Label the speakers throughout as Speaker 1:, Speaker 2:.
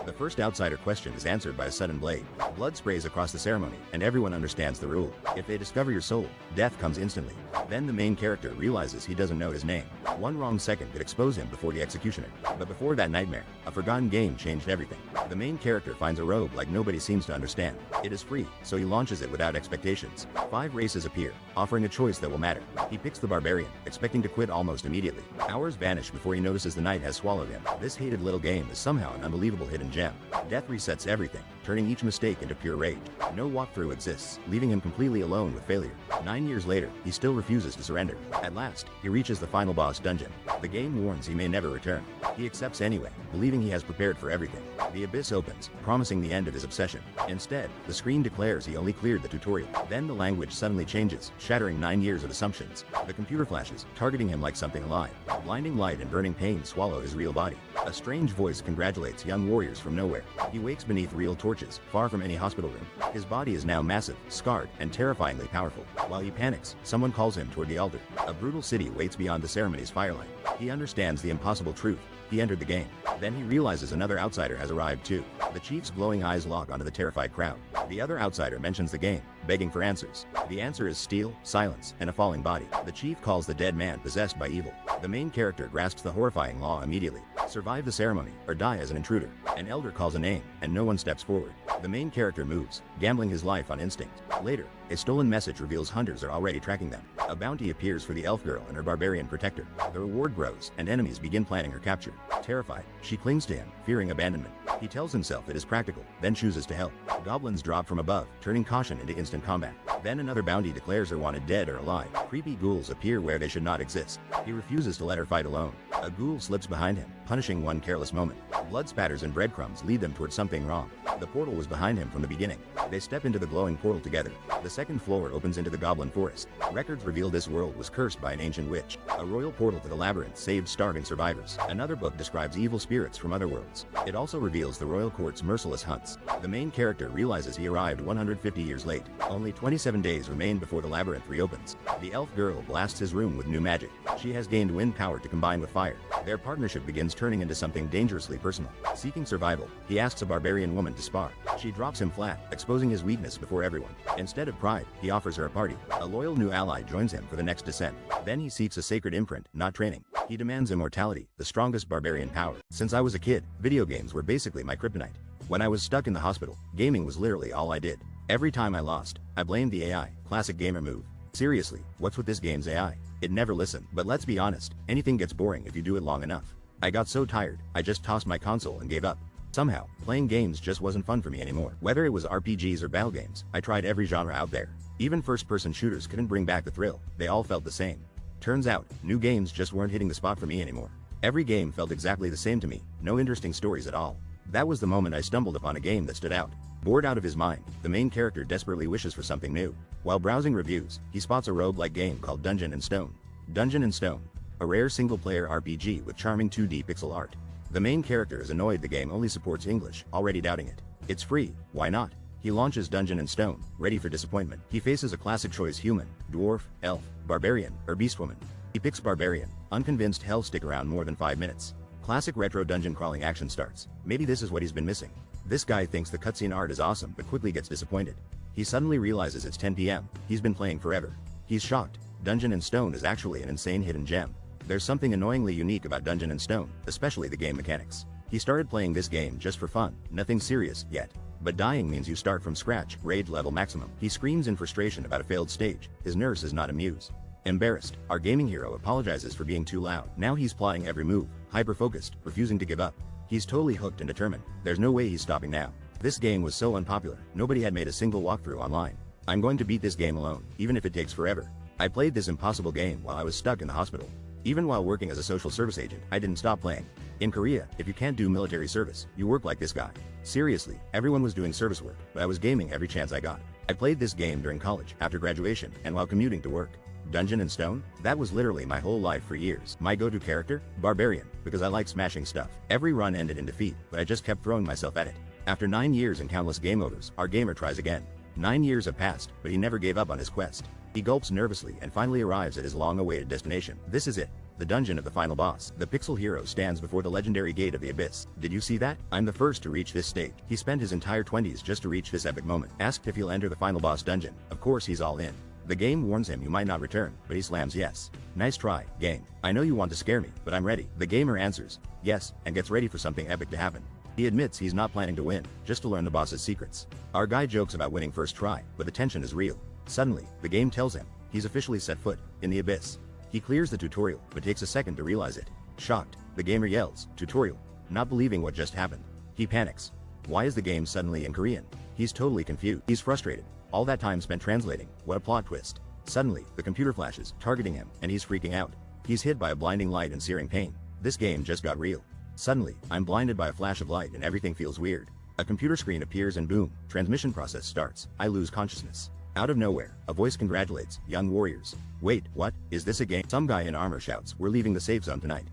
Speaker 1: The first outsider question is answered by a sudden blade. Blood sprays across the ceremony, and everyone understands the rule. If they discover your soul, death comes instantly. Then the main character realizes he doesn't know his name. One wrong second could expose him before the executioner. But before that nightmare, a forgotten game changed everything. The main character finds a robe like nobody seems to understand. It is free, so he launches it without expectations. 5 races appear, offering a choice that will matter. He picks the barbarian, expecting to quit almost immediately. Hours vanish before he notices the night has swallowed him. This hated little game is somehow an unbelievable hidden gem. Death resets everything, turning each mistake into pure rage. No walkthrough exists, leaving him completely alone with failure. 9 years later, he still refuses to surrender. At last, he reaches the final boss dungeon. The game warns he may never return. He accepts anyway, believing he has prepared for everything. The abyss opens, promising the end of his obsession. Instead, the screen declares he only cleared the tutorial. Then the language suddenly changes, shattering 9 years of assumptions. The computer flashes, targeting him like something alive. Blinding light and burning pain swallow his real body. A strange voice congratulates young warriors from nowhere. He wakes beneath real torches, far from any hospital room. His body is now massive, scarred, and terrifyingly powerful. While he panics, someone calls him toward the altar. A brutal city waits beyond the ceremony's firelight. He understands the impossible truth. He entered the game. Then he realizes another outsider has arrived too. The chief's glowing eyes lock onto the terrified crowd. The other outsider mentions the game, begging for answers. The answer is steel, silence, and a falling body. The chief calls the dead man possessed by evil. The main character grasps the horrifying law immediately. Survive the ceremony, or die as an intruder. An elder calls a name, and no one steps forward. The main character moves, gambling his life on instinct. Later, a stolen message reveals hunters are already tracking them. A bounty appears for the elf girl and her barbarian protector. The reward grows, and enemies begin planning her capture. Terrified, she clings to him, fearing abandonment. He tells himself it is practical, then chooses to help. Goblins drop from above, turning caution into instant combat. Then another bounty declares her wanted dead or alive. Creepy ghouls appear where they should not exist. He refuses to let her fight alone. A ghoul slips behind him, punishing one careless moment. Blood spatters and breadcrumbs lead them towards something wrong. The portal was behind him from the beginning. They step into the glowing portal together. The second floor opens into the goblin forest. Records reveal this world was cursed by an ancient witch. A royal portal to the labyrinth saved starving survivors. Another book describes evil spirits from other worlds. It also reveals the royal court's merciless hunts. The main character realizes he arrived 150 years late. Only 27 days remain before the labyrinth reopens. The elf girl blasts his room with new magic. She has gained wind power to combine with fire. Their partnership begins turning into something dangerously personal. Seeking survival, he asks a barbarian woman to spar. She drops him flat, exposing his weakness before everyone. Instead of pride, he offers her a party. A loyal new ally joins him for the next descent. Then he seeks a sacred imprint, not training. He demands immortality, the strongest barbarian power. Since I was a kid, video games were basically my kryptonite. When I was stuck in the hospital, gaming was literally all I did. Every time I lost, I blamed the AI, classic gamer move. Seriously, what's with this game's AI? It never listened. But let's be honest, anything gets boring if you do it long enough. I got so tired, I just tossed my console and gave up. Somehow, playing games just wasn't fun for me anymore. Whether it was RPGs or battle games, I tried every genre out there. Even first-person shooters couldn't bring back the thrill. They all felt the same. Turns out, new games just weren't hitting the spot for me anymore. Every game felt exactly the same to me, no interesting stories at all. That was the moment I stumbled upon a game that stood out. Bored out of his mind, the main character desperately wishes for something new. While browsing reviews, he spots a roguelike game called Dungeon and Stone. Dungeon and Stone, a rare single-player RPG with charming 2D pixel art. The main character is annoyed the game only supports English, already doubting it. It's free, why not? He launches Dungeon and Stone, ready for disappointment. He faces a classic choice: human, dwarf, elf, barbarian, or beastwoman. He picks barbarian, unconvinced he'll stick around more than 5 minutes. Classic retro dungeon crawling action starts. Maybe this is what he's been missing. This guy thinks the cutscene art is awesome but quickly gets disappointed. He suddenly realizes it's 10 PM. He's been playing forever. He's shocked. Dungeon and Stone is actually an insane hidden gem. There's something annoyingly unique about Dungeon and Stone, especially the game mechanics. He started playing this game just for fun, nothing serious yet. But dying means you start from scratch, rage level maximum. He screams in frustration about a failed stage. His nurse is not amused. Embarrassed, our gaming hero apologizes for being too loud. Now he's plotting every move, hyper-focused, refusing to give up. He's totally hooked and determined. There's no way he's stopping now. This game was so unpopular, nobody had made a single walkthrough online. I'm going to beat this game alone, even if it takes forever. I played this impossible game while I was stuck in the hospital. Even while working as a social service agent, I didn't stop playing. In Korea, if you can't do military service, you work like this guy. Seriously, everyone was doing service work, but I was gaming every chance I got. I played this game during college, after graduation, and while commuting to work. Dungeon and Stone? That was literally my whole life for years. My go-to character? Barbarian, because I like smashing stuff. Every run ended in defeat, but I just kept throwing myself at it. After 9 years and countless game overs, our gamer tries again. 9 years have passed, but he never gave up on his quest. He gulps nervously and finally arrives at his long-awaited destination. This is it. The dungeon of the final boss. The pixel hero stands before the legendary gate of the abyss. Did you see that? I'm the first to reach this stage. He spent his entire 20s just to reach this epic moment. Asked if he'll enter the final boss dungeon. Of course he's all in. The game warns him you might not return, but he slams yes. Nice try, game. I know you want to scare me, but I'm ready. The gamer answers yes, and gets ready for something epic to happen. He admits he's not planning to win, just to learn the boss's secrets. Our guy jokes about winning first try, but the tension is real. Suddenly, the game tells him he's officially set foot in the abyss. He clears the tutorial, but takes a second to realize it. Shocked, the gamer yells, "Tutorial," not believing what just happened. He panics. Why is the game suddenly in Korean? He's totally confused. He's frustrated. All that time spent translating, what a plot twist. Suddenly, the computer flashes, targeting him, and he's freaking out. He's hit by a blinding light and searing pain. This game just got real. Suddenly, I'm blinded by a flash of light and everything feels weird. A computer screen appears and boom, transmission process starts. I lose consciousness. Out of nowhere, a voice congratulates, "Young warriors." Wait, what? Is this a game? Some guy in armor shouts, "We're leaving the safe zone tonight."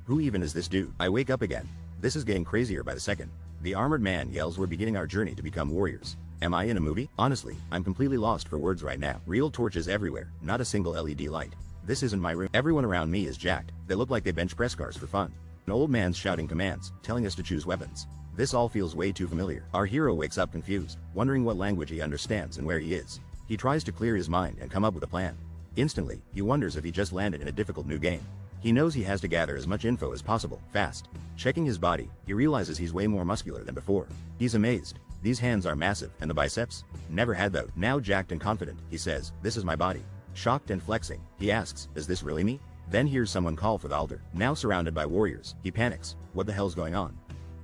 Speaker 1: Who even is this dude? I wake up again. This is getting crazier by the second. The armored man yells, "We're beginning our journey to become warriors." Am I in a movie? Honestly, I'm completely lost for words right now. Real torches everywhere, not a single LED light. This isn't my room. Everyone around me is jacked. They look like they bench press cars for fun. An old man's shouting commands, telling us to choose weapons. This all feels way too familiar. Our hero wakes up confused, wondering what language he understands and where he is. He tries to clear his mind and come up with a plan. Instantly, he wonders if he just landed in a difficult new game. He knows he has to gather as much info as possible, fast. Checking his body, he realizes he's way more muscular than before. He's amazed. These hands are massive, and the biceps? Never had those. Now jacked and confident, he says, "This is my body." Shocked and flexing, he asks, "Is this really me?" Then hears someone call for the altar. Now surrounded by warriors, he panics. What the hell's going on?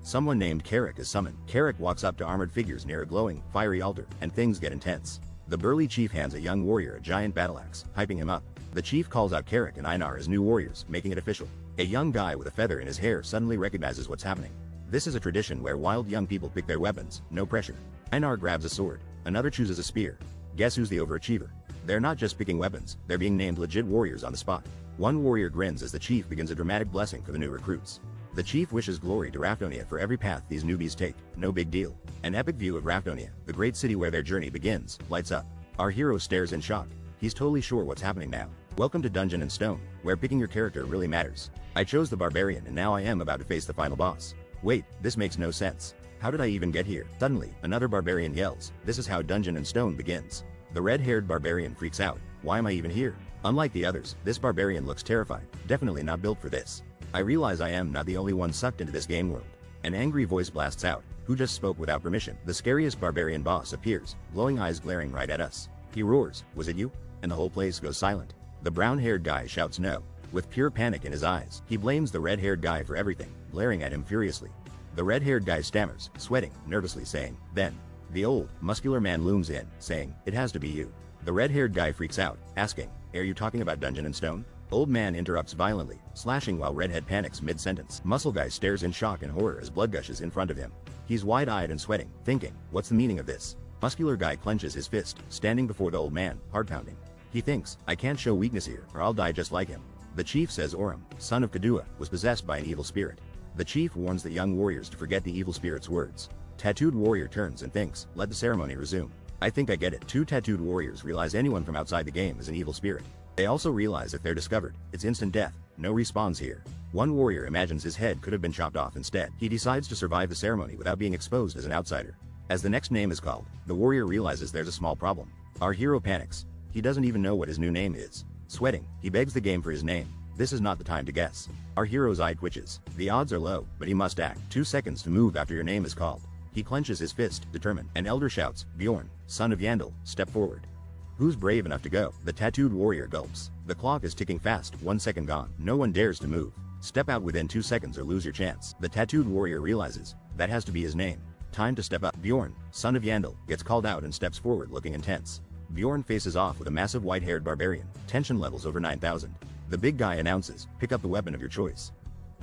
Speaker 1: Someone named Carrick is summoned. Carrick walks up to armored figures near a glowing, fiery altar, and things get intense. The burly chief hands a young warrior a giant battle axe, hyping him up. The chief calls out Carrick and Einar as new warriors, making it official. A young guy with a feather in his hair suddenly recognizes what's happening. This is a tradition where wild young people pick their weapons, no pressure. Einar grabs a sword. Another chooses a spear. Guess who's the overachiever? They're not just picking weapons, they're being named legit warriors on the spot. One warrior grins as the chief begins a dramatic blessing for the new recruits. The chief wishes glory to Rafdonia for every path these newbies take, no big deal. An epic view of Rafdonia, the great city where their journey begins, lights up. Our hero stares in shock. He's totally sure what's happening now. Welcome to Dungeon and Stone, where picking your character really matters. I chose the barbarian and now I am about to face the final boss. Wait, this makes no sense. How did I even get here? Suddenly, another barbarian yells. This is how Dungeon and Stone begins. The red-haired barbarian freaks out. Why am I even here? Unlike the others, this barbarian looks terrified. Definitely not built for this. I realize I am not the only one sucked into this game world. An angry voice blasts out. Who just spoke without permission? The scariest barbarian boss appears, glowing eyes glaring right at us. He roars, "Was it you?" And the whole place goes silent. The brown-haired guy shouts no, with pure panic in his eyes. He blames the red-haired guy for everything, glaring at him furiously. The red-haired guy stammers, sweating, nervously saying, "Then." The old, muscular man looms in, saying, "It has to be you." The red-haired guy freaks out, asking, "Are you talking about Dungeon and Stone?" Old man interrupts violently, slashing while redhead panics mid-sentence. Muscle guy stares in shock and horror as blood gushes in front of him. He's wide-eyed and sweating, thinking, what's the meaning of this? Muscular guy clenches his fist, standing before the old man, hard-pounding. He thinks, I can't show weakness here, or I'll die just like him. The chief says Oram, son of Kadua, was possessed by an evil spirit. The chief warns the young warriors to forget the evil spirit's words. Tattooed warrior turns and thinks, let the ceremony resume. I think I get it. Two tattooed warriors realize anyone from outside the game is an evil spirit. They also realize if they're discovered, it's instant death, no respawns here. One warrior imagines his head could have been chopped off instead. He decides to survive the ceremony without being exposed as an outsider. As the next name is called, the warrior realizes there's a small problem. Our hero panics. He doesn't even know what his new name is. Sweating, he begs the game for his name. This is not the time to guess. Our hero's eye twitches. The odds are low, but he must act. 2 seconds to move after your name is called. He clenches his fist, determined. An elder shouts, Bjorn, son of Yandel, step forward. Who's brave enough to go? The tattooed warrior gulps. The clock is ticking fast, 1 second gone. No one dares to move. Step out within 2 seconds or lose your chance. The tattooed warrior realizes, that has to be his name. Time to step up. Bjorn, son of Yandel, gets called out and steps forward looking intense. Bjorn faces off with a massive white-haired barbarian. Tension levels over 9,000. The big guy announces, pick up the weapon of your choice.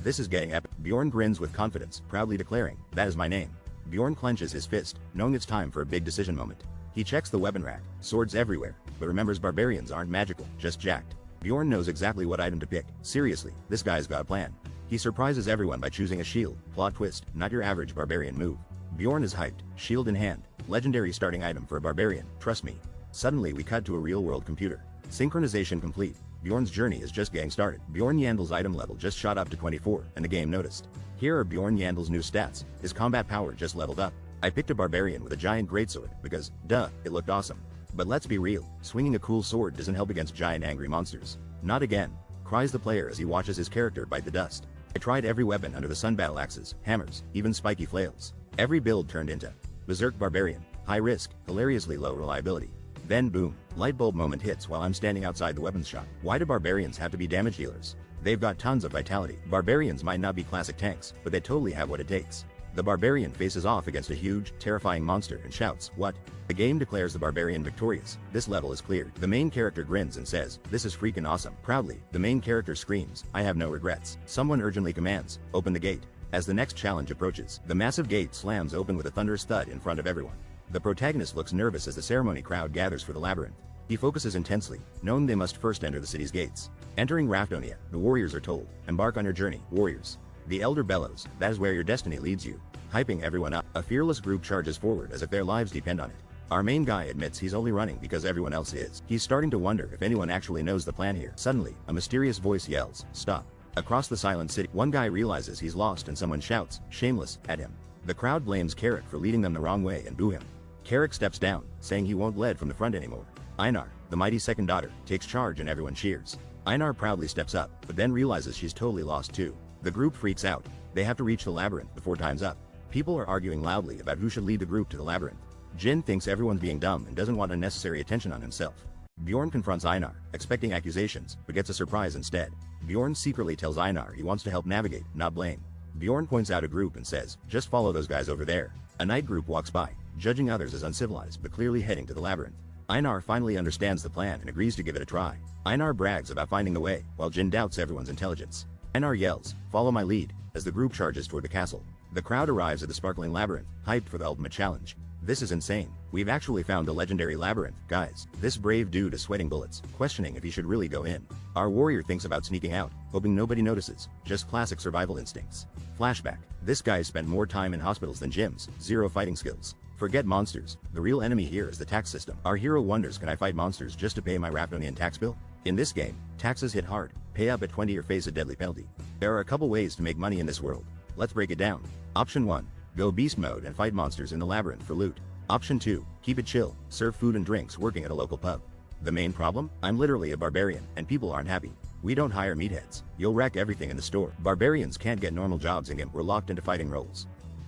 Speaker 1: This is getting epic. Bjorn grins with confidence, proudly declaring, that is my name. Bjorn clenches his fist, knowing it's time for a big decision moment. He checks the weapon rack, swords everywhere, but remembers barbarians aren't magical, just jacked. Bjorn knows exactly what item to pick. Seriously, this guy's got a plan. He surprises everyone by choosing a shield. Plot twist, not your average barbarian move. Bjorn is hyped, shield in hand. Legendary starting item for a barbarian, trust me. Suddenly we cut to a real-world computer. Synchronization complete. Bjorn's journey is just getting started. Bjorn Yandel's item level just shot up to 24, and the game noticed. Here are Bjorn Yandel's new stats. His combat power just leveled up. I picked a barbarian with a giant greatsword because, duh, it looked awesome. But let's be real, swinging a cool sword doesn't help against giant angry monsters. Not again, cries the player as he watches his character bite the dust. I tried every weapon under the sun: battle axes, hammers, even spiky flails. Every build turned into Berserk Barbarian, high risk, hilariously low reliability. Then boom, light bulb moment hits while I'm standing outside the weapons shop. Why do barbarians have to be damage dealers? They've got tons of vitality. Barbarians might not be classic tanks, but they totally have what it takes. The barbarian faces off against a huge, terrifying monster and shouts, "What?" The game declares the barbarian victorious. This level is cleared. The main character grins and says, "This is freaking awesome." Proudly, the main character screams, "I have no regrets." Someone urgently commands, "Open the gate." As the next challenge approaches, the massive gate slams open with a thunderous thud in front of everyone. The protagonist looks nervous as the ceremony crowd gathers for the labyrinth. He focuses intensely, knowing they must first enter the city's gates. Entering Rafdonia, the warriors are told, "Embark on your journey, warriors." The elder bellows, "That is where your destiny leads you." Hyping everyone up, a fearless group charges forward as if their lives depend on it. Our main guy admits he's only running because everyone else is. He's starting to wonder if anyone actually knows the plan here. Suddenly, a mysterious voice yells, "Stop." Across the silent city, one guy realizes he's lost and someone shouts, "Shameless," at him. The crowd blames Carrick for leading them the wrong way and boo him. Carrick steps down, saying he won't lead from the front anymore. Einar, the mighty second daughter, takes charge and everyone cheers. Einar proudly steps up, but then realizes she's totally lost too. The group freaks out. They have to reach the labyrinth before time's up. People are arguing loudly about who should lead the group to the labyrinth. Jin thinks everyone's being dumb and doesn't want unnecessary attention on himself. Bjorn confronts Einar, expecting accusations, but gets a surprise instead. Bjorn secretly tells Einar he wants to help navigate, not blame. Bjorn points out a group and says, "Just follow those guys over there." A night group walks by, judging others as uncivilized but clearly heading to the labyrinth. Einar finally understands the plan and agrees to give it a try. Einar brags about finding the way, while Jin doubts everyone's intelligence. Einar yells, "Follow my lead," as the group charges toward the castle. The crowd arrives at the sparkling labyrinth, hyped for the ultimate challenge. "This is insane. We've actually found the legendary labyrinth, guys." This brave dude is sweating bullets, questioning if he should really go in. Our warrior thinks about sneaking out, hoping nobody notices. Just classic survival instincts. Flashback. This guy spent more time in hospitals than gyms, zero fighting skills. Forget monsters. The real enemy here is the tax system. Our hero wonders, can I fight monsters just to pay my Rafdonian tax bill? In this game, taxes hit hard. Pay up at 20 or face a deadly penalty. There are a couple ways to make money in this world. Let's break it down. Option 1. Go beast mode and fight monsters in the labyrinth for loot. Option 2. Keep it chill, serve food and drinks working at a local pub. The main problem? I'm literally a barbarian, and people aren't happy. We don't hire meatheads. You'll wreck everything in the store. Barbarians can't get normal jobs in game. We're locked into fighting roles.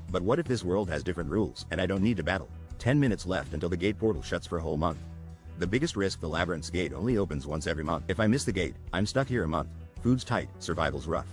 Speaker 1: But what if this world has different rules, and I don't need to battle? 10 minutes left until the gate portal shuts for a whole month. The biggest risk: the labyrinth's gate only opens once every month. If I miss the gate, I'm stuck here a month. Food's tight, survival's rough.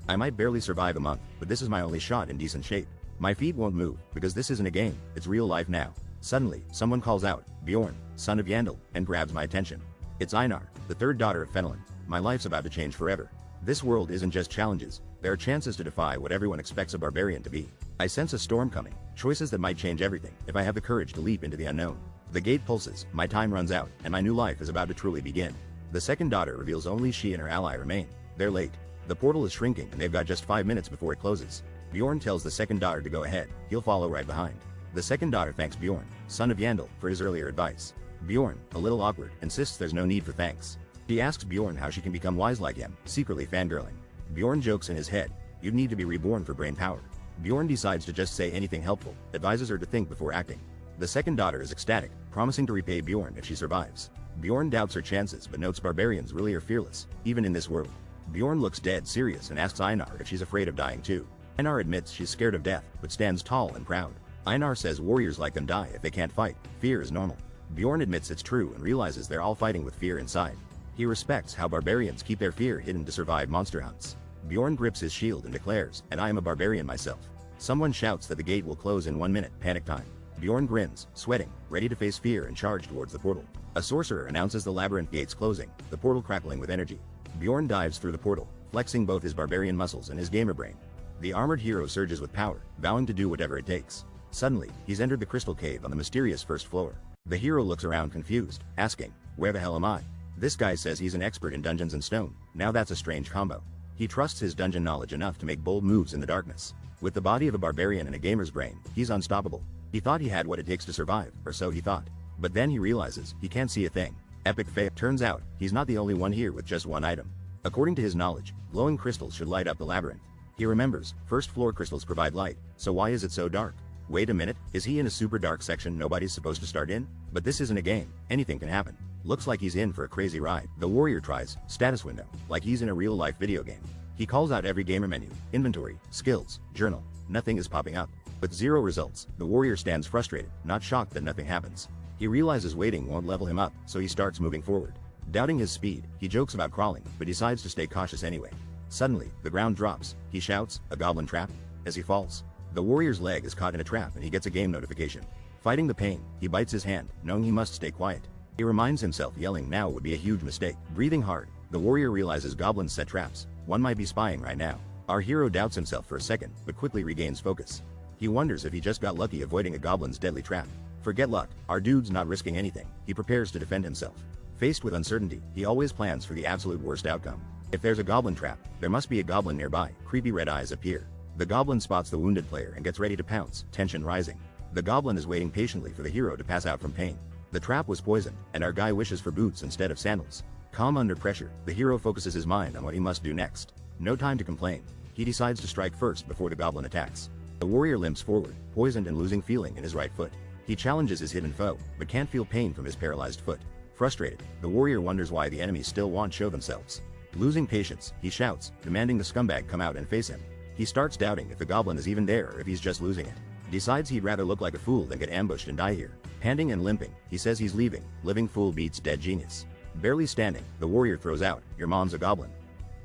Speaker 1: I might barely survive a month, but this is my only shot in decent shape. My feet won't move, because this isn't a game, it's real life now. Suddenly, someone calls out, "Bjorn, son of Yandel," and grabs my attention. It's Einar, the third daughter of Fenelon. My life's about to change forever. This world isn't just challenges, there are chances to defy what everyone expects a barbarian to be. I sense a storm coming, choices that might change everything, if I have the courage to leap into the unknown. The gate pulses, my time runs out, and my new life is about to truly begin. The second daughter reveals only she and her ally remain. They're late. The portal is shrinking and they've got just 5 minutes before it closes. Bjorn tells the second daughter to go ahead, he'll follow right behind. The second daughter thanks Bjorn, son of Yandel, for his earlier advice. Bjorn, a little awkward, insists there's no need for thanks. She asks Bjorn how she can become wise like him, secretly fangirling. Bjorn jokes in his head, "You'd need to be reborn for brain power." Bjorn decides to just say anything helpful, advises her to think before acting. The second daughter is ecstatic, promising to repay Bjorn if she survives. Bjorn doubts her chances but notes barbarians really are fearless, even in this world. Bjorn looks dead serious and asks Einar if she's afraid of dying too. Einar admits she's scared of death, but stands tall and proud. Einar says warriors like them die if they can't fight, fear is normal. Bjorn admits it's true and realizes they're all fighting with fear inside. He respects how barbarians keep their fear hidden to survive monster hunts. Bjorn grips his shield and declares, "And I am a barbarian myself." Someone shouts that the gate will close in 1 minute, panic time. Bjorn grins, sweating, ready to face fear and charge towards the portal. A sorcerer announces the labyrinth gates closing, the portal crackling with energy. Bjorn dives through the portal, flexing both his barbarian muscles and his gamer brain. The armored hero surges with power, vowing to do whatever it takes. Suddenly, he's entered the crystal cave on the mysterious first floor. The hero looks around confused, asking, "Where the hell am I?" This guy says he's an expert in dungeons and stone. Now that's a strange combo. He trusts his dungeon knowledge enough to make bold moves in the darkness. With the body of a barbarian and a gamer's brain, he's unstoppable. He thought he had what it takes to survive, or so he thought. But then he realizes he can't see a thing. Epic fail. Turns out, he's not the only one here with just one item. According to his knowledge, glowing crystals should light up the labyrinth. He remembers, first floor crystals provide light, so why is it so dark? Wait a minute, is he in a super dark section nobody's supposed to start in? But this isn't a game, anything can happen. Looks like he's in for a crazy ride. The warrior tries, status window, like he's in a real life video game. He calls out every gamer menu, inventory, skills, journal, nothing is popping up. With 0 results, the warrior stands frustrated, not shocked that nothing happens. He realizes waiting won't level him up, so he starts moving forward. Doubting his speed, he jokes about crawling, but decides to stay cautious anyway. Suddenly, the ground drops. He shouts, "A goblin trap?" as he falls. The warrior's leg is caught in a trap and he gets a game notification. Fighting the pain, he bites his hand, knowing he must stay quiet. He reminds himself yelling now would be a huge mistake. Breathing hard, the warrior realizes goblins set traps. One might be spying right now. Our hero doubts himself for a second, but quickly regains focus. He wonders if he just got lucky avoiding a goblin's deadly trap. Forget luck, our dude's not risking anything. He prepares to defend himself. Faced with uncertainty, he always plans for the absolute worst outcome. If there's a goblin trap, there must be a goblin nearby. Creepy red eyes appear. The goblin spots the wounded player and gets ready to pounce, tension rising. The goblin is waiting patiently for the hero to pass out from pain. The trap was poisoned, and our guy wishes for boots instead of sandals. Calm under pressure, the hero focuses his mind on what he must do next. No time to complain. He decides to strike first before the goblin attacks. The warrior limps forward, poisoned and losing feeling in his right foot. He challenges his hidden foe, but can't feel pain from his paralyzed foot. Frustrated, the warrior wonders why the enemies still won't show themselves. Losing patience, he shouts, demanding the scumbag come out and face him. He starts doubting if the goblin is even there or if he's just losing it. Decides he'd rather look like a fool than get ambushed and die here. Panting and limping, he says he's leaving. Living fool beats dead genius. Barely standing, the warrior throws out, "Your mom's a goblin."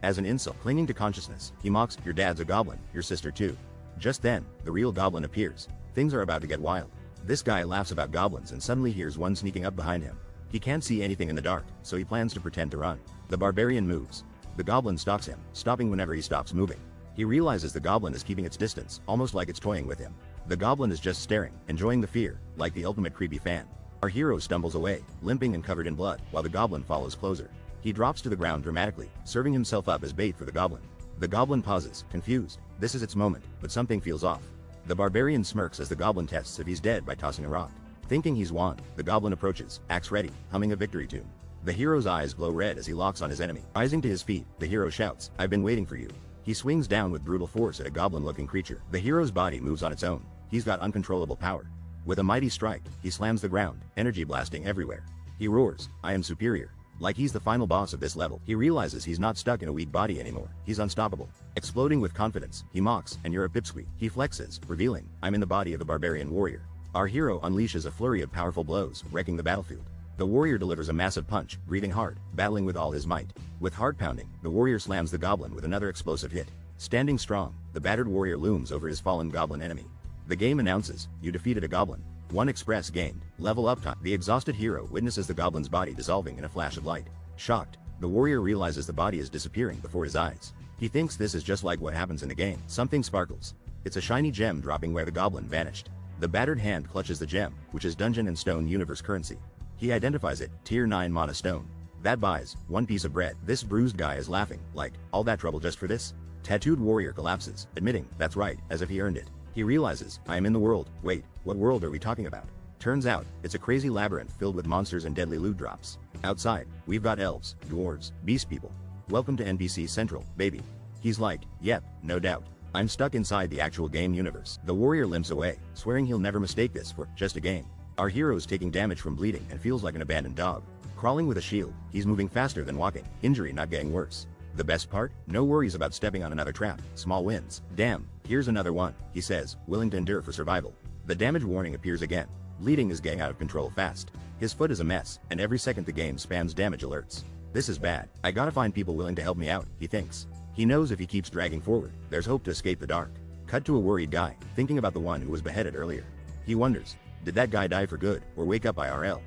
Speaker 1: As an insult, clinging to consciousness, he mocks, "Your dad's a goblin, your sister too." Just then, the real goblin appears. Things are about to get wild. This guy laughs about goblins and suddenly hears one sneaking up behind him. He can't see anything in the dark, so he plans to pretend to run. The barbarian moves. The goblin stalks him, stopping whenever he stops moving. He realizes the goblin is keeping its distance, almost like it's toying with him. The goblin is just staring, enjoying the fear, like the ultimate creepy fan. Our hero stumbles away, limping and covered in blood, while the goblin follows closer. He drops to the ground dramatically, serving himself up as bait for the goblin. The goblin pauses, confused. This is its moment, but something feels off. The barbarian smirks as the goblin tests if he's dead by tossing a rock. Thinking he's won, the goblin approaches, axe ready, humming a victory tune. The hero's eyes glow red as he locks on his enemy. Rising to his feet, the hero shouts, "I've been waiting for you." He swings down with brutal force at a goblin-looking creature. The hero's body moves on its own. He's got uncontrollable power. With a mighty strike, he slams the ground, energy blasting everywhere. He roars, "I am superior." Like he's the final boss of this level. He realizes he's not stuck in a weak body anymore. He's unstoppable. Exploding with confidence, he mocks, "And you're a pipsqueak." He flexes, revealing, "I'm in the body of a barbarian warrior." Our hero unleashes a flurry of powerful blows, wrecking the battlefield. The warrior delivers a massive punch, breathing hard, battling with all his might. With heart pounding, the warrior slams the goblin with another explosive hit. Standing strong, the battered warrior looms over his fallen goblin enemy. The game announces, "You defeated a goblin. 1 express gained. Level up time." The exhausted hero witnesses the goblin's body dissolving in a flash of light. Shocked, the warrior realizes the body is disappearing before his eyes. He thinks this is just like what happens in a game. Something sparkles. It's a shiny gem dropping where the goblin vanished. The battered hand clutches the gem, which is Dungeon and Stone universe currency. He identifies it, Tier 9 mana stone. That buys 1 piece of bread. This bruised guy is laughing, like, all that trouble just for this? Tattooed warrior collapses, admitting, "That's right," as if he earned it. He realizes, "I am in the world." Wait, what world are we talking about? Turns out, it's a crazy labyrinth filled with monsters and deadly loot drops. Outside, we've got elves, dwarves, beast people. "Welcome to NPC Central, baby." He's like, "Yep, no doubt. I'm stuck inside the actual game universe." The warrior limps away, swearing he'll never mistake this for just a game. Our hero's taking damage from bleeding and feels like an abandoned dog. Crawling with a shield, he's moving faster than walking, injury not getting worse. The best part? No worries about stepping on another trap, small wins. "Damn, here's another one," he says, willing to endure for survival. The damage warning appears again. Bleeding is getting out of control fast. His foot is a mess, and every second the game spams damage alerts. "This is bad. I gotta find people willing to help me out," he thinks. He knows if he keeps dragging forward, there's hope to escape the dark. Cut to a worried guy, thinking about the one who was beheaded earlier. He wonders, did that guy die for good, or wake up IRL?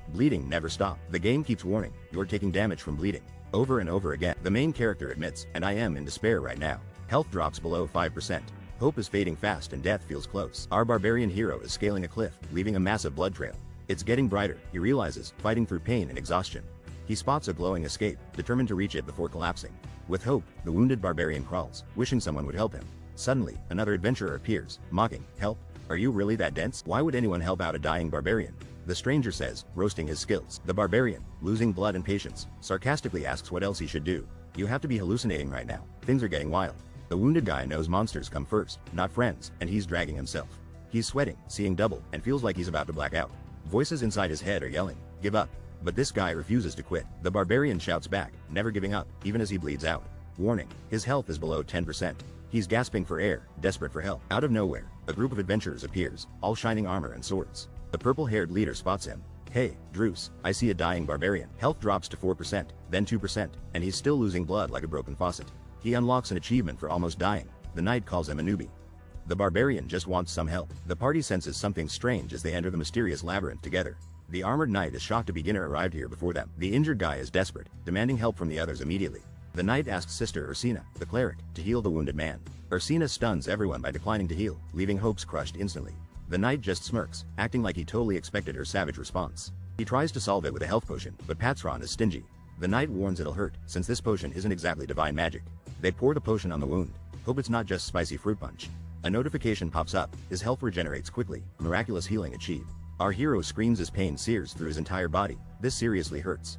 Speaker 1: Bleeding never stopped. The game keeps warning, "You're taking damage from bleeding." Over and over again. The main character admits, "And I am in despair right now." Health drops below 5%. Hope is fading fast and death feels close. Our barbarian hero is scaling a cliff, leaving a massive blood trail. It's getting brighter, he realizes, fighting through pain and exhaustion. He spots a glowing escape, determined to reach it before collapsing. With hope, the wounded barbarian crawls, wishing someone would help him. Suddenly, another adventurer appears, mocking, "Help? Are you really that dense? Why would anyone help out a dying barbarian?" The stranger says, roasting his skills. The barbarian, losing blood and patience, sarcastically asks what else he should do. You have to be hallucinating right now. Things are getting wild. The wounded guy knows monsters come first, not friends, and he's dragging himself. He's sweating, seeing double, and feels like he's about to black out. Voices inside his head are yelling, give up. But this guy refuses to quit. The barbarian shouts back, never giving up, even as he bleeds out. Warning, his health is below 10%. He's gasping for air, desperate for help. Out of nowhere, a group of adventurers appears, all shining armor and swords. The purple-haired leader spots him. Hey, Druce, I see a dying barbarian. Health drops to 4%, then 2%, and he's still losing blood like a broken faucet. He unlocks an achievement for almost dying. The knight calls him a newbie. The barbarian just wants some help. The party senses something strange as they enter the mysterious labyrinth together. The armored knight is shocked a beginner arrived here before them. The injured guy is desperate, demanding help from the others immediately. The knight asks Sister Ursina, the cleric, to heal the wounded man. Ursina stuns everyone by declining to heal, leaving hopes crushed instantly. The knight just smirks, acting like he totally expected her savage response. He tries to solve it with a health potion, but Patron is stingy. The knight warns it'll hurt, since this potion isn't exactly divine magic. They pour the potion on the wound. Hope it's not just spicy fruit punch. A notification pops up. His health regenerates quickly. Miraculous healing achieved. Our hero screams as pain sears through his entire body. This seriously hurts.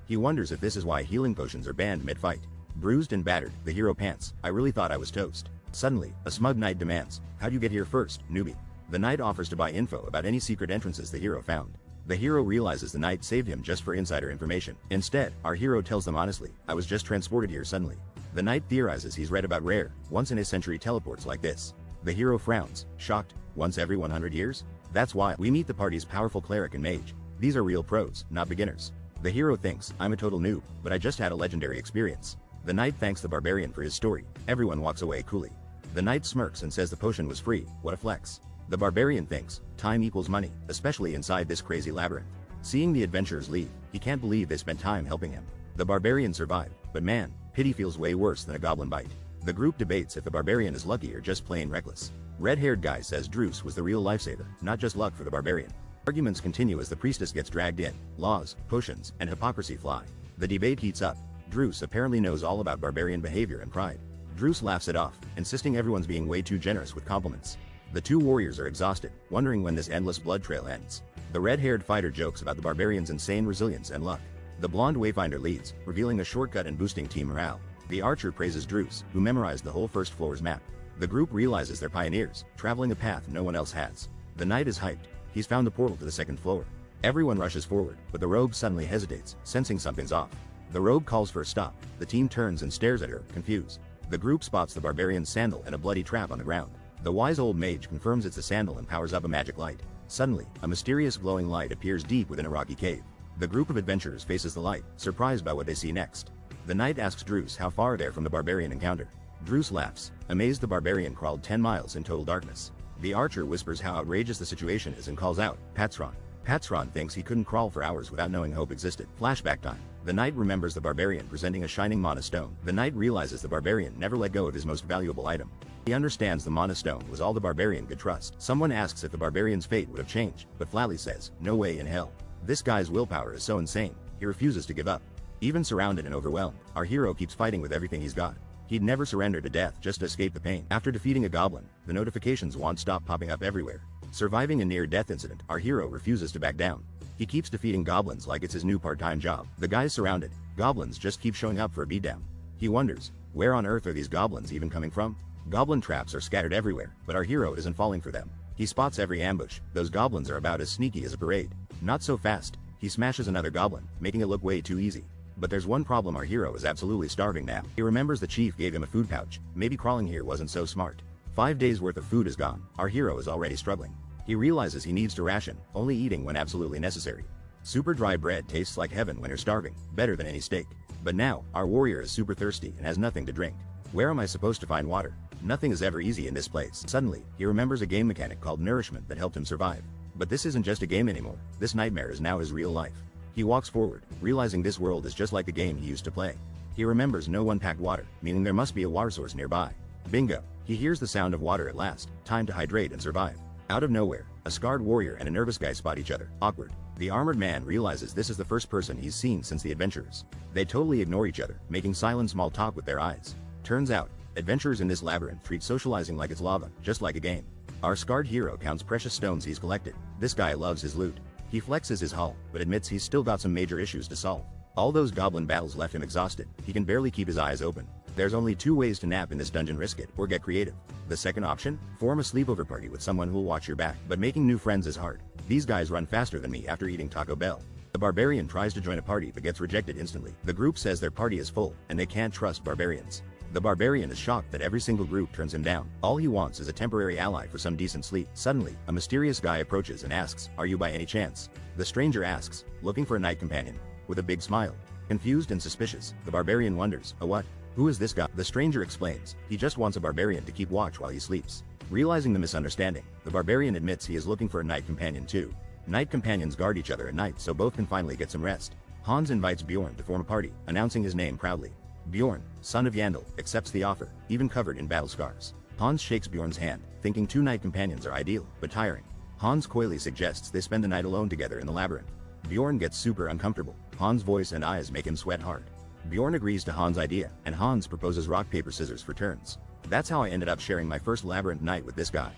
Speaker 1: He wonders if this is why healing potions are banned mid-fight. Bruised and battered, the hero pants. I really thought I was toast. Suddenly, a smug knight demands, how'd you get here first, newbie? The knight offers to buy info about any secret entrances the hero found. The hero realizes the knight saved him just for insider information. Instead, our hero tells them honestly, I was just transported here suddenly. The knight theorizes he's read about rare, once-in-a-century teleports like this. The hero frowns, shocked. Once every 100 years? That's why we meet the party's powerful cleric and mage. These are real pros, not beginners. The hero thinks, I'm a total noob, but I just had a legendary experience. The knight thanks the barbarian for his story. Everyone walks away coolly. The knight smirks and says the potion was free. What a flex. The barbarian thinks, time equals money, especially inside this crazy labyrinth. Seeing the adventurers leave, he can't believe they spent time helping him. The barbarian survived, but man, pity feels way worse than a goblin bite. The group debates if the barbarian is lucky or just plain reckless. Red-haired guy says Druce was the real lifesaver, not just luck for the barbarian. Arguments continue as the priestess gets dragged in. Laws, potions, and hypocrisy fly. The debate heats up. Druce apparently knows all about barbarian behavior and pride. Druce laughs it off, insisting everyone's being way too generous with compliments. The two warriors are exhausted, wondering when this endless blood trail ends. The red-haired fighter jokes about the barbarian's insane resilience and luck. The blonde wayfinder leads, revealing a shortcut and boosting team morale. The archer praises Druce, who memorized the whole first floor's map. The group realizes they're pioneers, traveling a path no one else has. The knight is hyped. He's found the portal to the second floor. Everyone rushes forward, but the rogue suddenly hesitates, sensing something's off. The rogue calls for a stop. The team turns and stares at her, confused. The group spots the barbarian's sandal and a bloody trap on the ground. The wise old mage confirms it's a sandal and powers up a magic light. Suddenly, a mysterious glowing light appears deep within a rocky cave. The group of adventurers faces the light, surprised by what they see next. The knight asks Druce how far they're from the barbarian encounter. Druce laughs, amazed the barbarian crawled 10 miles in total darkness. The archer whispers how outrageous the situation is and calls out, Patron. Patron thinks he couldn't crawl for hours without knowing hope existed. Flashback time. The knight remembers the barbarian presenting a shining mana stone. The knight realizes the barbarian never let go of his most valuable item. He understands the mana stone was all the barbarian could trust. Someone asks if the barbarian's fate would have changed, but Flally says, no way in hell. This guy's willpower is so insane, he refuses to give up. Even surrounded and overwhelmed, our hero keeps fighting with everything he's got. He'd never surrender to death just to escape the pain. After defeating a goblin, the notifications won't stop popping up everywhere. Surviving a near-death incident, our hero refuses to back down. He keeps defeating goblins like it's his new part-time job. The guy's surrounded. Goblins just keep showing up for a beatdown. He wonders, where on earth are these goblins even coming from? Goblin traps are scattered everywhere, but our hero isn't falling for them. He spots every ambush. Those goblins are about as sneaky as a parade. Not so fast. He smashes another goblin, making it look way too easy. But there's one problem, our hero is absolutely starving now. He remembers the chief gave him a food pouch. Maybe crawling here wasn't so smart. 5 days worth of food is gone. Our hero is already struggling. He realizes he needs to ration, only eating when absolutely necessary. Super dry bread tastes like heaven when you're starving, better than any steak. But now, our warrior is super thirsty and has nothing to drink. Where am I supposed to find water? Nothing is ever easy in this place. Suddenly, he remembers a game mechanic called nourishment that helped him survive. But this isn't just a game anymore. This nightmare is now his real life. He walks forward, realizing this world is just like the game he used to play. He remembers no one packed water, meaning there must be a water source nearby. Bingo! He hears the sound of water at last. Time to hydrate and survive. Out of nowhere, a scarred warrior and a nervous guy spot each other. Awkward. The armored man realizes this is the first person he's seen since the adventurers. They totally ignore each other, making silent small talk with their eyes. Turns out, adventurers in this labyrinth treat socializing like it's lava, just like a game. Our scarred hero counts precious stones he's collected. This guy loves his loot. He flexes his hull, but admits he's still got some major issues to solve. All those goblin battles left him exhausted. He can barely keep his eyes open. There's only 2 ways to nap in this dungeon: risk it, or get creative. The second option? Form a sleepover party with someone who'll watch your back. But making new friends is hard. These guys run faster than me after eating Taco Bell. The barbarian tries to join a party but gets rejected instantly. The group says their party is full, and they can't trust barbarians. The barbarian is shocked that every single group turns him down. All he wants is a temporary ally for some decent sleep. Suddenly, a mysterious guy approaches and asks, "Are you by any chance?" The stranger asks, "Looking for a night companion," with a big smile. Confused and suspicious, the barbarian wonders, "A what? Who is this guy?" The stranger explains, he just wants a barbarian to keep watch while he sleeps. Realizing the misunderstanding, the barbarian admits he is looking for a night companion too. Night companions guard each other at night so both can finally get some rest. Hans invites Bjorn to form a party, announcing his name proudly. Bjorn, son of Yandel, accepts the offer, even covered in battle scars. Hans shakes Bjorn's hand, thinking 2 night companions are ideal, but tiring. Hans coyly suggests they spend the night alone together in the labyrinth. Bjorn gets super uncomfortable. Hans' voice and eyes make him sweat hard. Bjorn agrees to Hans' idea, and Hans proposes rock, paper, scissors for turns. "That's how I ended up sharing my first labyrinth night with this guy."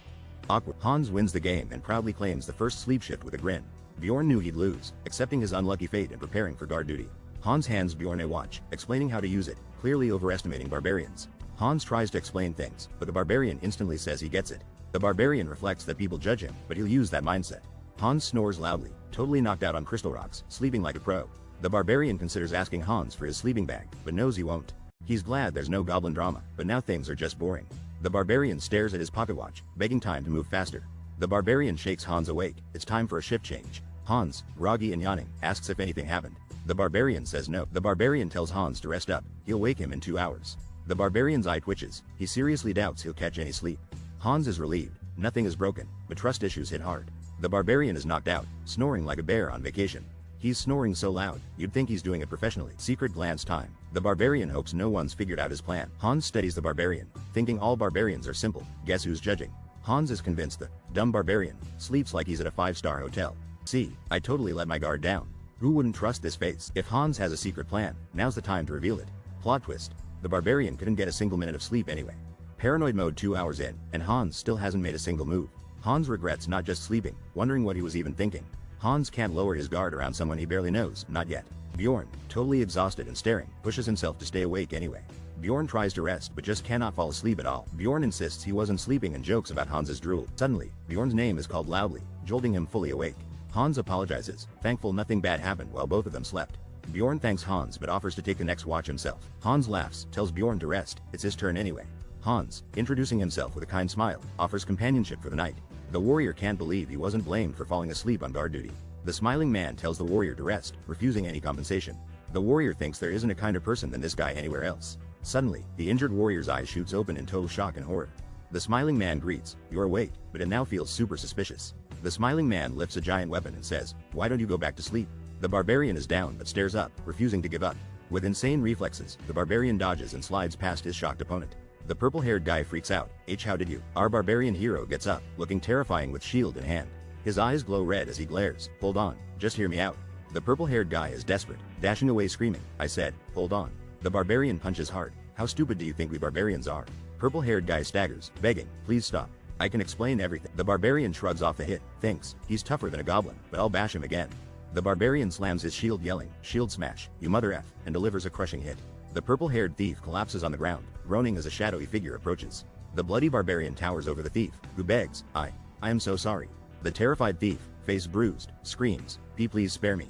Speaker 1: Awkward. Hans wins the game and proudly claims the first sleep shift with a grin. Bjorn knew he'd lose, accepting his unlucky fate and preparing for guard duty. Hans hands Bjorn a watch, explaining how to use it, clearly overestimating barbarians. Hans tries to explain things, but the barbarian instantly says he gets it. The barbarian reflects that people judge him, but he'll use that mindset. Hans snores loudly, totally knocked out on crystal rocks, sleeping like a pro. The barbarian considers asking Hans for his sleeping bag, but knows he won't. He's glad there's no goblin drama, but now things are just boring. The barbarian stares at his pocket watch, begging time to move faster. The barbarian shakes Hans awake. It's time for a shift change. Hans, groggy and yawning, asks if anything happened. The barbarian says no. The barbarian tells Hans to rest up. He'll wake him in 2 hours. The barbarian's eye twitches. He seriously doubts he'll catch any sleep. Hans is relieved. Nothing is broken, but trust issues hit hard. The barbarian is knocked out, snoring like a bear on vacation. He's snoring so loud, you'd think he's doing it professionally. Secret glance time. The barbarian hopes no one's figured out his plan. Hans steadies the barbarian, thinking all barbarians are simple. Guess who's judging? Hans is convinced the dumb barbarian sleeps like he's at a 5-star hotel. See, I totally let my guard down. Who wouldn't trust this face? If Hans has a secret plan, now's the time to reveal it. Plot twist. The barbarian couldn't get a single minute of sleep anyway. Paranoid mode 2 hours in, and Hans still hasn't made a single move. Hans regrets not just sleeping, wondering what he was even thinking. Hans can't lower his guard around someone he barely knows, not yet. Bjorn, totally exhausted and staring, pushes himself to stay awake anyway. Bjorn tries to rest but just cannot fall asleep at all. Bjorn insists he wasn't sleeping and jokes about Hans's drool. Suddenly, Bjorn's name is called loudly, jolting him fully awake. Hans apologizes, thankful nothing bad happened while both of them slept. Bjorn thanks Hans but offers to take the next watch himself. Hans laughs, tells Bjorn to rest, it's his turn anyway. Hans, introducing himself with a kind smile, offers companionship for the night. The warrior can't believe he wasn't blamed for falling asleep on guard duty. The smiling man tells the warrior to rest, refusing any compensation. The warrior thinks there isn't a kinder person than this guy anywhere else. Suddenly, the injured warrior's eyes shoots open in total shock and horror. The smiling man greets, "You're awake," but it now feels super suspicious. The smiling man lifts a giant weapon and says, "Why don't you go back to sleep?" The barbarian is down but stares up, refusing to give up. With insane reflexes, the barbarian dodges and slides past his shocked opponent. The purple-haired guy freaks out. How did you?" Our barbarian hero gets up, looking terrifying with shield in hand. His eyes glow red as he glares. "Hold on, just hear me out." The purple-haired guy is desperate, dashing away screaming, "I said, hold on." The barbarian punches hard. "How stupid do you think we barbarians are?" Purple-haired guy staggers, begging, "Please stop. I can explain everything." The barbarian shrugs off the hit, thinks, he's tougher than a goblin, but I'll bash him again. The barbarian slams his shield yelling, "Shield smash, you mother F," and delivers a crushing hit. The purple-haired thief collapses on the ground, groaning as a shadowy figure approaches. The bloody barbarian towers over the thief, who begs, I am so sorry." The terrified thief, face bruised, screams, Please spare me."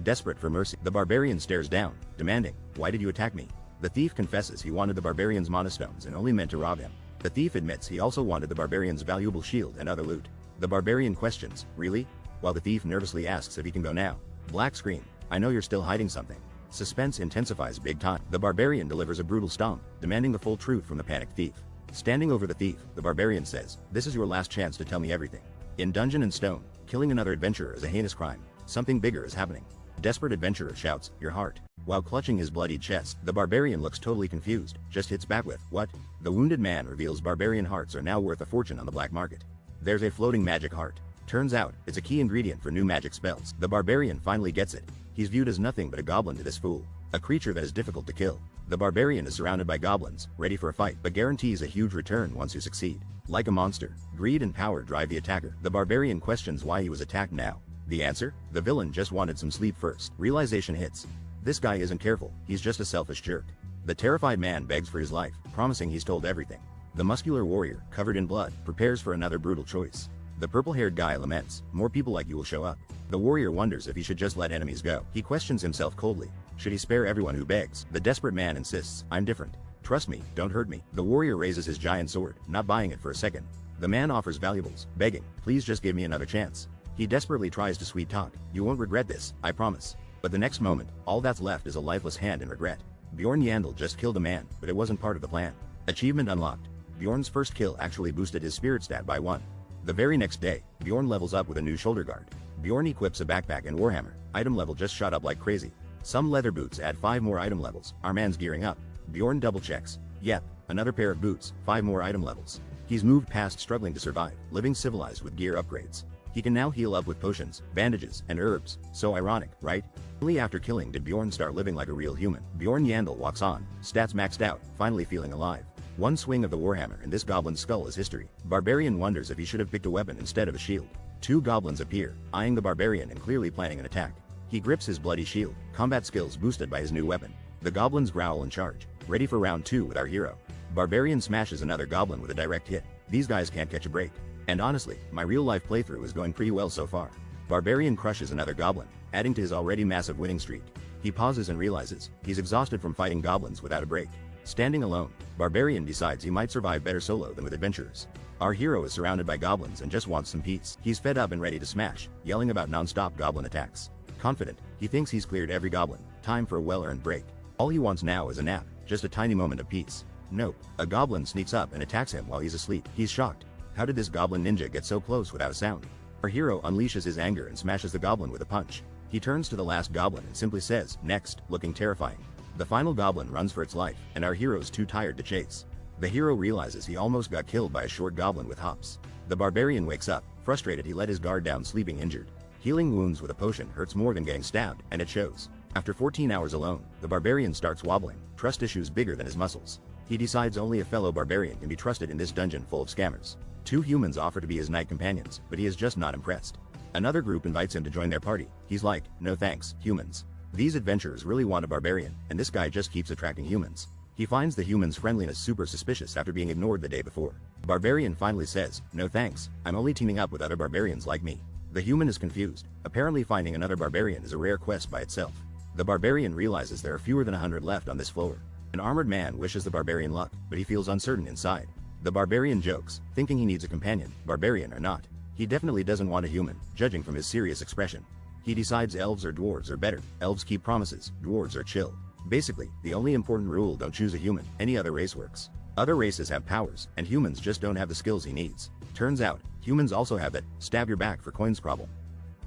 Speaker 1: Desperate for mercy, the barbarian stares down, demanding, "Why did you attack me?" The thief confesses he wanted the barbarian's monostones and only meant to rob him. The thief admits he also wanted the barbarian's valuable shield and other loot. The barbarian questions, "Really?" while the thief nervously asks if he can go now. Black screen, "I know you're still hiding something." Suspense intensifies big time. The barbarian delivers a brutal stomp, demanding the full truth from the panicked thief. Standing over the thief, the barbarian says, "This is your last chance to tell me everything. In Dungeon and Stone, killing another adventurer is a heinous crime. Something bigger is happening." Desperate adventurer shouts, "Your heart." While clutching his bloodied chest, the barbarian looks totally confused, just hits back with, "What?" The wounded man reveals barbarian hearts are now worth a fortune on the black market. There's a floating magic heart. Turns out, it's a key ingredient for new magic spells. The barbarian finally gets it. He's viewed as nothing but a goblin to this fool, a creature that is difficult to kill. The barbarian is surrounded by goblins, ready for a fight, but guarantees a huge return once you succeed. Like a monster, greed and power drive the attacker. The barbarian questions why he was attacked now. The answer? The villain just wanted some sleep first. Realization hits. This guy isn't careful, he's just a selfish jerk. The terrified man begs for his life, promising he's told everything. The muscular warrior, covered in blood, prepares for another brutal choice. The purple-haired guy laments, more people like you will show up. The warrior wonders if he should just let enemies go. He questions himself coldly. Should he spare everyone who begs? The desperate man insists, I'm different. Trust me, don't hurt me. The warrior raises his giant sword, not buying it for a second. The man offers valuables, begging, please just give me another chance. He desperately tries to sweet talk. You won't regret this, I promise. But the next moment, all that's left is a lifeless hand and regret. Bjorn Yandel just killed a man, but it wasn't part of the plan. Achievement unlocked. Bjorn's first kill actually boosted his spirit stat by 1. The very next day, Bjorn levels up with a new shoulder guard. Bjorn equips a backpack and warhammer. Item level just shot up like crazy. Some leather boots add 5 more item levels. Our man's gearing up. Bjorn double checks. Yep, another pair of boots, 5 more item levels. He's moved past struggling to survive, living civilized with gear upgrades. He can now heal up with potions, bandages, and herbs. So ironic, right? Only after killing did Bjorn start living like a real human. Bjorn Yandel walks on, stats maxed out, finally feeling alive. One swing of the warhammer and this goblin's skull is history. Barbarian wonders if he should have picked a weapon instead of a shield. 2 goblins appear, eyeing the barbarian and clearly planning an attack. He grips his bloody shield, combat skills boosted by his new weapon. The goblins growl and charge, ready for round 2 with our hero. Barbarian smashes another goblin with a direct hit. These guys can't catch a break. And honestly, my real-life playthrough is going pretty well so far. Barbarian crushes another goblin, adding to his already massive winning streak. He pauses and realizes, he's exhausted from fighting goblins without a break. Standing alone, Barbarian decides he might survive better solo than with adventurers. Our hero is surrounded by goblins and just wants some peace. He's fed up and ready to smash, yelling about non-stop goblin attacks. Confident, he thinks he's cleared every goblin. Time for a well-earned break. All he wants now is a nap, just a tiny moment of peace. Nope, a goblin sneaks up and attacks him while he's asleep. He's shocked. How did this goblin ninja get so close without a sound? Our hero unleashes his anger and smashes the goblin with a punch. He turns to the last goblin and simply says, next, looking terrifying. The final goblin runs for its life, and our hero's too tired to chase. The hero realizes he almost got killed by a short goblin with hops. The barbarian wakes up, frustrated he let his guard down sleeping injured. Healing wounds with a potion hurts more than getting stabbed, and it shows. After 14 hours alone, the barbarian starts wobbling, trust issues bigger than his muscles. He decides only a fellow barbarian can be trusted in this dungeon full of scammers. 2 humans offer to be his knight companions, but he is just not impressed. Another group invites him to join their party. He's like, no thanks, humans. These adventurers really want a barbarian, and this guy just keeps attracting humans. He finds the humans' friendliness super suspicious after being ignored the day before. Barbarian finally says, no thanks, I'm only teaming up with other barbarians like me. The human is confused. Apparently finding another barbarian is a rare quest by itself. The barbarian realizes there are fewer than 100 left on this floor. An armored man wishes the barbarian luck, but he feels uncertain inside. The barbarian jokes, thinking he needs a companion, barbarian or not. He definitely doesn't want a human, judging from his serious expression. He decides elves or dwarves are better. Elves keep promises, dwarves are chill. Basically, the only important rule: don't choose a human, any other race works. Other races have powers, and humans just don't have the skills he needs. Turns out, humans also have that stab your back for coins problem.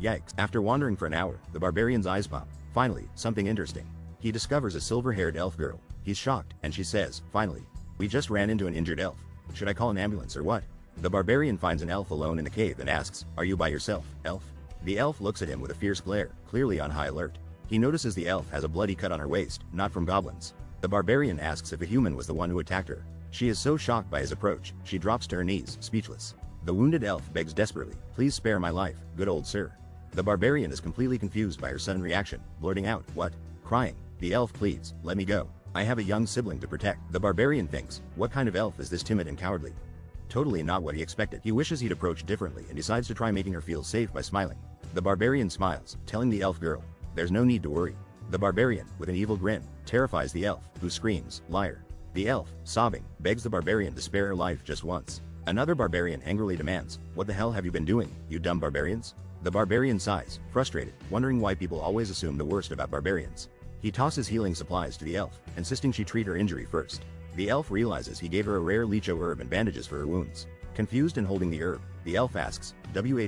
Speaker 1: Yikes. After wandering for an hour, the barbarian's eyes pop. Finally, something interesting. He discovers a silver-haired elf girl. He's shocked, and she says, finally, we just ran into an injured elf. Should I call an ambulance or what? The barbarian finds an elf alone in a cave and asks, are you by yourself, elf? The elf looks at him with a fierce glare, clearly on high alert. He notices the elf has a bloody cut on her waist, not from goblins. The barbarian asks if a human was the one who attacked her. She is so shocked by his approach, she drops to her knees, speechless. The wounded elf begs desperately, please spare my life, good old sir. The barbarian is completely confused by her sudden reaction, blurting out, what? Crying. The elf pleads, let me go. I have a young sibling to protect. The barbarian thinks, what kind of elf is this timid and cowardly? Totally not what he expected. He wishes he'd approached differently and decides to try making her feel safe by smiling. The barbarian smiles, telling the elf girl, there's no need to worry. The barbarian, with an evil grin, terrifies the elf, who screams, liar. The elf, sobbing, begs the barbarian to spare her life just once. Another barbarian angrily demands, what the hell have you been doing, you dumb barbarians? The barbarian sighs, frustrated, wondering why people always assume the worst about barbarians. He tosses healing supplies to the elf, insisting she treat her injury first. The elf realizes he gave her a rare leecho herb and bandages for her wounds. Confused and holding the herb, the elf asks,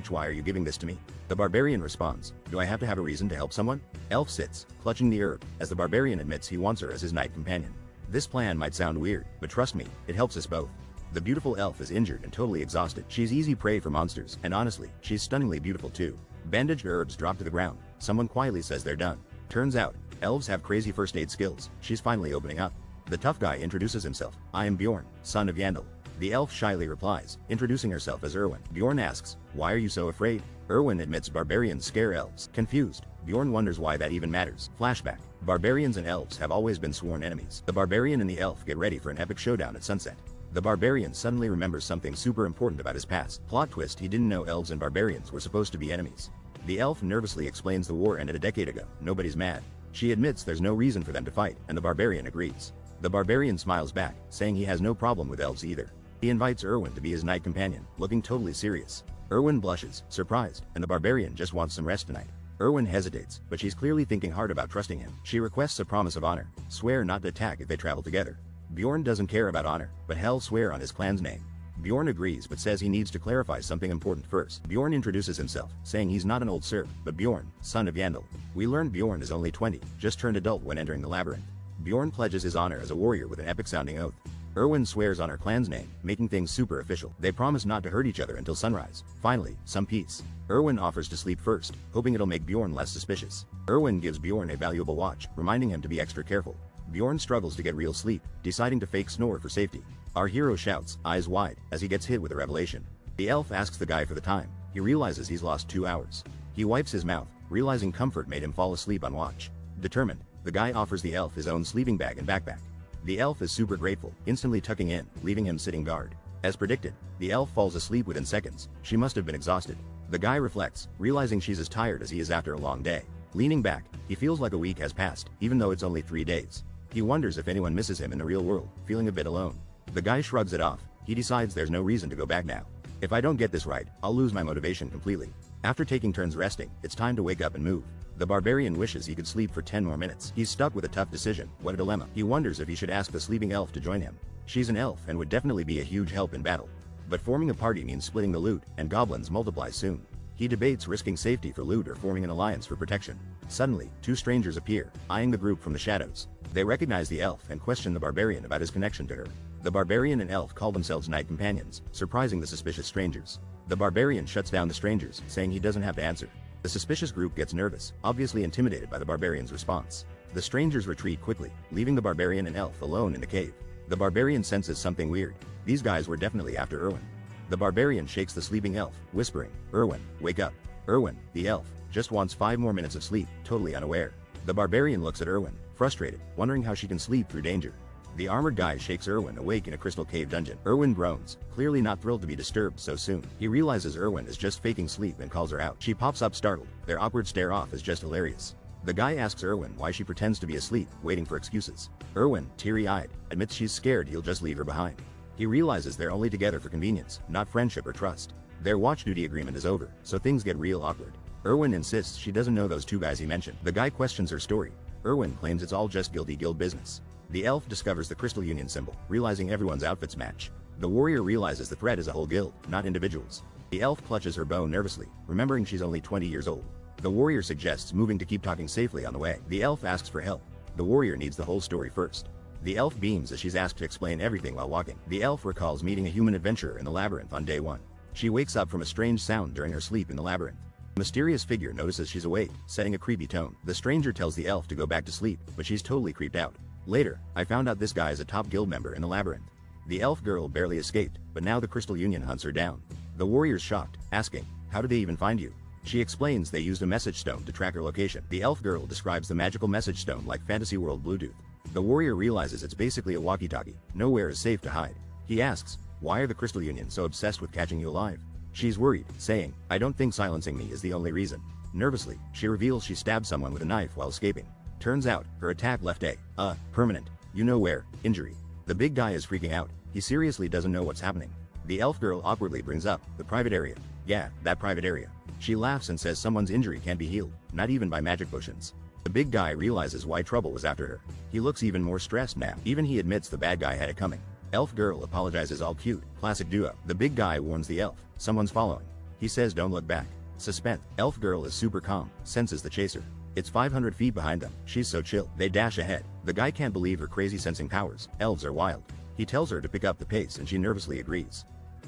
Speaker 1: why are you giving this to me? The barbarian responds, do I have to have a reason to help someone? Elf sits, clutching the herb, as the barbarian admits he wants her as his knight companion. This plan might sound weird, but trust me, it helps us both. The beautiful elf is injured and totally exhausted. She's easy prey for monsters, and honestly, she's stunningly beautiful too. Bandaged herbs drop to the ground. Someone quietly says they're done. Turns out, elves have crazy first aid skills. She's finally opening up. The tough guy introduces himself. I am Bjorn, son of Yandel. The elf shyly replies, introducing herself as Erwin. Bjorn asks, why are you so afraid? Erwin admits barbarians scare elves. Confused, Bjorn wonders why that even matters. Flashback. Barbarians and elves have always been sworn enemies. The barbarian and the elf get ready for an epic showdown at sunset. The barbarian suddenly remembers something super important about his past. Plot twist, he didn't know elves and barbarians were supposed to be enemies. The elf nervously explains the war ended a decade ago. Nobody's mad. She admits there's no reason for them to fight, and the barbarian agrees. The barbarian smiles back, saying he has no problem with elves either. He invites Erwin to be his night companion, looking totally serious. Erwin blushes, surprised, and the barbarian just wants some rest tonight. Erwin hesitates, but she's clearly thinking hard about trusting him. She requests a promise of honor, swear not to attack if they travel together. Bjorn doesn't care about honor, but hell swear on his clan's name. Bjorn agrees but says he needs to clarify something important first. Bjorn introduces himself, saying he's not an old serf, but Bjorn, son of Yandel. We learn Bjorn is only 20, just turned adult when entering the labyrinth. Bjorn pledges his honor as a warrior with an epic-sounding oath. Erwin swears on her clan's name, making things super official. They promise not to hurt each other until sunrise. Finally, some peace. Erwin offers to sleep first, hoping it'll make Bjorn less suspicious. Erwin gives Bjorn a valuable watch, reminding him to be extra careful. Bjorn struggles to get real sleep, deciding to fake snore for safety. Our hero shouts, eyes wide, as he gets hit with a revelation. The elf asks the guy for the time. He realizes he's lost 2 hours. He wipes his mouth, realizing comfort made him fall asleep on watch. Determined, the guy offers the elf his own sleeping bag and backpack. The elf is super grateful, instantly tucking in, leaving him sitting guard. As predicted, the elf falls asleep within seconds. She must have been exhausted. The guy reflects, realizing she's as tired as he is after a long day. Leaning back, he feels like a week has passed, even though it's only 3 days. He wonders if anyone misses him in the real world, feeling a bit alone. The guy shrugs it off. He decides there's no reason to go back now. If I don't get this right, I'll lose my motivation completely. After taking turns resting, it's time to wake up and move. The barbarian wishes he could sleep for 10 more minutes. He's stuck with a tough decision. What a dilemma. He wonders if he should ask the sleeping elf to join him. She's an elf and would definitely be a huge help in battle. But forming a party means splitting the loot, and goblins multiply soon. He debates risking safety for loot or forming an alliance for protection. Suddenly, 2 strangers appear, eyeing the group from the shadows. They recognize the elf and question the barbarian about his connection to her. The barbarian and elf call themselves night companions, surprising the suspicious strangers. The barbarian shuts down the strangers, saying he doesn't have to answer. The suspicious group gets nervous, obviously intimidated by the barbarian's response. The strangers retreat quickly, leaving the barbarian and elf alone in the cave. The barbarian senses something weird. These guys were definitely after Erwin. The barbarian shakes the sleeping elf, whispering, "Erwin, wake up." Erwin, the elf, just wants 5 more minutes of sleep, totally unaware. The barbarian looks at Erwin, frustrated, wondering how she can sleep through danger. The armored guy shakes Erwin awake in a crystal cave dungeon. Erwin groans, clearly not thrilled to be disturbed so soon. He realizes Erwin is just faking sleep and calls her out. She pops up startled. Their awkward stare-off is just hilarious. The guy asks Erwin why she pretends to be asleep, waiting for excuses. Erwin, teary-eyed, admits she's scared he'll just leave her behind. He realizes they're only together for convenience, not friendship or trust. Their watch duty agreement is over, so things get real awkward. Erwin insists she doesn't know those 2 guys he mentioned. The guy questions her story. Erwin claims it's all just guilty guild business. The elf discovers the Crystal Union symbol, realizing everyone's outfits match. The warrior realizes the threat is a whole guild, not individuals. The elf clutches her bow nervously, remembering she's only 20 years old. The warrior suggests moving to keep talking safely on the way. The elf asks for help. The warrior needs the whole story first. The elf beams as she's asked to explain everything while walking. The elf recalls meeting a human adventurer in the labyrinth on day 1. She wakes up from a strange sound during her sleep in the labyrinth. A mysterious figure notices she's awake, setting a creepy tone. The stranger tells the elf to go back to sleep, but she's totally creeped out. Later, I found out this guy is a top guild member in the labyrinth. The elf girl barely escaped, but now the Crystal Union hunts her down. The warrior's shocked, asking, "How did they even find you?" She explains they used a message stone to track her location. The elf girl describes the magical message stone like fantasy world Bluetooth. The warrior realizes it's basically a walkie-talkie. Nowhere is safe to hide. He asks, "Why are the Crystal Union so obsessed with catching you alive?" She's worried, saying, "I don't think silencing me is the only reason." Nervously, she reveals she stabbed someone with a knife while escaping. Turns out, her attack left a permanent, injury. The big guy is freaking out. He seriously doesn't know what's happening. The elf girl awkwardly brings up, "The private area." "Yeah, that private area." She laughs and says someone's injury can't be healed, not even by magic potions. The big guy realizes why trouble was after her. He looks even more stressed now. Even he admits the bad guy had it coming. Elf girl apologizes all cute, classic duo. The big guy warns the elf, someone's following. He says don't look back. Suspense. Elf girl is super calm, senses the chaser. It's 500 feet behind them. She's so chill. They dash ahead. The guy can't believe her crazy sensing powers. Elves are wild. He tells her to pick up the pace and she nervously agrees.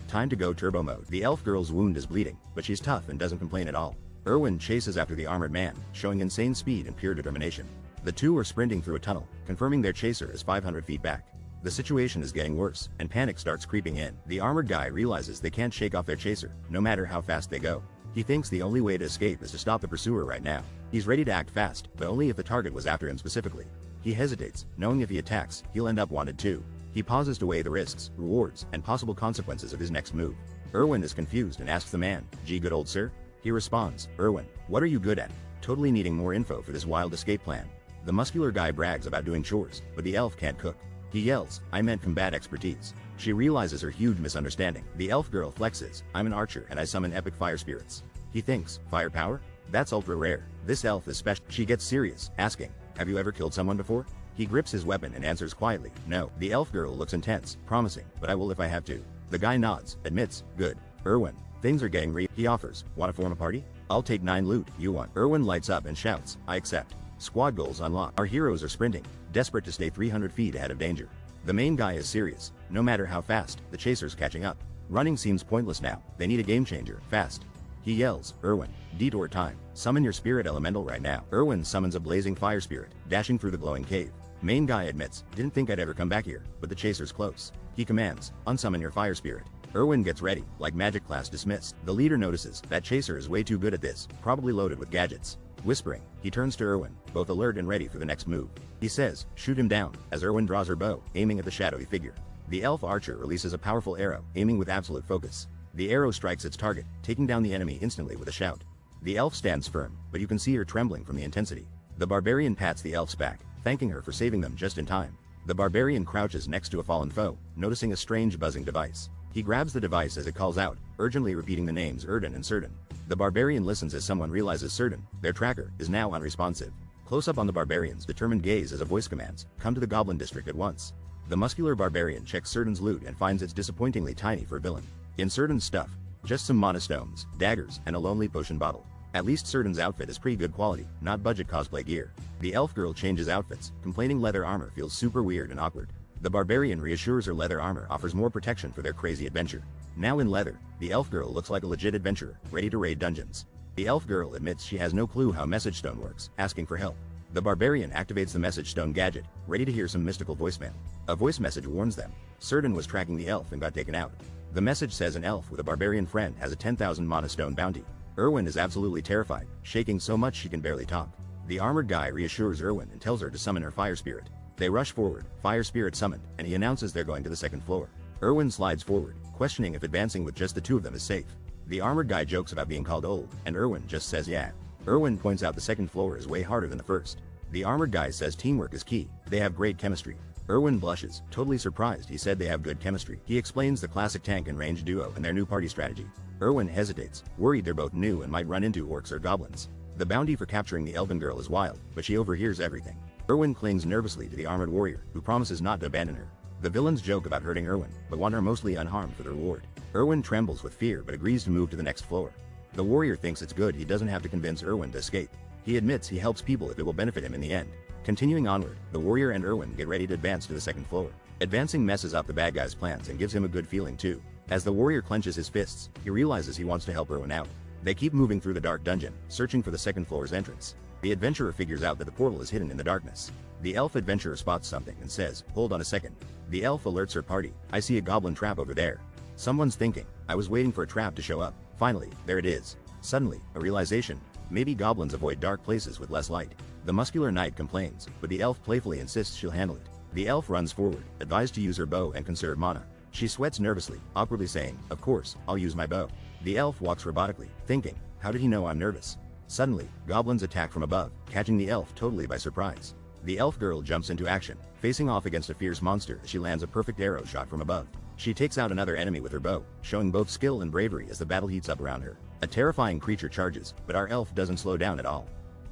Speaker 1: Time to go turbo mode. The elf girl's wound is bleeding, but she's tough and doesn't complain at all. Erwin chases after the armored man, showing insane speed and pure determination. The 2 are sprinting through a tunnel, confirming their chaser is 500 feet back. The situation is getting worse, and panic starts creeping in. The armored guy realizes they can't shake off their chaser, no matter how fast they go. He thinks the only way to escape is to stop the pursuer right now. He's ready to act fast, but only if the target was after him specifically. He hesitates, knowing if he attacks, he'll end up wanted too. He pauses to weigh the risks, rewards, and possible consequences of his next move. Erwin is confused and asks the man, "Gee, good old sir?" He responds, "Erwin, what are you good at?" Totally needing more info for this wild escape plan. The muscular guy brags about doing chores, but the elf can't cook. He yells, "I meant combat expertise." She realizes her huge misunderstanding. The elf girl flexes, "I'm an archer and I summon epic fire spirits." He thinks, "Fire power? That's ultra rare. This elf is special." She gets serious, asking, "Have you ever killed someone before?" He grips his weapon and answers quietly, "No." The elf girl looks intense, promising, "But I will if I have to." The guy nods, admits, "Good. Erwin, things are getting real." He offers, "Want to form a party? I'll take 9 loot, you want?" Erwin lights up and shouts, "I accept." Squad goals unlocked. Our heroes are sprinting, desperate to stay 300 feet ahead of danger. The main guy is serious. No matter how fast, the chaser's catching up. Running seems pointless now. They need a game changer, fast. He yells, "Erwin, detour time. Summon your spirit elemental right now." Erwin summons a blazing fire spirit, dashing through the glowing cave. Main guy admits, "Didn't think I'd ever come back here," but the chaser's close. He commands, "Unsummon your fire spirit." Erwin gets ready, like magic class dismissed. The leader notices that chaser is way too good at this, probably loaded with gadgets. Whispering, he turns to Erwin, both alert and ready for the next move. He says, "Shoot him down," as Erwin draws her bow, aiming at the shadowy figure. The elf archer releases a powerful arrow, aiming with absolute focus. The arrow strikes its target, taking down the enemy instantly with a shout. The elf stands firm, but you can see her trembling from the intensity. The barbarian pats the elf's back, thanking her for saving them just in time. The barbarian crouches next to a fallen foe, noticing a strange buzzing device. He grabs the device as it calls out, urgently repeating the names Erden and Serden. The barbarian listens as someone realizes Serden, their tracker, is now unresponsive. Close up on the barbarian's determined gaze as a voice commands, "Come to the goblin district at once." The muscular barbarian checks Serden's loot and finds it's disappointingly tiny for a villain. In Serden's stuff, just some mana stones, daggers, and a lonely potion bottle. At least Serden's outfit is pretty good quality, not budget cosplay gear. The elf girl changes outfits, complaining leather armor feels super weird and awkward. The barbarian reassures her leather armor offers more protection for their crazy adventure. Now in leather, the elf girl looks like a legit adventurer, ready to raid dungeons. The elf girl admits she has no clue how message stone works, asking for help. The barbarian activates the message stone gadget, ready to hear some mystical voicemail. A voice message warns them. Serden was tracking the elf and got taken out. The message says an elf with a barbarian friend has a 10,000 mana stone bounty. Erwin is absolutely terrified, shaking so much she can barely talk. The armored guy reassures Erwin and tells her to summon her fire spirit. They rush forward, fire spirit summoned, and he announces they're going to the second floor. Erwin slides forward, questioning if advancing with just the two of them is safe. The armored guy jokes about being called old, and Erwin just says yeah. Erwin points out the second floor is way harder than the first. The armored guy says teamwork is key, they have great chemistry. Erwin blushes, totally surprised he said they have good chemistry. He explains the classic tank and range duo and their new party strategy. Erwin hesitates, worried they're both new and might run into orcs or goblins. The bounty for capturing the elven girl is wild, but she overhears everything. Erwin clings nervously to the armored warrior, who promises not to abandon her. The villains joke about hurting Erwin, but want her mostly unharmed for the reward. Erwin trembles with fear but agrees to move to the next floor. The warrior thinks it's good he doesn't have to convince Erwin to escape. He admits he helps people if it will benefit him in the end. Continuing onward, the warrior and Erwin get ready to advance to the second floor. Advancing messes up the bad guy's plans and gives him a good feeling too. As the warrior clenches his fists, he realizes he wants to help Erwin out. They keep moving through the dark dungeon, searching for the second floor's entrance. The adventurer figures out that the portal is hidden in the darkness. The elf adventurer spots something and says, "Hold on a second." The elf alerts her party, "I see a goblin trap over there." Someone's thinking, "I was waiting for a trap to show up." Finally, there it is. Suddenly, a realization. Maybe goblins avoid dark places with less light. The muscular knight complains, but the elf playfully insists she'll handle it. The elf runs forward, advised to use her bow and conserve mana. She sweats nervously, awkwardly saying, "Of course, I'll use my bow." The elf walks robotically, thinking, "How did he know I'm nervous?" Suddenly, goblins attack from above, catching the elf totally by surprise. The elf girl jumps into action, facing off against a fierce monster as she lands a perfect arrow shot from above. She takes out another enemy with her bow, showing both skill and bravery as the battle heats up around her. A terrifying creature charges, but our elf doesn't slow down at all.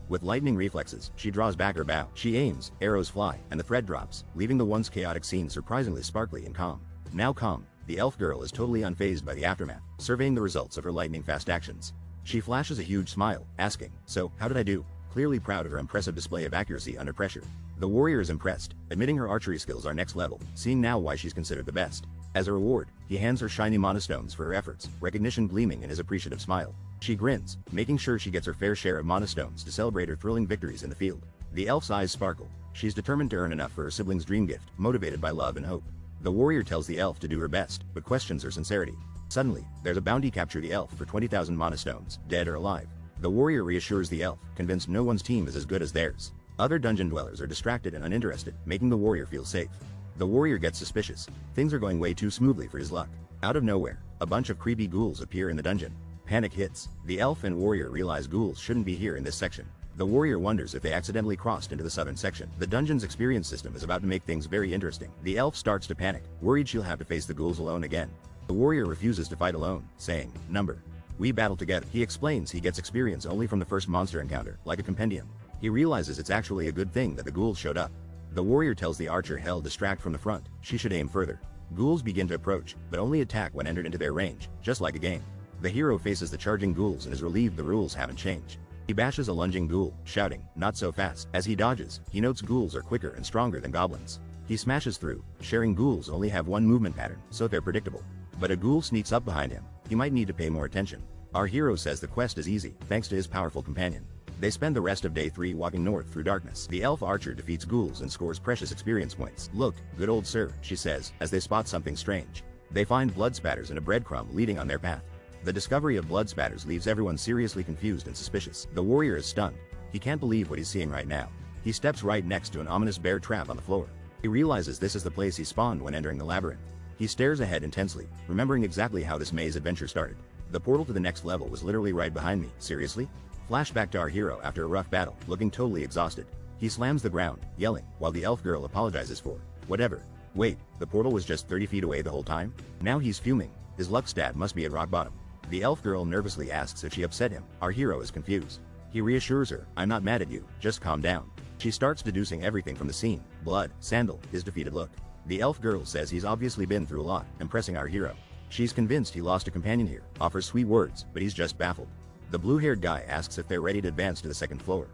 Speaker 1: With lightning reflexes, she draws back her bow. She aims, arrows fly, and the thread drops, leaving the once chaotic scene surprisingly sparkly and calm. Now calm, the elf girl is totally unfazed by the aftermath, surveying the results of her lightning-fast actions. She flashes a huge smile, asking, "So, how did I do?" Clearly proud of her impressive display of accuracy under pressure. The warrior is impressed, admitting her archery skills are next level, seeing now why she's considered the best. As a reward, he hands her shiny mana stones for her efforts, recognition gleaming in his appreciative smile. She grins, making sure she gets her fair share of mana stones to celebrate her thrilling victories in the field. The elf's eyes sparkle. She's determined to earn enough for her sibling's dream gift, motivated by love and hope. The warrior tells the elf to do her best, but questions her sincerity. Suddenly, there's a bounty: capture the elf for 20,000 mana stones, dead or alive. The warrior reassures the elf, convinced no one's team is as good as theirs. Other dungeon dwellers are distracted and uninterested, making the warrior feel safe. The warrior gets suspicious. Things are going way too smoothly for his luck. Out of nowhere, a bunch of creepy ghouls appear in the dungeon. Panic hits. The elf and warrior realize ghouls shouldn't be here in this section. The warrior wonders if they accidentally crossed into the southern section. The dungeon's experience system is about to make things very interesting. The elf starts to panic, worried she'll have to face the ghouls alone again. The warrior refuses to fight alone, saying, "Number. We battle together." He explains he gets experience only from the first monster encounter, like a compendium. He realizes it's actually a good thing that the ghouls showed up. The warrior tells the archer Hell distract from the front, she should aim further. Ghouls begin to approach, but only attack when entered into their range, just like a game. The hero faces the charging ghouls and is relieved the rules haven't changed. He bashes a lunging ghoul, shouting, "Not so fast." As he dodges, he notes ghouls are quicker and stronger than goblins. He smashes through, sharing ghouls only have one movement pattern, so they're predictable. But a ghoul sneaks up behind him. He might need to pay more attention. Our hero says the quest is easy, thanks to his powerful companion. They spend the rest of day 3 walking north through darkness. The elf archer defeats ghouls and scores precious experience points. "Look, good old sir," she says, as they spot something strange. They find blood spatters and a breadcrumb leading on their path. The discovery of blood spatters leaves everyone seriously confused and suspicious. The warrior is stunned. He can't believe what he's seeing right now. He steps right next to an ominous bear trap on the floor. He realizes this is the place he spawned when entering the labyrinth. He stares ahead intensely, remembering exactly how this maze adventure started. The portal to the next level was literally right behind me. Seriously? Flashback to our hero after a rough battle, looking totally exhausted. He slams the ground, yelling, while the elf girl apologizes for whatever. Wait, the portal was just 30 feet away the whole time? Now he's fuming. His luck stat must be at rock bottom. The elf girl nervously asks if she upset him. Our hero is confused. He reassures her, "I'm not mad at you, just calm down." She starts deducing everything from the scene: blood, sandal, his defeated look. The elf girl says he's obviously been through a lot, impressing our hero. She's convinced he lost a companion here, offers sweet words, but he's just baffled. The blue-haired guy asks if they're ready to advance to the second floor.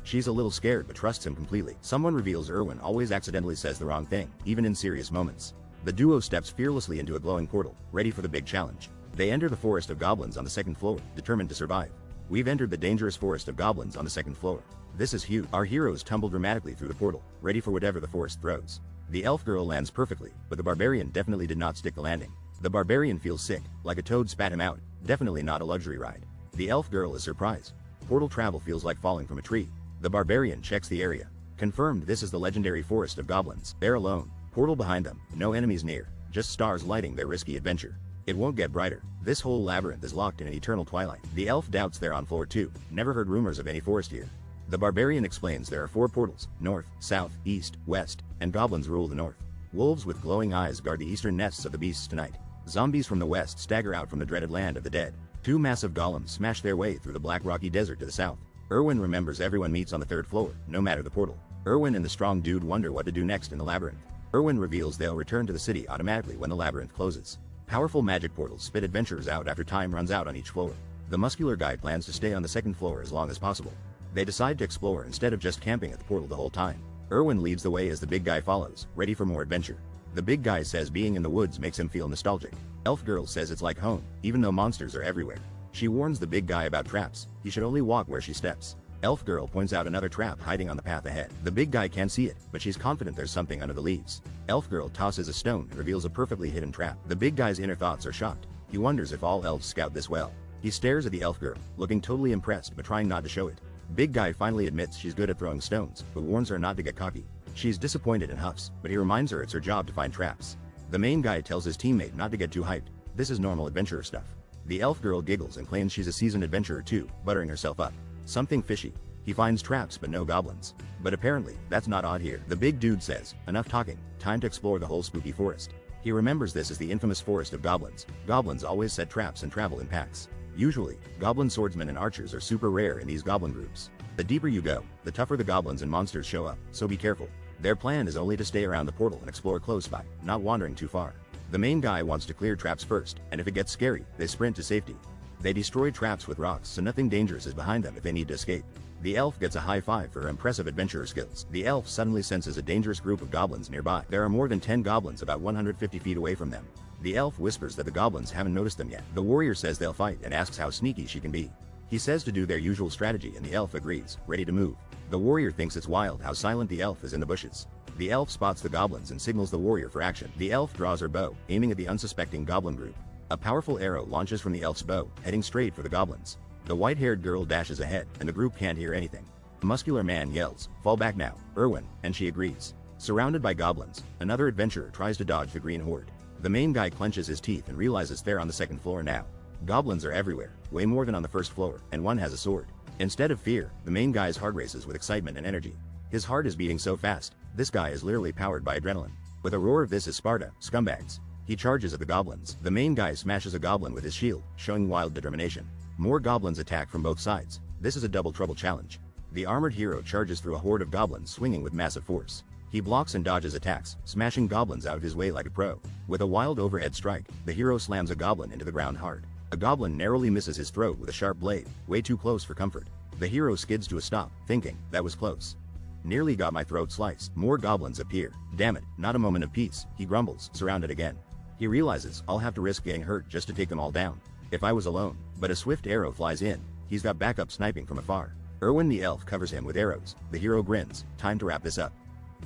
Speaker 1: She's a little scared but trusts him completely. Someone reveals Erwin always accidentally says the wrong thing, even in serious moments. The duo steps fearlessly into a glowing portal, ready for the big challenge. They enter the forest of goblins on the second floor, determined to survive. We've entered the dangerous forest of goblins on the second floor. This is huge. Our heroes tumble dramatically through the portal, ready for whatever the forest throws. The elf girl lands perfectly, but the barbarian definitely did not stick the landing. The barbarian feels sick, like a toad spat him out. Definitely not a luxury ride. The elf girl is surprised. Portal travel feels like falling from a tree. The barbarian checks the area. Confirmed this is the legendary forest of goblins. They're alone. Portal behind them, no enemies near, just stars lighting their risky adventure. It won't get brighter. This whole labyrinth is locked in an eternal twilight. The elf doubts they're on floor 2. Never heard rumors of any forest here. The barbarian explains there are 4 portals: north, south, east, west, and goblins rule the north. Wolves with glowing eyes guard the eastern nests of the beasts tonight. Zombies from the west stagger out from the dreaded land of the dead. 2 massive golems smash their way through the black rocky desert to the south. Erwin remembers everyone meets on the 3rd floor, no matter the portal. Erwin and the strong dude wonder what to do next in the labyrinth. Erwin reveals they'll return to the city automatically when the labyrinth closes. Powerful magic portals spit adventurers out after time runs out on each floor. The muscular guy plans to stay on the 2nd floor as long as possible. They decide to explore instead of just camping at the portal the whole time. Erwin leads the way as the big guy follows, ready for more adventure. The big guy says being in the woods makes him feel nostalgic. Elf girl says it's like home, even though monsters are everywhere. She warns the big guy about traps. He should only walk where she steps. Elf girl points out another trap hiding on the path ahead. The big guy can't see it, but she's confident there's something under the leaves. Elf girl tosses a stone and reveals a perfectly hidden trap. The big guy's inner thoughts are shocked. He wonders if all elves scout this well. He stares at the elf girl, looking totally impressed but trying not to show it. Big guy finally admits she's good at throwing stones, but warns her not to get cocky. She's disappointed and huffs, but he reminds her it's her job to find traps. The main guy tells his teammate not to get too hyped. This is normal adventurer stuff. The elf girl giggles and claims she's a seasoned adventurer too, buttering herself up. Something fishy. He finds traps but no goblins. But apparently, that's not odd here. The big dude says, "Enough talking, time to explore the whole spooky forest." He remembers this as the infamous forest of goblins. Goblins always set traps and travel in packs. Usually, goblin swordsmen and archers are super rare in these goblin groups. The deeper you go, the tougher the goblins and monsters show up, so be careful. Their plan is only to stay around the portal and explore close by, not wandering too far. The main guy wants to clear traps first, and if it gets scary, they sprint to safety. They destroy traps with rocks so nothing dangerous is behind them if they need to escape. The elf gets a high five for her impressive adventurer skills. The elf suddenly senses a dangerous group of goblins nearby. There are more than 10 goblins about 150 feet away from them. The elf whispers that the goblins haven't noticed them yet. The warrior says they'll fight and asks how sneaky she can be. He says to do their usual strategy and the elf agrees, ready to move. The warrior thinks it's wild how silent the elf is in the bushes. The elf spots the goblins and signals the warrior for action. The elf draws her bow, aiming at the unsuspecting goblin group. A powerful arrow launches from the elf's bow, heading straight for the goblins. The white-haired girl dashes ahead, and the group can't hear anything. A muscular man yells, "Fall back now, Erwin," and she agrees. Surrounded by goblins, another adventurer tries to dodge the green horde. The main guy clenches his teeth and realizes they're on the second floor now. Goblins are everywhere, way more than on the first floor, and one has a sword. Instead of fear, the main guy's heart races with excitement and energy. His heart is beating so fast, this guy is literally powered by adrenaline. With a roar of "This is Sparta, scumbags," he charges at the goblins. The main guy smashes a goblin with his shield, showing wild determination. More goblins attack from both sides. This is a double trouble challenge. The armored hero charges through a horde of goblins swinging with massive force. He blocks and dodges attacks, smashing goblins out of his way like a pro. With a wild overhead strike, the hero slams a goblin into the ground hard. A goblin narrowly misses his throat with a sharp blade, way too close for comfort. The hero skids to a stop, thinking, "That was close. Nearly got my throat sliced." More goblins appear. "Damn it, not a moment of peace," he grumbles, surrounded again. He realizes, "I'll have to risk getting hurt just to take them all down. If I was alone." But a swift arrow flies in. He's got backup sniping from afar. Erwin the elf covers him with arrows. The hero grins. "Time to wrap this up.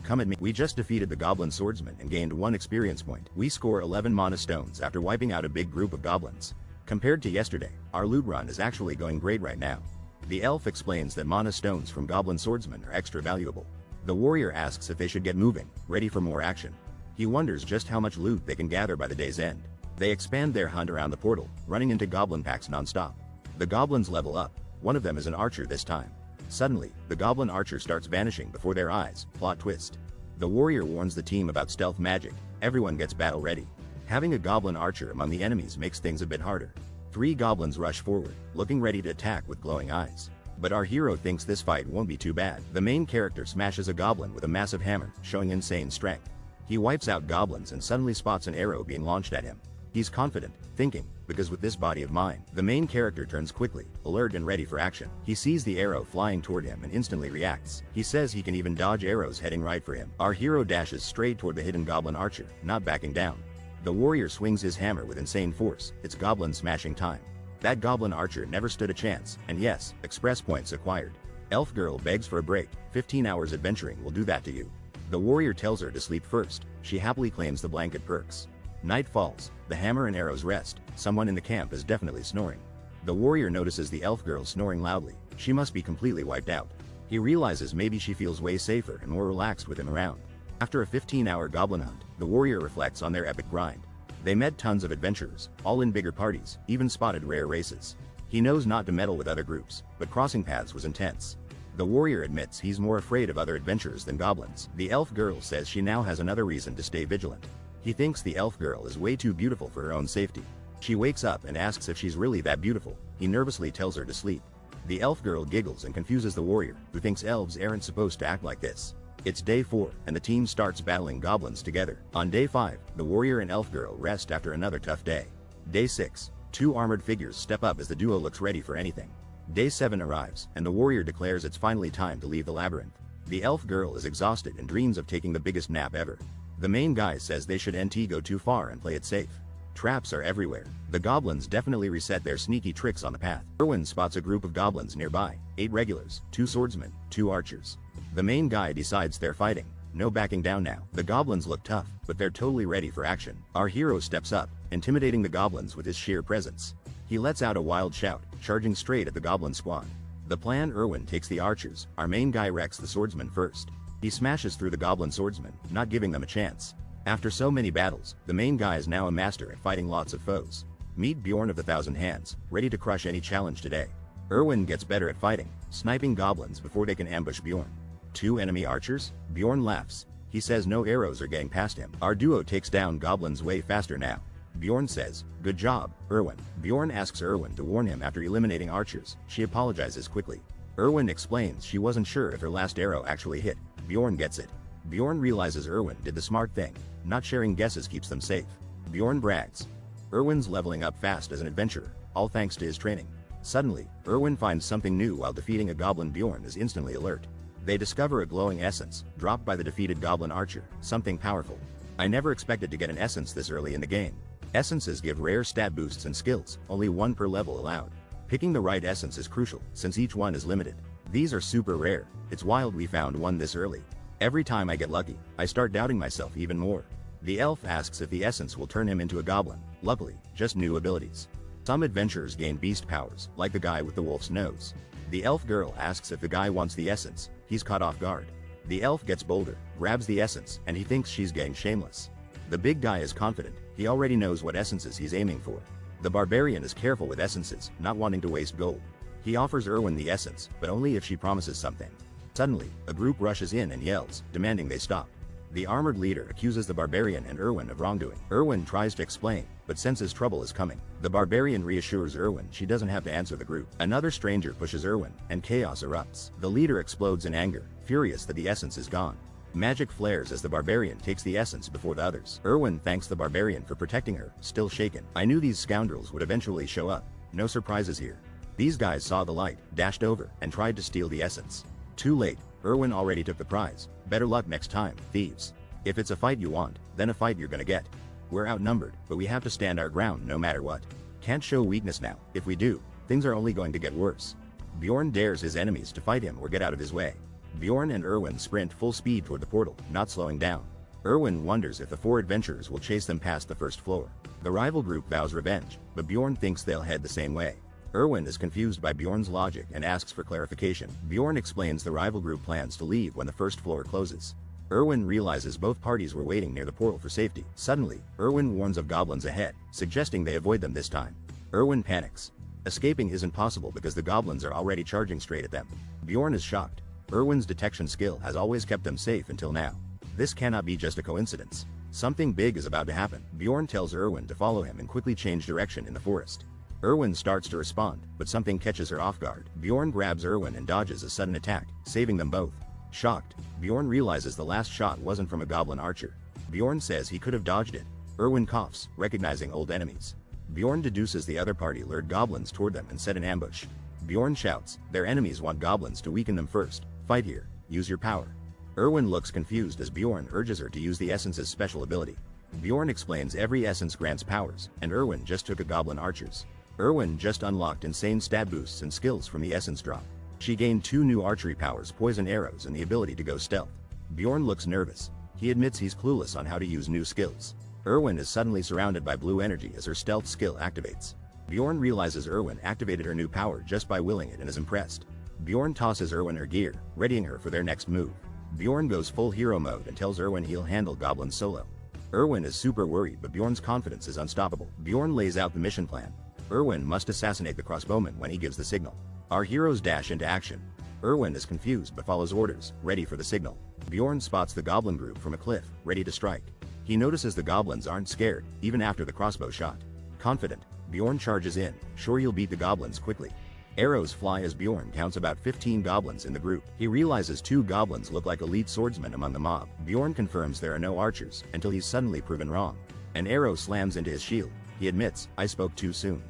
Speaker 1: Come at me." We just defeated the goblin swordsman and gained 1 experience point. We score 11 mana stones after wiping out a big group of goblins. Compared to yesterday, our loot run is actually going great right now. The elf explains that mana stones from goblin swordsmen are extra valuable. The warrior asks if they should get moving, ready for more action. He wonders just how much loot they can gather by the day's end. They expand their hunt around the portal, running into goblin packs non-stop. The goblins level up. One of them is an archer this time. Suddenly, the goblin archer starts vanishing before their eyes. Plot twist. The warrior warns the team about stealth magic. Everyone gets battle ready. Having a goblin archer among the enemies makes things a bit harder. 3 goblins rush forward, looking ready to attack with glowing eyes. But our hero thinks this fight won't be too bad. The main character smashes a goblin with a massive hammer, showing insane strength. He wipes out goblins and suddenly spots an arrow being launched at him. He's confident, thinking, "Because with this body of mine." The main character turns quickly, alert and ready for action. He sees the arrow flying toward him and instantly reacts. He says he can even dodge arrows heading right for him. Our hero dashes straight toward the hidden goblin archer, not backing down. The warrior swings his hammer with insane force. It's goblin smashing time. That goblin archer never stood a chance, and yes, express points acquired. Elf girl begs for a break. 15 hours adventuring will do that to you. The warrior tells her to sleep first. She happily claims the blanket perks. Night falls. The hammer and arrows rest. Someone in the camp is definitely snoring. The warrior notices the elf girl snoring loudly. She must be completely wiped out. He realizes maybe she feels way safer and more relaxed with him around. After a 15-hour goblin hunt, the warrior reflects on their epic grind. They met tons of adventurers, all in bigger parties, even spotted rare races. He knows not to meddle with other groups, but crossing paths was intense. The warrior admits he's more afraid of other adventurers than goblins. The elf girl says she now has another reason to stay vigilant. He thinks the elf girl is way too beautiful for her own safety. She wakes up and asks if she's really that beautiful. He nervously tells her to sleep. The elf girl giggles and confuses the warrior, who thinks elves aren't supposed to act like this. It's day 4, and the team starts battling goblins together. On day 5, the warrior and elf girl rest after another tough day. Day 6, 2 armored figures step up as the duo looks ready for anything. Day 7 arrives, and the warrior declares it's finally time to leave the labyrinth. The elf girl is exhausted and dreams of taking the biggest nap ever. The main guy says they shouldn't go too far and play it safe. Traps are everywhere. The goblins definitely reset their sneaky tricks on the path. Erwin spots a group of goblins nearby. 8 regulars, 2 swordsmen, 2 archers. The main guy decides they're fighting. No backing down now. The goblins look tough, but they're totally ready for action. Our hero steps up, intimidating the goblins with his sheer presence. He lets out a wild shout, charging straight at the goblin squad. The plan: Erwin takes the archers. Our main guy wrecks the swordsman first. He smashes through the goblin swordsman, not giving them a chance. After so many battles, the main guy is now a master at fighting lots of foes. Meet Bjorn of the Thousand Hands, ready to crush any challenge today. Erwin gets better at fighting, sniping goblins before they can ambush Bjorn. 2 enemy archers? Bjorn laughs. He says no arrows are getting past him. Our duo takes down goblins way faster now. Bjorn says, "Good job, Erwin." Bjorn asks Erwin to warn him after eliminating archers. She apologizes quickly. Erwin explains she wasn't sure if her last arrow actually hit. Bjorn gets it. Bjorn realizes Erwin did the smart thing. Not sharing guesses keeps them safe. Bjorn brags. Erwin's leveling up fast as an adventurer, all thanks to his training. Suddenly, Erwin finds something new while defeating a goblin. Bjorn is instantly alert. They discover a glowing essence, dropped by the defeated goblin archer, something powerful. I never expected to get an essence this early in the game. Essences give rare stat boosts and skills, only 1 per level allowed. Picking the right essence is crucial, since each one is limited. These are super rare. It's wild we found one this early. Every time I get lucky, I start doubting myself even more. The elf asks if the essence will turn him into a goblin. Luckily, just new abilities. Some adventurers gain beast powers, like the guy with the wolf's nose. The elf girl asks if the guy wants the essence. He's caught off guard. The elf gets bolder, grabs the essence, and he thinks she's getting shameless. The big guy is confident. He already knows what essences he's aiming for. The barbarian is careful with essences, not wanting to waste gold. He offers Erwin the essence, but only if she promises something. Suddenly, a group rushes in and yells, demanding they stop. The armored leader accuses the barbarian and Erwin of wrongdoing. Erwin tries to explain, but senses trouble is coming. The barbarian reassures Erwin she doesn't have to answer the group. Another stranger pushes Erwin, and chaos erupts. The leader explodes in anger, furious that the essence is gone. Magic flares as the barbarian takes the essence before the others. Erwin thanks the barbarian for protecting her, still shaken. I knew these scoundrels would eventually show up. No surprises here. These guys saw the light, dashed over, and tried to steal the essence. Too late. Erwin already took the prize. Better luck next time, thieves. If it's a fight you want, then a fight you're gonna get. We're outnumbered, but we have to stand our ground no matter what. Can't show weakness now. If we do, things are only going to get worse. Bjorn dares his enemies to fight him or get out of his way. Bjorn and Erwin sprint full speed toward the portal, not slowing down. Erwin wonders if the four adventurers will chase them past the first floor. The rival group vows revenge, but Bjorn thinks they'll head the same way. Erwin is confused by Bjorn's logic and asks for clarification. Bjorn explains the rival group plans to leave when the first floor closes. Erwin realizes both parties were waiting near the portal for safety. Suddenly, Erwin warns of goblins ahead, suggesting they avoid them this time. Erwin panics. Escaping isn't possible because the goblins are already charging straight at them. Bjorn is shocked. Erwin's detection skill has always kept them safe until now. This cannot be just a coincidence. Something big is about to happen. Bjorn tells Erwin to follow him and quickly change direction in the forest. Erwin starts to respond, but something catches her off guard. Bjorn grabs Erwin and dodges a sudden attack, saving them both. Shocked, Bjorn realizes the last shot wasn't from a goblin archer. Bjorn says he could have dodged it. Erwin coughs, recognizing old enemies. Bjorn deduces the other party lured goblins toward them and set an ambush. Bjorn shouts, their enemies want goblins to weaken them first. Fight here, use your power. Erwin looks confused as Bjorn urges her to use the essence's special ability. Bjorn explains every essence grants powers, and Erwin just took a goblin archer's. Erwin just unlocked insane stat boosts and skills from the essence drop. She gained 2 new archery powers, poison arrows, and the ability to go stealth. Bjorn looks nervous. He admits he's clueless on how to use new skills. Erwin is suddenly surrounded by blue energy as her stealth skill activates. Bjorn realizes Erwin activated her new power just by willing it and is impressed. Bjorn tosses Erwin her gear, readying her for their next move. Bjorn goes full hero mode and tells Erwin he'll handle goblins solo. Erwin is super worried, but Bjorn's confidence is unstoppable. Bjorn lays out the mission plan. Erwin must assassinate the crossbowman when he gives the signal. Our heroes dash into action. Erwin is confused but follows orders, ready for the signal. Bjorn spots the goblin group from a cliff, ready to strike. He notices the goblins aren't scared, even after the crossbow shot. Confident, Bjorn charges in, sure he'll beat the goblins quickly. Arrows fly as Bjorn counts about 15 goblins in the group. He realizes 2 goblins look like elite swordsmen among the mob. Bjorn confirms there are no archers, until he's suddenly proven wrong. An arrow slams into his shield. He admits, I spoke too soon.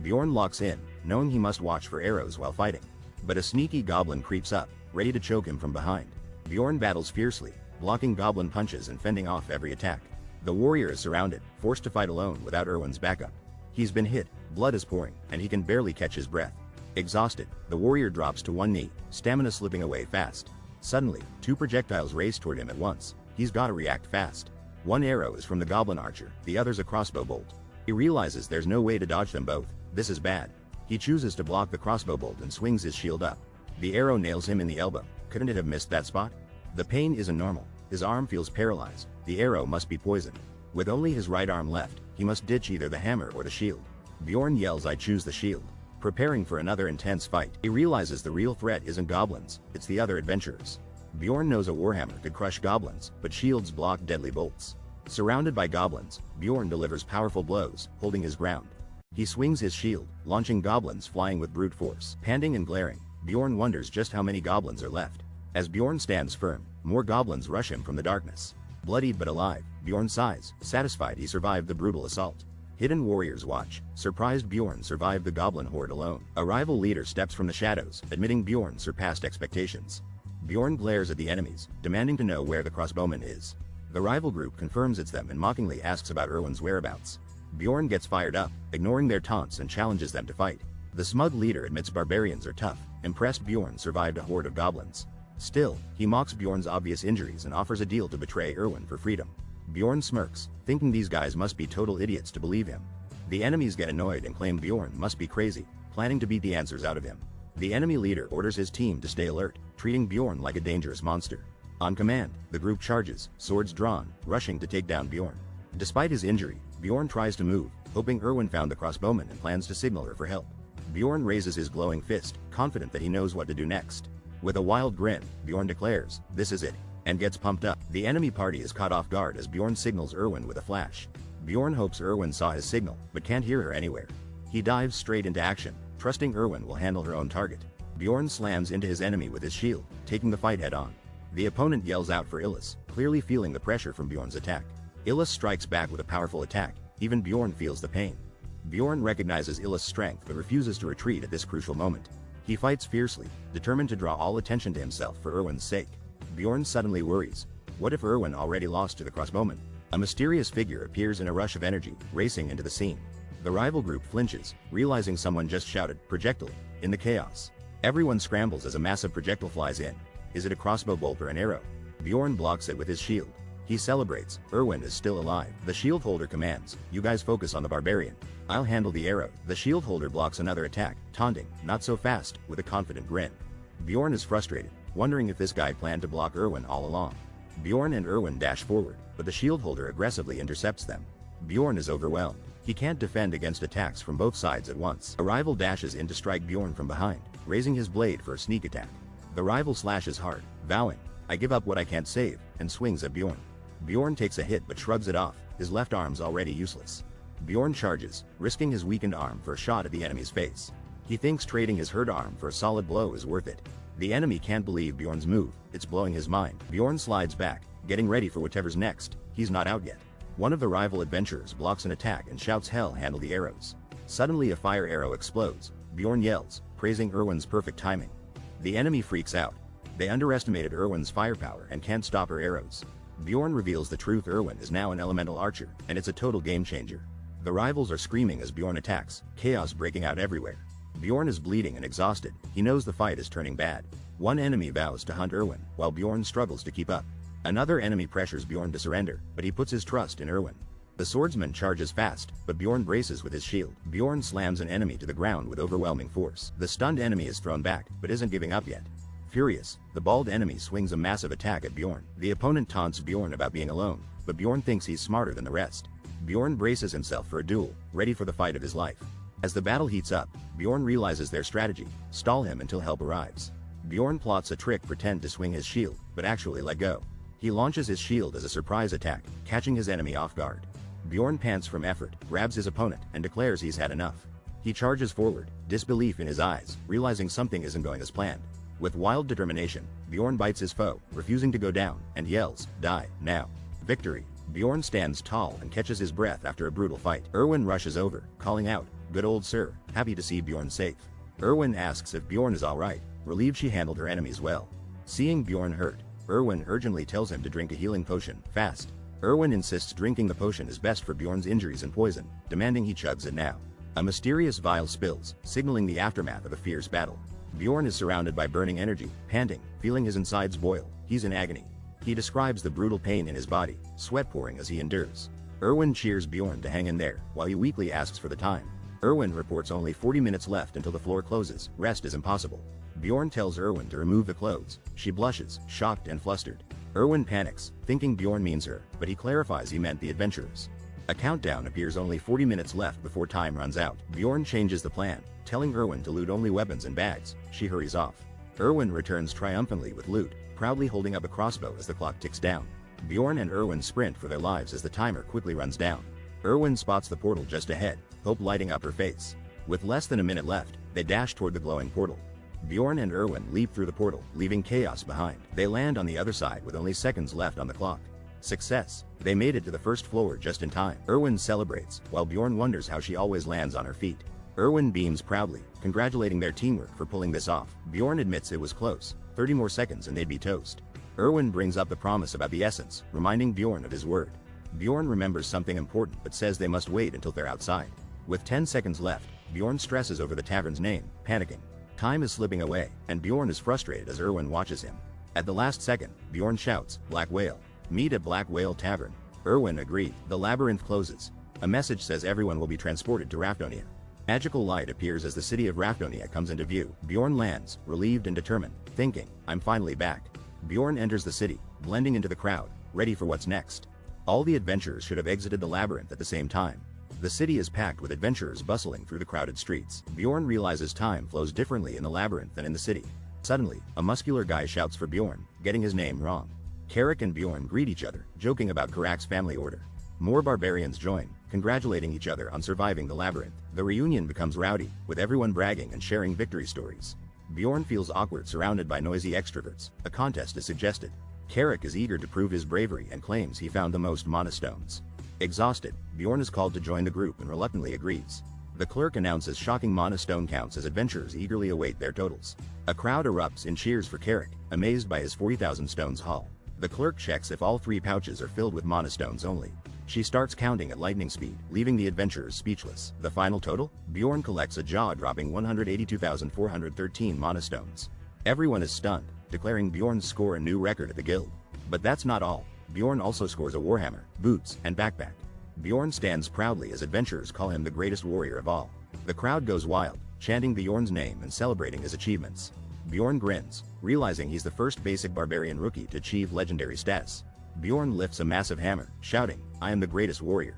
Speaker 1: Bjorn locks in, knowing he must watch for arrows while fighting. But a sneaky goblin creeps up, ready to choke him from behind. Bjorn battles fiercely, blocking goblin punches and fending off every attack. The warrior is surrounded, forced to fight alone without Erwin's backup. He's been hit, blood is pouring, and he can barely catch his breath. Exhausted, the warrior drops to one knee, stamina slipping away fast. Suddenly, 2 projectiles race toward him at once. He's gotta react fast. One arrow is from the goblin archer, the other's a crossbow bolt. He realizes there's no way to dodge them both. This is bad. He chooses to block the crossbow bolt and swings his shield up. The arrow nails him in the elbow. Couldn't it have missed that spot? The pain isn't normal. His arm feels paralyzed. The arrow must be poisoned. With only his right arm left, he must ditch either the hammer or the shield. Bjorn yells, I choose the shield. Preparing for another intense fight, he realizes the real threat isn't goblins, it's the other adventurers. Bjorn knows a warhammer could crush goblins, but shields block deadly bolts. Surrounded by goblins, Bjorn delivers powerful blows, holding his ground. He swings his shield, launching goblins flying with brute force. Panting and glaring, Bjorn wonders just how many goblins are left. As Bjorn stands firm, more goblins rush him from the darkness. Bloodied but alive, Bjorn sighs, satisfied he survived the brutal assault. Hidden warriors watch, surprised Bjorn survived the goblin horde alone. A rival leader steps from the shadows, admitting Bjorn surpassed expectations. Bjorn glares at the enemies, demanding to know where the crossbowman is. The rival group confirms it's them and mockingly asks about Erwin's whereabouts. Bjorn gets fired up, ignoring their taunts and challenges them to fight. The smug leader admits barbarians are tough, impressed Bjorn survived a horde of goblins. Still, he mocks Bjorn's obvious injuries and offers a deal to betray Erwin for freedom. Bjorn smirks, thinking these guys must be total idiots to believe him. The enemies get annoyed and claim Bjorn must be crazy, planning to beat the answers out of him. The enemy leader orders his team to stay alert, treating Bjorn like a dangerous monster. On command, the group charges, swords drawn, rushing to take down Bjorn. Despite his injury, Bjorn tries to move, hoping Erwin found the crossbowman and plans to signal her for help. Bjorn raises his glowing fist, confident that he knows what to do next. With a wild grin, Bjorn declares, "This is it," and gets pumped up. The enemy party is caught off guard as Bjorn signals Erwin with a flash. Bjorn hopes Erwin saw his signal, but can't hear her anywhere. He dives straight into action, trusting Erwin will handle her own target. Bjorn slams into his enemy with his shield, taking the fight head on. The opponent yells out for Illis, clearly feeling the pressure from Bjorn's attack. Illis strikes back with a powerful attack, even Bjorn feels the pain. Bjorn recognizes Illis' strength but refuses to retreat at this crucial moment. He fights fiercely, determined to draw all attention to himself for Erwin's sake. Bjorn suddenly worries. What if Erwin already lost to the crossbowman? A mysterious figure appears in a rush of energy, racing into the scene. The rival group flinches, realizing someone just shouted, "Projectile," in the chaos. Everyone scrambles as a massive projectile flies in. Is it a crossbow bolt or an arrow? Bjorn blocks it with his shield. He celebrates, Erwin is still alive. The shield holder commands, "You guys focus on the barbarian. I'll handle the arrow." The shield holder blocks another attack, taunting, "Not so fast," with a confident grin. Bjorn is frustrated, wondering if this guy planned to block Erwin all along. Bjorn and Erwin dash forward, but the shield holder aggressively intercepts them. Bjorn is overwhelmed. He can't defend against attacks from both sides at once. A rival dashes in to strike Bjorn from behind, raising his blade for a sneak attack. The rival slashes hard, vowing, "I give up what I can't save," and swings at Bjorn. Bjorn takes a hit but shrugs it off, his left arm's already useless. Bjorn charges, risking his weakened arm for a shot at the enemy's face. He thinks trading his hurt arm for a solid blow is worth it. The enemy can't believe Bjorn's move, it's blowing his mind. Bjorn slides back, getting ready for whatever's next. He's not out yet. One of the rival adventurers blocks an attack and shouts, "Hell, handle the arrows." Suddenly a fire arrow explodes. Bjorn yells, praising Erwin's perfect timing. The enemy freaks out. They underestimated Erwin's firepower and can't stop her arrows. Bjorn reveals the truth: Erwin is now an elemental archer, and it's a total game changer. The rivals are screaming as Bjorn attacks, chaos breaking out everywhere. Bjorn is bleeding and exhausted. He knows the fight is turning bad. One enemy vows to hunt Erwin, while Bjorn struggles to keep up. Another enemy pressures Bjorn to surrender, but he puts his trust in Erwin. The swordsman charges fast, but Bjorn braces with his shield. Bjorn slams an enemy to the ground with overwhelming force. The stunned enemy is thrown back, but isn't giving up yet. Furious, the bald enemy swings a massive attack at Bjorn. The opponent taunts Bjorn about being alone, but Bjorn thinks he's smarter than the rest. Bjorn braces himself for a duel, ready for the fight of his life. As the battle heats up, Bjorn realizes their strategy: stall him until help arrives. Bjorn plots a trick, pretend to swing his shield, but actually let go. He launches his shield as a surprise attack, catching his enemy off guard. Bjorn pants from effort, grabs his opponent, and declares he's had enough. He charges forward, disbelief in his eyes, realizing something isn't going as planned. With wild determination, Bjorn bites his foe, refusing to go down, and yells, "Die, now." Victory. Bjorn stands tall and catches his breath after a brutal fight. Erwin rushes over, calling out, "Good old sir," happy to see Bjorn safe. Erwin asks if Bjorn is alright, relieved she handled her enemies well. Seeing Bjorn hurt, Erwin urgently tells him to drink a healing potion, fast. Erwin insists drinking the potion is best for Bjorn's injuries and poison, demanding he chugs it now. A mysterious vial spills, signaling the aftermath of a fierce battle. Bjorn is surrounded by burning energy, panting, feeling his insides boil. He's in agony. He describes the brutal pain in his body, sweat pouring as he endures. Erwin cheers Bjorn to hang in there, while he weakly asks for the time. Erwin reports only 40 minutes left until the floor closes. Rest is impossible. Bjorn tells Erwin to remove the clothes. She blushes, shocked and flustered. Erwin panics, thinking Bjorn means her, but he clarifies he meant the adventurers. A countdown appears, only 40 minutes left before time runs out. Bjorn changes the plan, telling Erwin to loot only weapons and bags. She hurries off. Erwin returns triumphantly with loot, proudly holding up a crossbow as the clock ticks down. Bjorn and Erwin sprint for their lives as the timer quickly runs down. Erwin spots the portal just ahead, hope lighting up her face. With less than a minute left, they dash toward the glowing portal. Bjorn and Erwin leap through the portal, leaving chaos behind. They land on the other side with only seconds left on the clock. Success! They made it to the first floor just in time. Erwin celebrates, while Bjorn wonders how she always lands on her feet. Erwin beams proudly, congratulating their teamwork for pulling this off. Bjorn admits it was close, 30 more seconds and they'd be toast. Erwin brings up the promise about the essence, reminding Bjorn of his word. Bjorn remembers something important but says they must wait until they're outside. With 10 seconds left, Bjorn stresses over the tavern's name, panicking. Time is slipping away, and Bjorn is frustrated as Erwin watches him. At the last second, Bjorn shouts, "Black Whale. Meet at Black Whale Tavern." Erwin agreed. The labyrinth closes. A message says everyone will be transported to Raftonia. Magical light appears as the city of Raftonia comes into view. Bjorn lands, relieved and determined, thinking, I'm finally back. Bjorn enters the city, blending into the crowd, ready for what's next. All the adventurers should have exited the labyrinth at the same time. The city is packed with adventurers bustling through the crowded streets. Bjorn realizes time flows differently in the labyrinth than in the city. Suddenly, a muscular guy shouts for Bjorn, getting his name wrong. Karak and Bjorn greet each other, joking about Karak's family order. More barbarians join, congratulating each other on surviving the labyrinth. The reunion becomes rowdy, with everyone bragging and sharing victory stories. Bjorn feels awkward surrounded by noisy extroverts. A contest is suggested. Karak is eager to prove his bravery and claims he found the most mana stones. Exhausted, Bjorn is called to join the group and reluctantly agrees. The clerk announces shocking mana stone counts as adventurers eagerly await their totals. A crowd erupts in cheers for Karak, amazed by his 40,000 stones haul. The clerk checks if all 3 pouches are filled with mana stones only. She starts counting at lightning speed, leaving the adventurers speechless. The final total? Bjorn collects a jaw-dropping 182,413 mana stones. Everyone is stunned, declaring Bjorn's score a new record at the guild. But that's not all. Bjorn also scores a warhammer, boots, and backpack. Bjorn stands proudly as adventurers call him the greatest warrior of all. The crowd goes wild, chanting Bjorn's name and celebrating his achievements. Bjorn grins, realizing he's the first basic barbarian rookie to achieve legendary status. Bjorn lifts a massive hammer, shouting, I am the greatest warrior,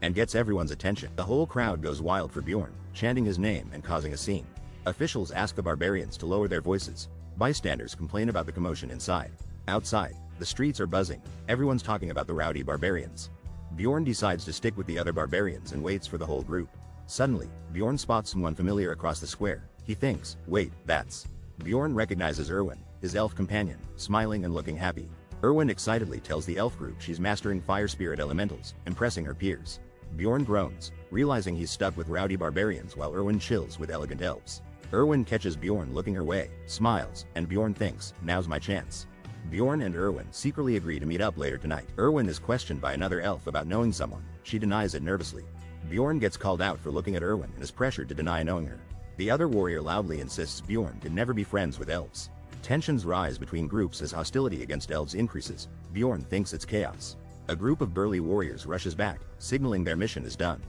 Speaker 1: and gets everyone's attention. The whole crowd goes wild for Bjorn, chanting his name and causing a scene. Officials ask the barbarians to lower their voices. Bystanders complain about the commotion inside. Outside, the streets are buzzing. Everyone's talking about the rowdy barbarians. Bjorn decides to stick with the other barbarians and waits for the whole group. Suddenly, Bjorn spots someone familiar across the square. He thinks, wait, that's... Bjorn recognizes Erwin, his elf companion, smiling and looking happy. Erwin excitedly tells the elf group she's mastering fire spirit elementals, impressing her peers. Bjorn groans, realizing he's stuck with rowdy barbarians while Erwin chills with elegant elves. Erwin catches Bjorn looking her way, smiles, and Bjorn thinks, now's my chance. Bjorn and Erwin secretly agree to meet up later tonight. Erwin is questioned by another elf about knowing someone. She denies it nervously. Bjorn gets called out for looking at Erwin and is pressured to deny knowing her. The other warrior loudly insists Bjorn can never be friends with elves. Tensions rise between groups as hostility against elves increases. Bjorn thinks it's chaos. A group of burly warriors rushes back, signaling their mission is done.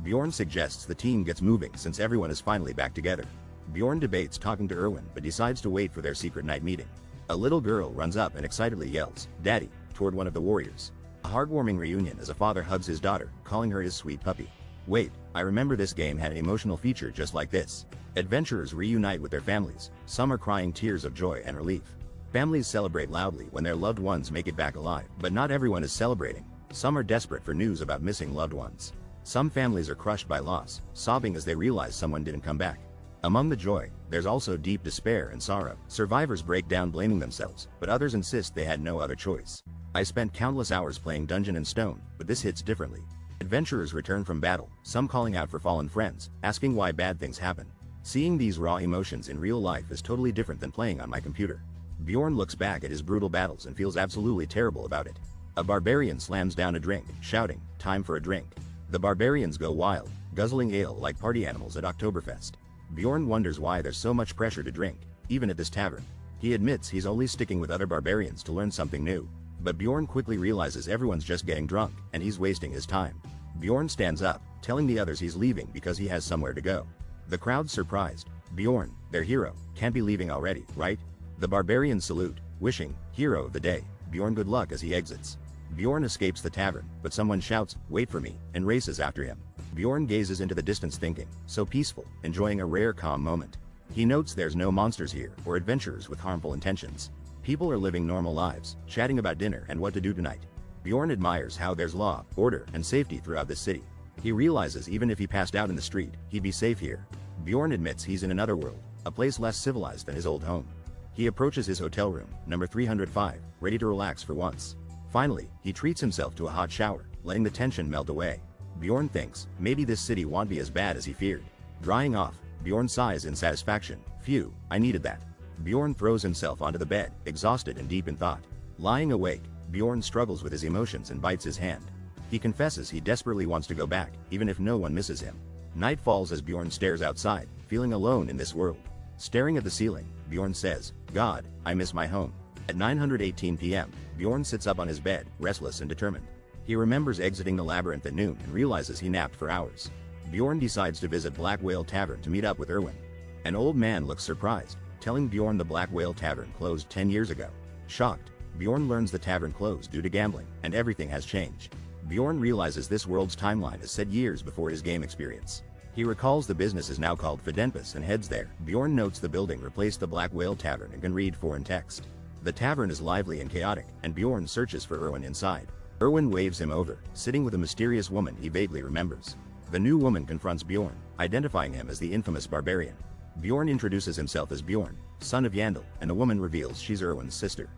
Speaker 1: Bjorn suggests the team gets moving since everyone is finally back together. Bjorn debates talking to Erwin but decides to wait for their secret night meeting. A little girl runs up and excitedly yells, Daddy, toward one of the warriors. A heartwarming reunion as a father hugs his daughter, calling her his sweet puppy. Wait, I remember this game had an emotional feature just like this. Adventurers reunite with their families. Some are crying tears of joy and relief. Families celebrate loudly when their loved ones make it back alive. But not everyone is celebrating. Some are desperate for news about missing loved ones. Some families are crushed by loss, sobbing as they realize someone didn't come back. Among the joy, there's also deep despair and sorrow. Survivors break down blaming themselves, but others insist they had no other choice. I spent countless hours playing Dungeon and Stone, but this hits differently. Adventurers return from battle, some calling out for fallen friends, asking why bad things happen. Seeing these raw emotions in real life is totally different than playing on my computer. Bjorn looks back at his brutal battles and feels absolutely terrible about it. A barbarian slams down a drink, shouting, time for a drink. The barbarians go wild, guzzling ale like party animals at Oktoberfest. Bjorn wonders why there's so much pressure to drink, even at this tavern. He admits he's only sticking with other barbarians to learn something new. But Bjorn quickly realizes everyone's just getting drunk, and he's wasting his time. Bjorn stands up, telling the others he's leaving because he has somewhere to go. The crowd's surprised. Bjorn, their hero, can't be leaving already, right? The barbarians salute, wishing, hero of the day, Bjorn good luck as he exits. Bjorn escapes the tavern, but someone shouts, wait for me, and races after him. Bjorn gazes into the distance thinking, so peaceful, enjoying a rare calm moment. He notes there's no monsters here, or adventurers with harmful intentions. People are living normal lives, chatting about dinner and what to do tonight. Bjorn admires how there's law, order, and safety throughout this city. He realizes even if he passed out in the street, he'd be safe here. Bjorn admits he's in another world, a place less civilized than his old home. He approaches his hotel room, number 305, ready to relax for once. Finally, he treats himself to a hot shower, letting the tension melt away. Bjorn thinks, maybe this city won't be as bad as he feared. Drying off, Bjorn sighs in satisfaction. Phew, I needed that. Bjorn throws himself onto the bed, exhausted and deep in thought. Lying awake, Bjorn struggles with his emotions and bites his hand. He confesses he desperately wants to go back, even if no one misses him. Night falls as Bjorn stares outside, feeling alone in this world. Staring at the ceiling, Bjorn says, God, I miss my home. At 9:18 p.m., Bjorn sits up on his bed, restless and determined. He remembers exiting the labyrinth at noon and realizes he napped for hours. Bjorn decides to visit Black Whale Tavern to meet up with Erwin. An old man looks surprised, telling Bjorn the Black Whale Tavern closed 10 years ago. Shocked, Bjorn learns the tavern closed due to gambling, and everything has changed. Bjorn realizes this world's timeline is set years before his game experience. He recalls the business is now called Fidenpus and heads there. Bjorn notes the building replaced the Black Whale Tavern and can read foreign text. The tavern is lively and chaotic, and Bjorn searches for Erwin inside. Erwin waves him over, sitting with a mysterious woman he vaguely remembers. The new woman confronts Bjorn, identifying him as the infamous barbarian. Bjorn introduces himself as Bjorn, son of Yandel, and the woman reveals she's Erwin's sister.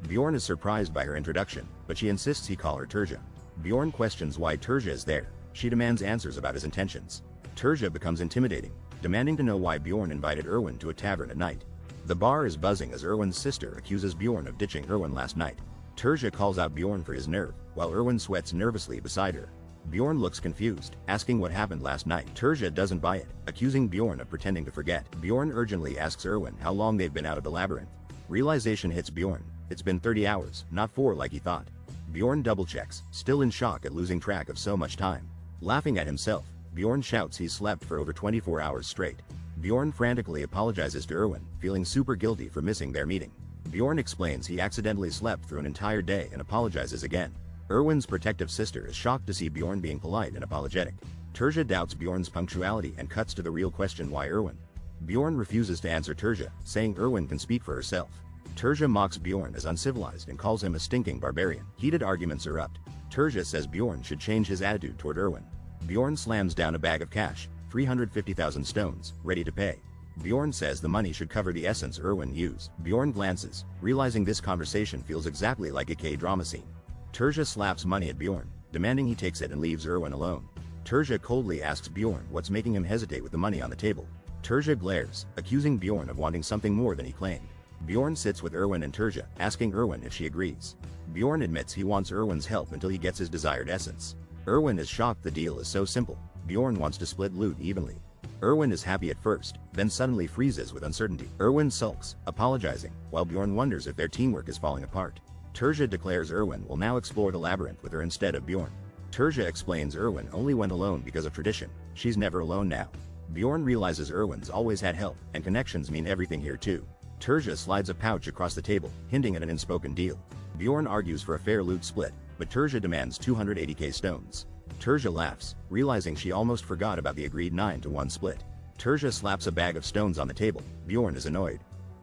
Speaker 1: Bjorn is surprised by her introduction, but she insists he call her Terja. Bjorn questions why Terja is there. She demands answers about his intentions. Terja becomes intimidating, demanding to know why Bjorn invited Erwin to a tavern at night. The bar is buzzing as Erwin's sister accuses Bjorn of ditching Erwin last night. Terja calls out Bjorn for his nerve, while Erwin sweats nervously beside her. Bjorn looks confused, asking what happened last night. Terja doesn't buy it, accusing Bjorn of pretending to forget. Bjorn urgently asks Erwin how long they've been out of the labyrinth. Realization hits Bjorn. It's been 30 hours, not 4 like he thought. Bjorn double-checks, still in shock at losing track of so much time. Laughing at himself, Bjorn shouts he's slept for over 24 hours straight. Bjorn frantically apologizes to Erwin, feeling super guilty for missing their meeting. Bjorn explains he accidentally slept through an entire day and apologizes again. Erwin's protective sister is shocked to see Bjorn being polite and apologetic. Terja doubts Bjorn's punctuality and cuts to the real question: why Erwin? Bjorn refuses to answer Terja, saying Erwin can speak for herself. Terja mocks Bjorn as uncivilized and calls him a stinking barbarian. Heated arguments erupt. Terja says Bjorn should change his attitude toward Erwin. Bjorn slams down a bag of cash, 350,000 stones, ready to pay. Bjorn says the money should cover the essence Erwin used. Bjorn glances, realizing this conversation feels exactly like a K-drama scene. Terja slaps money at Bjorn, demanding he takes it and leaves Erwin alone. Terja coldly asks Bjorn what's making him hesitate with the money on the table. Terja glares, accusing Bjorn of wanting something more than he claimed. Bjorn sits with Erwin and Terja, asking Erwin if she agrees. Bjorn admits he wants Erwin's help until he gets his desired essence. Erwin is shocked the deal is so simple. Bjorn wants to split loot evenly. Erwin is happy at first, then suddenly freezes with uncertainty. Erwin sulks, apologizing, while Bjorn wonders if their teamwork is falling apart. Terja declares Erwin will now explore the labyrinth with her instead of Bjorn. Terja explains Erwin only went alone because of tradition. She's never alone now. Bjorn realizes Erwin's always had help, and connections mean everything here too. Terja slides a pouch across the table, hinting at an unspoken deal. Bjorn argues for a fair loot split, but Terja demands 280k stones. Terja laughs, realizing she almost forgot about the agreed 9-to-1 split. Terja slaps a bag of stones on the table. Bjorn is annoyed.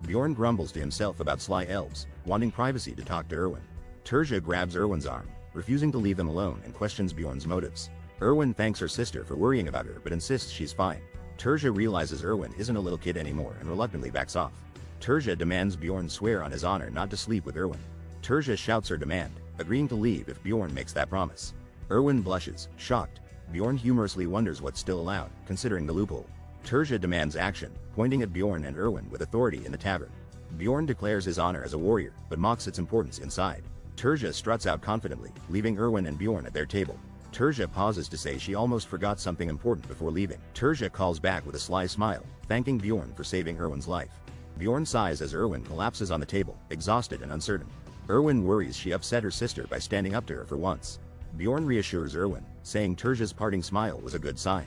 Speaker 1: Bjorn grumbles to himself about sly elves, wanting privacy to talk to Erwin. Terja grabs Erwin's arm, refusing to leave them alone, and questions Bjorn's motives. Erwin thanks her sister for worrying about her but insists she's fine. Terja realizes Erwin isn't a little kid anymore and reluctantly backs off. Terja demands Bjorn swear on his honor not to sleep with Erwin. Terja shouts her demand, agreeing to leave if Bjorn makes that promise. Erwin blushes, shocked. Bjorn humorously wonders what's still allowed, considering the loophole. Terja demands action, pointing at Bjorn and Erwin with authority in the tavern. Bjorn declares his honor as a warrior, but mocks its importance inside. Terja struts out confidently, leaving Erwin and Bjorn at their table. Terja pauses to say she almost forgot something important before leaving. Terja calls back with a sly smile, thanking Bjorn for saving Erwin's life. Bjorn sighs as Erwin collapses on the table, exhausted and uncertain. Erwin worries she upset her sister by standing up to her for once. Bjorn reassures Erwin, saying Terja's parting smile was a good sign.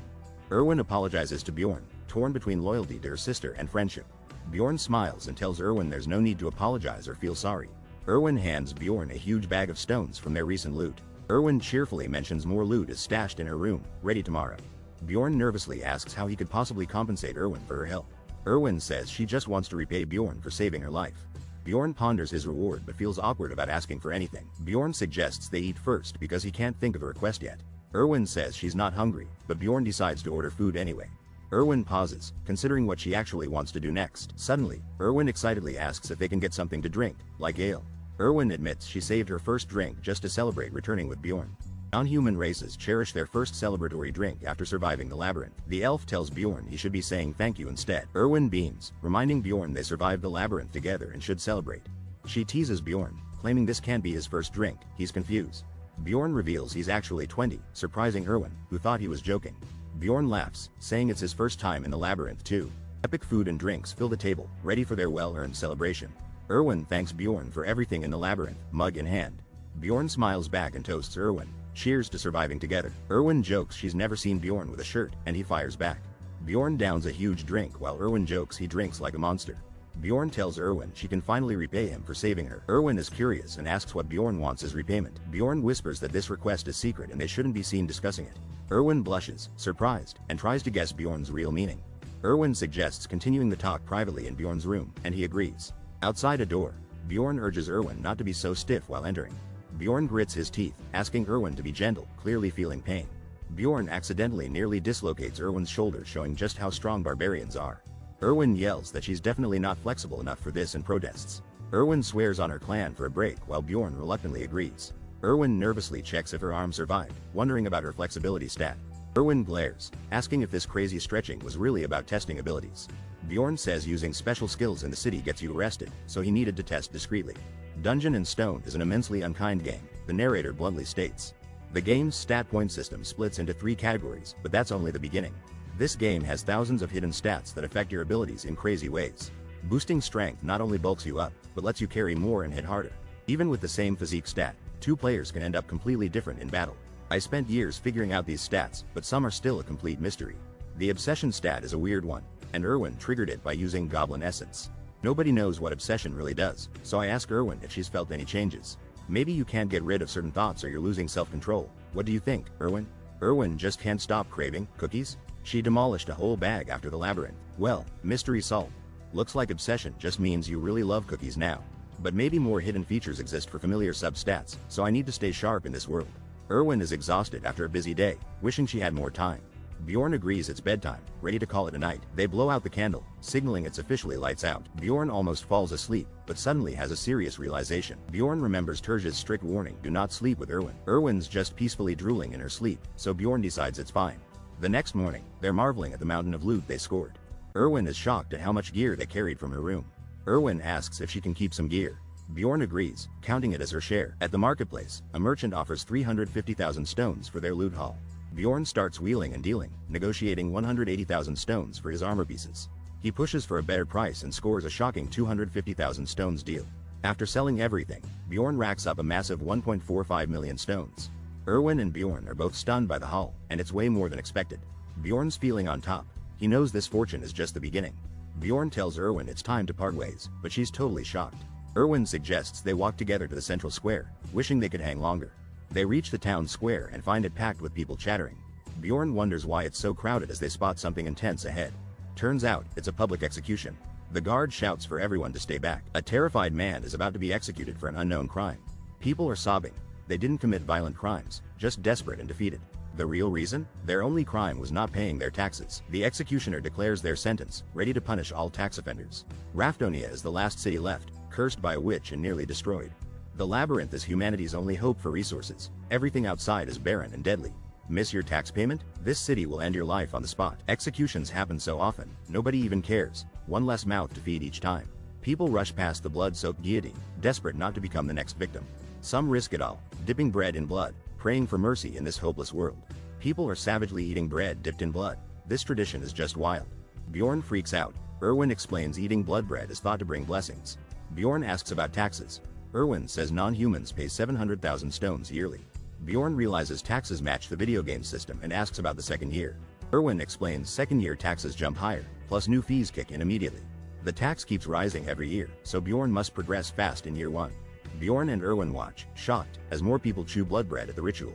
Speaker 1: Erwin apologizes to Bjorn, torn between loyalty to her sister and friendship. Bjorn smiles and tells Erwin there's no need to apologize or feel sorry. Erwin hands Bjorn a huge bag of stones from their recent loot. Erwin cheerfully mentions more loot is stashed in her room, ready tomorrow. Bjorn nervously asks how he could possibly compensate Erwin for her help. Erwin says she just wants to repay Bjorn for saving her life. Bjorn ponders his reward but feels awkward about asking for anything. Bjorn suggests they eat first because he can't think of a request yet. Erwin says she's not hungry, but Bjorn decides to order food anyway. Erwin pauses, considering what she actually wants to do next. Suddenly, Erwin excitedly asks if they can get something to drink, like ale. Erwin admits she saved her first drink just to celebrate returning with Bjorn. Non-human races cherish their first celebratory drink after surviving the labyrinth. The elf tells Bjorn he should be saying thank you instead. Erwin beams, reminding Bjorn they survived the labyrinth together and should celebrate. She teases Bjorn, claiming this can't be his first drink. He's confused. Bjorn reveals he's actually 20, surprising Erwin, who thought he was joking. Bjorn laughs, saying it's his first time in the labyrinth too. Epic food and drinks fill the table, ready for their well-earned celebration. Erwin thanks Bjorn for everything in the labyrinth, mug in hand. Bjorn smiles back and toasts Erwin, Cheers to surviving together. Erwin jokes she's never seen Bjorn with a shirt, and he fires back. Bjorn downs a huge drink while Erwin jokes he drinks like a monster. Bjorn tells Erwin she can finally repay him for saving her. Erwin is curious and asks what Bjorn wants as repayment. Bjorn whispers that this request is secret and they shouldn't be seen discussing it. Erwin blushes, surprised, and tries to guess Bjorn's real meaning. Erwin suggests continuing the talk privately in Bjorn's room, and he agrees. Outside a door, Bjorn urges Erwin not to be so stiff while entering. Bjorn grits his teeth, asking Erwin to be gentle, clearly feeling pain. Bjorn accidentally nearly dislocates Erwin's shoulder, showing just how strong barbarians are. Erwin yells that she's definitely not flexible enough for this and protests. Erwin swears on her clan for a break while Bjorn reluctantly agrees. Erwin nervously checks if her arm survived, wondering about her flexibility stat. Erwin glares, asking if this crazy stretching was really about testing abilities. Bjorn says using special skills in the city gets you arrested, so he needed to test discreetly. Dungeon and Stone is an immensely unkind game, the narrator bluntly states. The game's stat point system splits into 3 categories, but that's only the beginning. This game has thousands of hidden stats that affect your abilities in crazy ways. Boosting strength not only bulks you up, but lets you carry more and hit harder. Even with the same physique stat, 2 players can end up completely different in battle. I spent years figuring out these stats, but some are still a complete mystery. The obsession stat is a weird one, and Erwin triggered it by using Goblin Essence. Nobody knows what obsession really does, so I ask Erwin if she's felt any changes. Maybe you can't get rid of certain thoughts or you're losing self-control. What do you think, Erwin? Erwin just can't stop craving cookies? She demolished a whole bag after the labyrinth. Well, mystery solved. Looks like obsession just means you really love cookies now. But maybe more hidden features exist for familiar sub-stats, so I need to stay sharp in this world. Erwin is exhausted after a busy day, wishing she had more time. Bjorn agrees it's bedtime, ready to call it a night. They blow out the candle, signaling it's officially lights out. Bjorn almost falls asleep, but suddenly has a serious realization. Bjorn remembers Terja's strict warning, do not sleep with Erwin. Erwin's just peacefully drooling in her sleep, so Bjorn decides it's fine. The next morning, they're marveling at the mountain of loot they scored. Erwin is shocked at how much gear they carried from her room. Erwin asks if she can keep some gear. Bjorn agrees, counting it as her share. At the marketplace, a merchant offers 350,000 stones for their loot haul. Bjorn starts wheeling and dealing, negotiating 180,000 stones for his armor pieces. He pushes for a better price and scores a shocking 250,000 stones deal. After selling everything, Bjorn racks up a massive 1.45 million stones. Erwin and Bjorn are both stunned by the haul, and it's way more than expected. Bjorn's feeling on top. He knows this fortune is just the beginning. Bjorn tells Erwin it's time to part ways, but she's totally shocked. Erwin suggests they walk together to the central square, wishing they could hang longer. They reach the town square and find it packed with people chattering. Bjorn wonders why it's so crowded as they spot something intense ahead. Turns out, it's a public execution. The guard shouts for everyone to stay back. A terrified man is about to be executed for an unknown crime. People are sobbing. They didn't commit violent crimes, just desperate and defeated. The real reason? Their only crime was not paying their taxes. The executioner declares their sentence, ready to punish all tax offenders. Raftonia is the last city left, cursed by a witch and nearly destroyed. The labyrinth is humanity's only hope for resources. Everything outside is barren and deadly. Miss your tax payment? This city will end your life on the spot. Executions happen so often, nobody even cares. One less mouth to feed each time. People rush past the blood-soaked guillotine, desperate not to become the next victim. Some risk it all, dipping bread in blood, praying for mercy in this hopeless world. People are savagely eating bread dipped in blood. This tradition is just wild. Bjorn freaks out. Erwin explains eating blood bread is thought to bring blessings. Bjorn asks about taxes. Erwin says non-humans pay 700,000 stones yearly. Bjorn realizes taxes match the video game system and asks about the second year. Erwin explains second-year taxes jump higher, plus new fees kick in immediately. The tax keeps rising every year, so Bjorn must progress fast in year 1. Bjorn and Erwin watch, shocked, as more people chew blood bread at the ritual.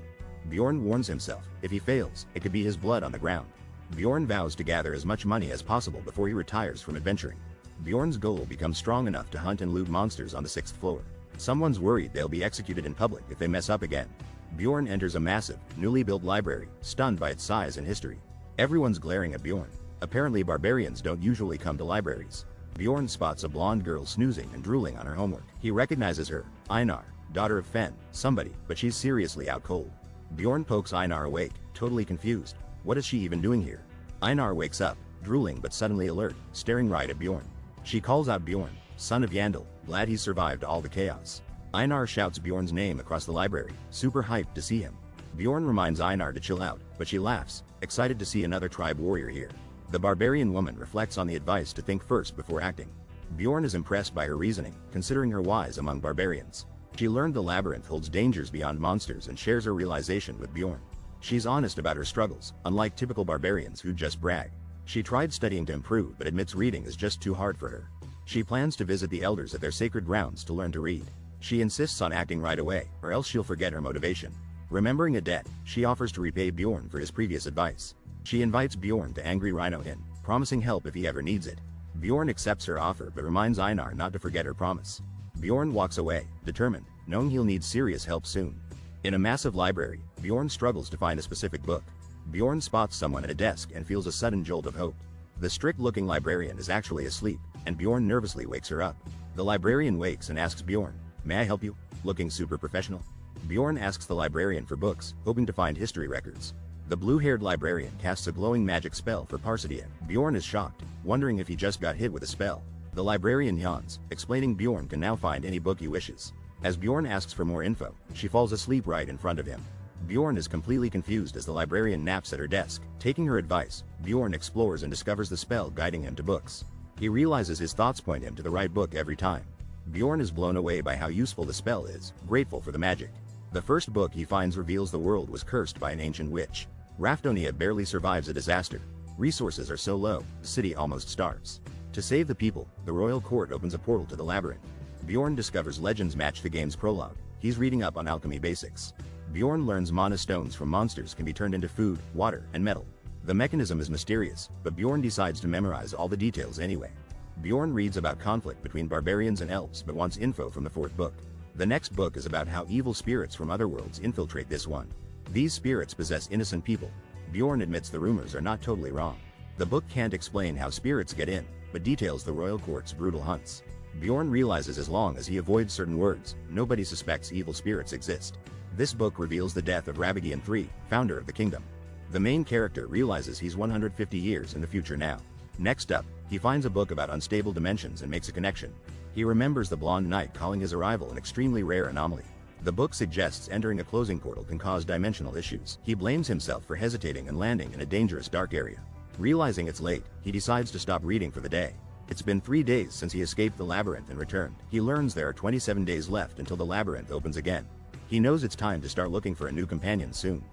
Speaker 1: Bjorn warns himself, if he fails, it could be his blood on the ground. Bjorn vows to gather as much money as possible before he retires from adventuring. Bjorn's goal becomes strong enough to hunt and loot monsters on the 6th floor. Someone's worried they'll be executed in public if they mess up again. Bjorn enters a massive, newly built library, stunned by its size and history. Everyone's glaring at Bjorn. Apparently barbarians don't usually come to libraries. Bjorn spots a blonde girl snoozing and drooling on her homework. He recognizes her, Einar, daughter of Fen, somebody, but she's seriously out cold. Bjorn pokes Einar awake, totally confused. What is she even doing here? Einar wakes up, drooling but suddenly alert, staring right at Bjorn. She calls out Bjorn, son of Yandel, glad he survived all the chaos. Einar shouts Bjorn's name across the library, super hyped to see him. Bjorn reminds Einar to chill out, but she laughs, excited to see another tribe warrior here. The barbarian woman reflects on the advice to think first before acting. Bjorn is impressed by her reasoning, considering her wise among barbarians. She learned the labyrinth holds dangers beyond monsters and shares her realization with Bjorn. She's honest about her struggles, unlike typical barbarians who just brag. She tried studying to improve but admits reading is just too hard for her. She plans to visit the elders at their sacred grounds to learn to read. She insists on acting right away, or else she'll forget her motivation. Remembering a debt, she offers to repay Bjorn for his previous advice. She invites Bjorn to Angry Rhino Inn, promising help if he ever needs it. Bjorn accepts her offer but reminds Einar not to forget her promise. Bjorn walks away, determined, knowing he'll need serious help soon. In a massive library, Bjorn struggles to find a specific book. Bjorn spots someone at a desk and feels a sudden jolt of hope. The strict-looking librarian is actually asleep, and Bjorn nervously wakes her up. The librarian wakes and asks Bjorn, "May I help you?" looking super professional. Bjorn asks the librarian for books, hoping to find history records. The blue-haired librarian casts a glowing magic spell for Parsidia. Bjorn is shocked, wondering if he just got hit with a spell. The librarian yawns, explaining Bjorn can now find any book he wishes. As Bjorn asks for more info, she falls asleep right in front of him. Bjorn is completely confused as the librarian naps at her desk. Taking her advice, Bjorn explores and discovers the spell guiding him to books. He realizes his thoughts point him to the right book every time. Bjorn is blown away by how useful the spell is, grateful for the magic. The first book he finds reveals the world was cursed by an ancient witch. Raftonia barely survives a disaster. Resources are so low, the city almost starves. To save the people, the royal court opens a portal to the labyrinth. Bjorn discovers legends match the game's prologue. He's reading up on alchemy basics. Bjorn learns mana stones from monsters can be turned into food, water, and metal. The mechanism is mysterious, but Bjorn decides to memorize all the details anyway. Bjorn reads about conflict between barbarians and elves but wants info from the fourth book. The next book is about how evil spirits from other worlds infiltrate this one. These spirits possess innocent people. Bjorn admits the rumors are not totally wrong. The book can't explain how spirits get in, but details the royal court's brutal hunts. Bjorn realizes as long as he avoids certain words, nobody suspects evil spirits exist. This book reveals the death of Ravigian III, founder of the kingdom. The main character realizes he's 150 years in the future now. Next up, he finds a book about unstable dimensions and makes a connection. He remembers the blonde knight calling his arrival an extremely rare anomaly. The book suggests entering a closing portal can cause dimensional issues. He blames himself for hesitating and landing in a dangerous dark area. Realizing it's late, he decides to stop reading for the day. It's been 3 days since he escaped the labyrinth and returned. He learns there are 27 days left until the labyrinth opens again. He knows it's time to start looking for a new companion soon.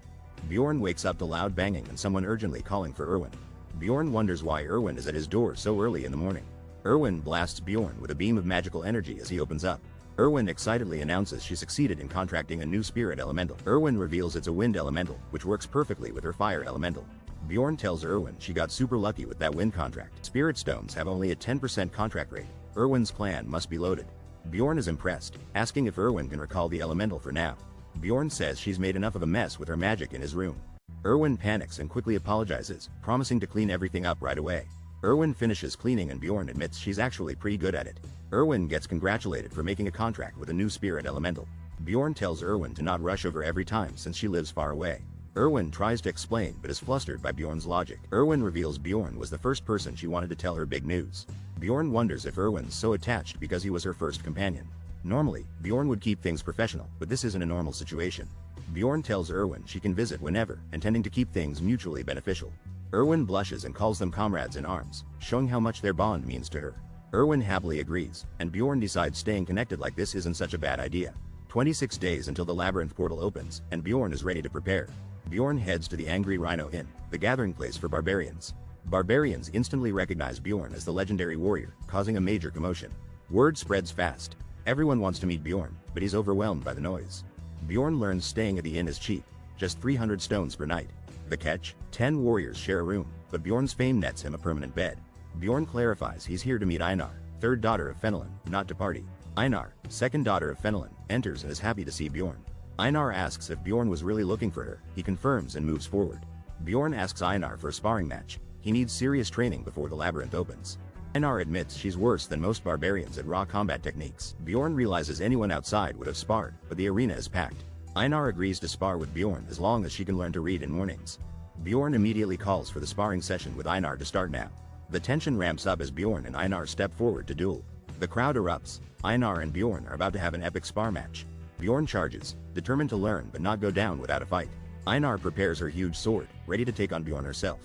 Speaker 1: Bjorn wakes up to loud banging and someone urgently calling for Erwin. Bjorn wonders why Erwin is at his door so early in the morning. Erwin blasts Bjorn with a beam of magical energy as he opens up. Erwin excitedly announces she succeeded in contracting a new spirit elemental. Erwin reveals it's a wind elemental, which works perfectly with her fire elemental. Bjorn tells Erwin she got super lucky with that wind contract. Spirit stones have only a 10% contract rate. Erwin's plan must be loaded. Bjorn is impressed, asking if Erwin can recall the elemental for now. Bjorn says she's made enough of a mess with her magic in his room. Erwin panics and quickly apologizes, promising to clean everything up right away. Erwin finishes cleaning and Bjorn admits she's actually pretty good at it. Erwin gets congratulated for making a contract with a new spirit elemental. Bjorn tells Erwin to not rush over every time since she lives far away. Erwin tries to explain but is flustered by Bjorn's logic. Erwin reveals Bjorn was the first person she wanted to tell her big news. Bjorn wonders if Erwin's so attached because he was her first companion. Normally, Bjorn would keep things professional, but this isn't a normal situation. Bjorn tells Erwin she can visit whenever, intending to keep things mutually beneficial. Erwin blushes and calls them comrades in arms, showing how much their bond means to her. Erwin happily agrees, and Bjorn decides staying connected like this isn't such a bad idea. 26 days until the labyrinth portal opens, and Bjorn is ready to prepare. Bjorn heads to the Angry Rhino Inn, the gathering place for barbarians. Barbarians instantly recognize Bjorn as the legendary warrior, causing a major commotion. Word spreads fast. Everyone wants to meet Bjorn, but he's overwhelmed by the noise. Bjorn learns staying at the inn is cheap, just 300 stones per night. The catch? 10 warriors share a room, but Bjorn's fame nets him a permanent bed. Bjorn clarifies he's here to meet Einar, third daughter of Fenelon, not to party. Einar, second daughter of Fenelon, enters and is happy to see Bjorn. Einar asks if Bjorn was really looking for her. He confirms and moves forward. Bjorn asks Einar for a sparring match. He needs serious training before the labyrinth opens. Einar admits she's worse than most barbarians at raw combat techniques. Bjorn realizes anyone outside would have sparred, but the arena is packed. Einar agrees to spar with Bjorn as long as she can learn to read in mornings. Bjorn immediately calls for the sparring session with Einar to start now. The tension ramps up as Bjorn and Einar step forward to duel. The crowd erupts. Einar and Bjorn are about to have an epic spar match. Bjorn charges, determined to learn but not go down without a fight. Einar prepares her huge sword, ready to take on Bjorn herself.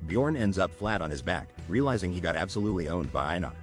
Speaker 1: Bjorn ends up flat on his back, realizing he got absolutely owned by Einar.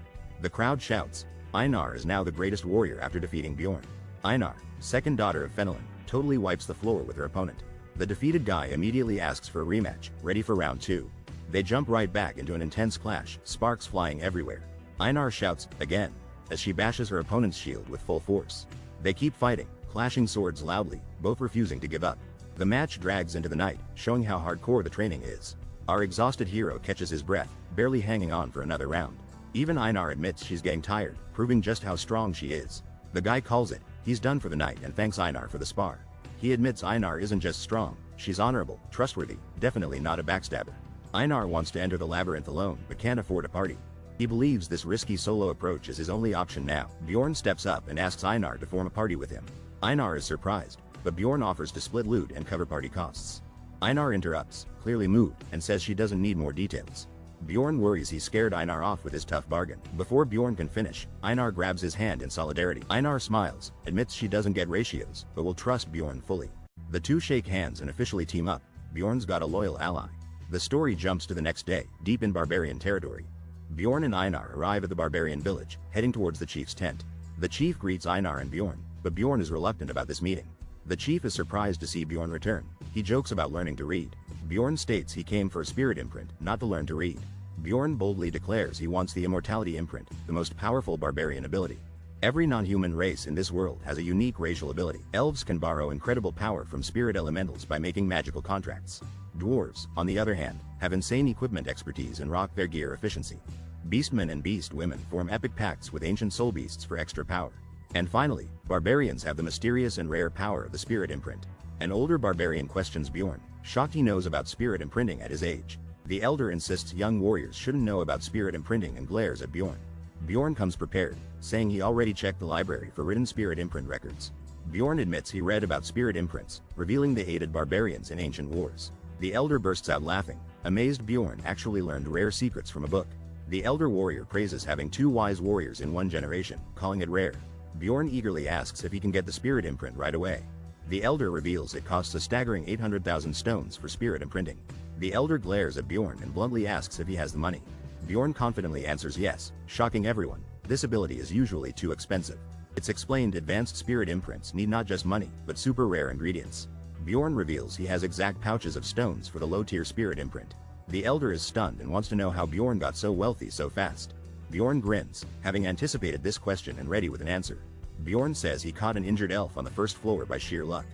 Speaker 1: The crowd shouts. Einar is now the greatest warrior after defeating Bjorn. Einar, second daughter of Fenelon, totally wipes the floor with her opponent. The defeated guy immediately asks for a rematch, ready for round 2. They jump right back into an intense clash, sparks flying everywhere. Einar shouts, again, as she bashes her opponent's shield with full force. They keep fighting, clashing swords loudly, both refusing to give up. The match drags into the night, showing how hardcore the training is. Our exhausted hero catches his breath, barely hanging on for another round. Even Einar admits she's getting tired, proving just how strong she is. The guy calls it, he's done for the night and thanks Einar for the spar. He admits Einar isn't just strong, she's honorable, trustworthy, definitely not a backstabber. Einar wants to enter the labyrinth alone but can't afford a party. He believes this risky solo approach is his only option now. Bjorn steps up and asks Einar to form a party with him. Einar is surprised, but Bjorn offers to split loot and cover party costs. Einar interrupts, clearly moved, and says she doesn't need more details. Bjorn worries he scared Einar off with his tough bargain. Before Bjorn can finish, Einar grabs his hand in solidarity. Einar smiles, admits she doesn't get ratios, but will trust Bjorn fully. The two shake hands and officially team up. Bjorn's got a loyal ally. The story jumps to the next day, deep in barbarian territory. Bjorn and Einar arrive at the barbarian village, heading towards the chief's tent. The chief greets Einar and Bjorn, but Bjorn is reluctant about this meeting. The chief is surprised to see Bjorn return. He jokes about learning to read. Bjorn states he came for a spirit imprint, not to learn to read. Bjorn boldly declares he wants the immortality imprint, the most powerful barbarian ability. Every non-human race in this world has a unique racial ability. Elves can borrow incredible power from spirit elementals by making magical contracts. Dwarves, on the other hand, have insane equipment expertise and rock their gear efficiency. Beastmen and beast women form epic pacts with ancient soul beasts for extra power. And finally, barbarians have the mysterious and rare power of the spirit imprint. An older barbarian questions Bjorn, shocked he knows about spirit imprinting at his age. The elder insists young warriors shouldn't know about spirit imprinting and glares at Bjorn. Bjorn comes prepared, saying he already checked the library for written spirit imprint records. Bjorn admits he read about spirit imprints, revealing they aided barbarians in ancient wars. The elder bursts out laughing, amazed Bjorn actually learned rare secrets from a book. The elder warrior praises having 2 wise warriors in one generation, calling it rare. Bjorn eagerly asks if he can get the spirit imprint right away. The elder reveals it costs a staggering 800,000 stones for spirit imprinting. The elder glares at Bjorn and bluntly asks if he has the money. Bjorn confidently answers yes, shocking everyone. This ability is usually too expensive. It's explained advanced spirit imprints need not just money, but super rare ingredients. Bjorn reveals he has exact pouches of stones for the low-tier spirit imprint. The elder is stunned and wants to know how Bjorn got so wealthy so fast. Bjorn grins, having anticipated this question and ready with an answer. Bjorn says he caught an injured elf on the first floor by sheer luck.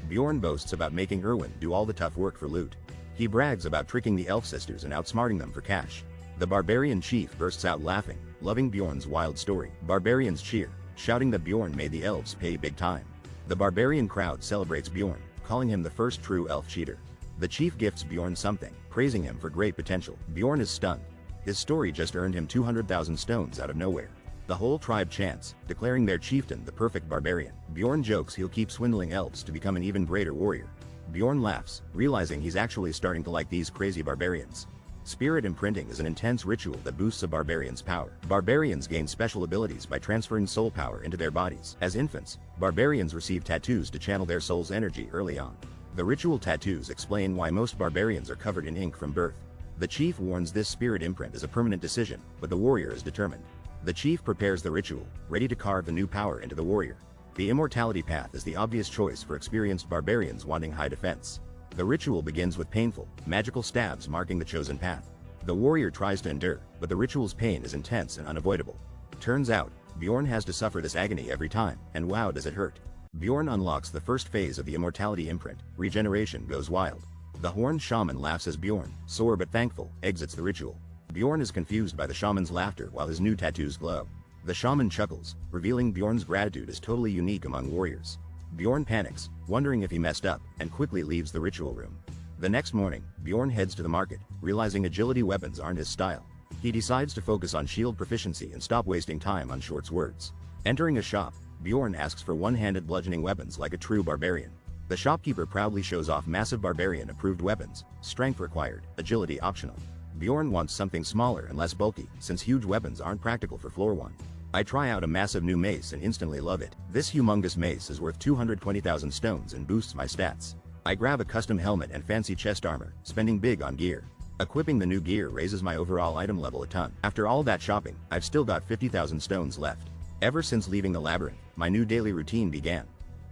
Speaker 1: Bjorn boasts about making Erwin do all the tough work for loot. He brags about tricking the elf sisters and outsmarting them for cash. The barbarian chief bursts out laughing, loving Bjorn's wild story. Barbarians cheer, shouting that Bjorn made the elves pay big time. The barbarian crowd celebrates Bjorn, calling him the first true elf cheater. The chief gifts Bjorn something, praising him for great potential. Bjorn is stunned. His story just earned him 200,000 stones out of nowhere. The whole tribe chants, declaring their chieftain the perfect barbarian. Bjorn jokes he'll keep swindling elves to become an even greater warrior. Bjorn laughs, realizing he's actually starting to like these crazy barbarians. Spirit imprinting is an intense ritual that boosts a barbarian's power. Barbarians gain special abilities by transferring soul power into their bodies. As infants, barbarians receive tattoos to channel their soul's energy early on. The ritual tattoos explain why most barbarians are covered in ink from birth. The chief warns this spirit imprint is a permanent decision, but the warrior is determined. The chief prepares the ritual, ready to carve the new power into the warrior. The immortality path is the obvious choice for experienced barbarians wanting high defense. The ritual begins with painful, magical stabs marking the chosen path. The warrior tries to endure, but the ritual's pain is intense and unavoidable. Turns out, Bjorn has to suffer this agony every time, and wow does it hurt. Bjorn unlocks the first phase of the immortality imprint. Regeneration goes wild. The horned shaman laughs as Bjorn, sore but thankful, exits the ritual. Bjorn is confused by the shaman's laughter while his new tattoos glow. The shaman chuckles, revealing Bjorn's gratitude is totally unique among warriors. Bjorn panics, wondering if he messed up, and quickly leaves the ritual room. The next morning, Bjorn heads to the market, realizing agility weapons aren't his style. He decides to focus on shield proficiency and stop wasting time on short swords. Entering a shop, Bjorn asks for one-handed bludgeoning weapons like a true barbarian. The shopkeeper proudly shows off massive barbarian-approved weapons, strength required, agility optional. Bjorn wants something smaller and less bulky, since huge weapons aren't practical for floor 1. I try out a massive new mace and instantly love it. This humongous mace is worth 220,000 stones and boosts my stats. I grab a custom helmet and fancy chest armor, spending big on gear. Equipping the new gear raises my overall item level a ton. After all that shopping, I've still got 50,000 stones left. Ever since leaving the labyrinth, my new daily routine began.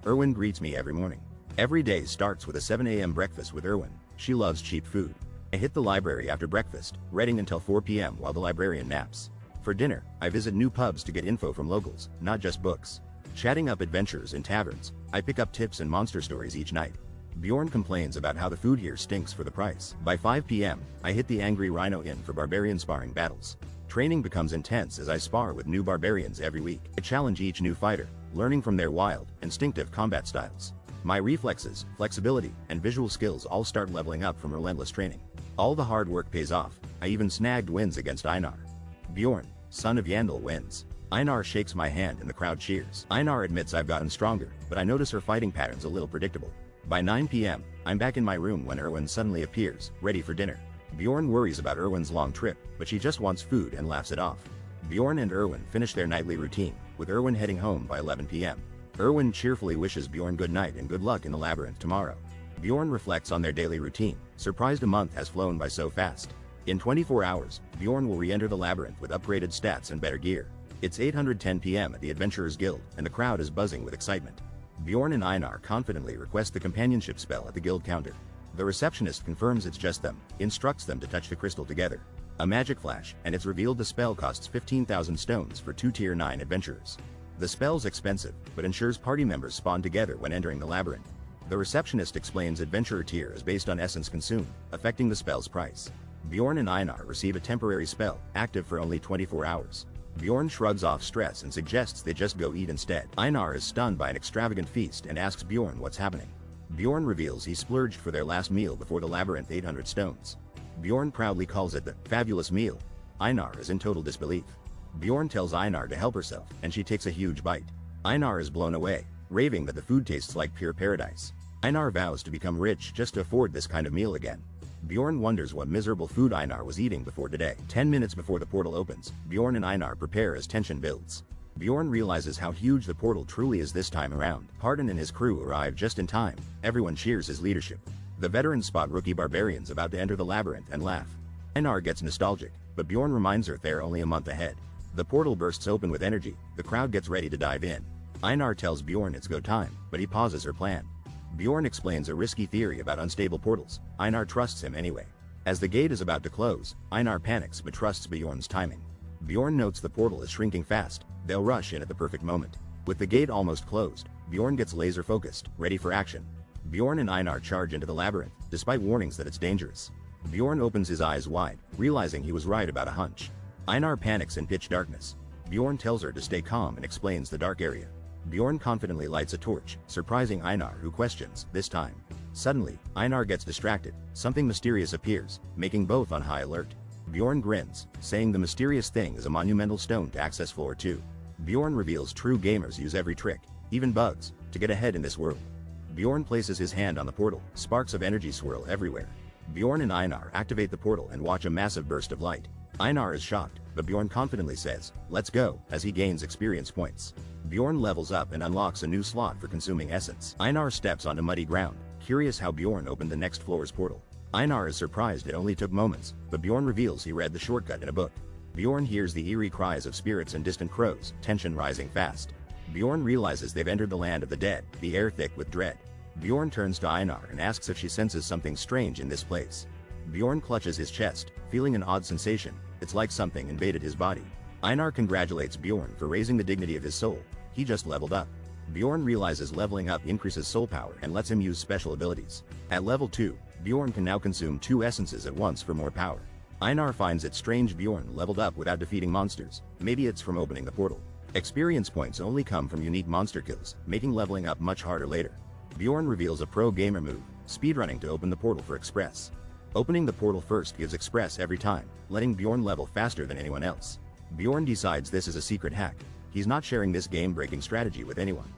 Speaker 1: Erwin greets me every morning. Every day starts with a 7 a.m. breakfast with Erwin. She loves cheap food. I hit the library after breakfast, reading until 4 p.m. while the librarian naps. For dinner, I visit new pubs to get info from locals, not just books. Chatting up adventures in taverns, I pick up tips and monster stories each night. Bjorn complains about how the food here stinks for the price. By 5 p.m., I hit the Angry Rhino Inn for barbarian sparring battles. Training becomes intense as I spar with new barbarians every week. I challenge each new fighter, learning from their wild, instinctive combat styles. My reflexes, flexibility, and visual skills all start leveling up from relentless training. All the hard work pays off. I even snagged wins against Einar. Bjorn, son of Yandel, wins. Einar shakes my hand and the crowd cheers. Einar admits I've gotten stronger, but I notice her fighting patterns a little predictable. By 9 p.m., I'm back in my room when Erwin suddenly appears, ready for dinner. Bjorn worries about Erwin's long trip, but she just wants food and laughs it off. Bjorn and Erwin finish their nightly routine, with Erwin heading home by 11 p.m. Erwin cheerfully wishes Bjorn good night and good luck in the labyrinth tomorrow. Bjorn reflects on their daily routine, surprised a month has flown by so fast. In 24 hours, Bjorn will re-enter the labyrinth with upgraded stats and better gear. It's 8:10 p.m. at the Adventurers Guild, and the crowd is buzzing with excitement. Bjorn and Einar confidently request the companionship spell at the guild counter. The receptionist confirms it's just them, instructs them to touch the crystal together. A magic flash, and it's revealed the spell costs 15,000 stones for 2 tier 9 adventurers. The spell's expensive, but ensures party members spawn together when entering the labyrinth. The receptionist explains adventurer tier is based on essence consumed, affecting the spell's price. Bjorn and Einar receive a temporary spell, active for only 24 hours. Bjorn shrugs off stress and suggests they just go eat instead. Einar is stunned by an extravagant feast and asks Bjorn what's happening. Bjorn reveals he splurged for their last meal before the labyrinth 800 stones. Bjorn proudly calls it the fabulous meal. Einar is in total disbelief. Bjorn tells Einar to help herself, and she takes a huge bite. Einar is blown away, raving that the food tastes like pure paradise. Einar vows to become rich just to afford this kind of meal again. Bjorn wonders what miserable food Einar was eating before today. 10 minutes before the portal opens, Bjorn and Einar prepare as tension builds. Bjorn realizes how huge the portal truly is this time around. Pardon and his crew arrive just in time. Everyone cheers his leadership. The veterans spot rookie barbarians about to enter the labyrinth and laugh. Einar gets nostalgic, but Bjorn reminds her they're only a month ahead. The portal bursts open with energy. The crowd gets ready to dive in. Einar tells Bjorn it's go time, but he pauses her plan. Bjorn explains a risky theory about unstable portals. Einar trusts him anyway. As the gate is about to close, Einar panics but trusts Bjorn's timing. Bjorn notes the portal is shrinking fast. They'll rush in at the perfect moment. With the gate almost closed, Bjorn gets laser focused, ready for action. Bjorn and Einar charge into the labyrinth, despite warnings that it's dangerous. Bjorn opens his eyes wide, realizing he was right about a hunch. Einar panics in pitch darkness. Bjorn tells her to stay calm and explains the dark area. Bjorn confidently lights a torch, surprising Einar, who questions, this time. Suddenly, Einar gets distracted. Something mysterious appears, making both on high alert. Bjorn grins, saying the mysterious thing is a monumental stone to access floor 2. Bjorn reveals true gamers use every trick, even bugs, to get ahead in this world. Bjorn places his hand on the portal. Sparks of energy swirl everywhere. Bjorn and Einar activate the portal and watch a massive burst of light. Einar is shocked, but Bjorn confidently says, let's go, as he gains experience points. Bjorn levels up and unlocks a new slot for consuming essence. Einar steps onto muddy ground, curious how Bjorn opened the next floor's portal. Einar is surprised it only took moments, but Bjorn reveals he read the shortcut in a book. Bjorn hears the eerie cries of spirits and distant crows, tension rising fast. Bjorn realizes they've entered the land of the dead, the air thick with dread. Bjorn turns to Einar and asks if she senses something strange in this place. Bjorn clutches his chest, feeling an odd sensation. It's like something invaded his body. Einar congratulates Bjorn for raising the dignity of his soul. He just leveled up. Bjorn realizes leveling up increases soul power and lets him use special abilities. At level 2, Bjorn can now consume 2 essences at once for more power. Einar finds it strange Bjorn leveled up without defeating monsters. Maybe it's from opening the portal. Experience points only come from unique monster kills, making leveling up much harder later. Bjorn reveals a pro gamer move, speedrunning to open the portal for Express. Opening the portal first gives Express every time, letting Bjorn level faster than anyone else. Bjorn decides this is a secret hack. He's not sharing this game-breaking strategy with anyone.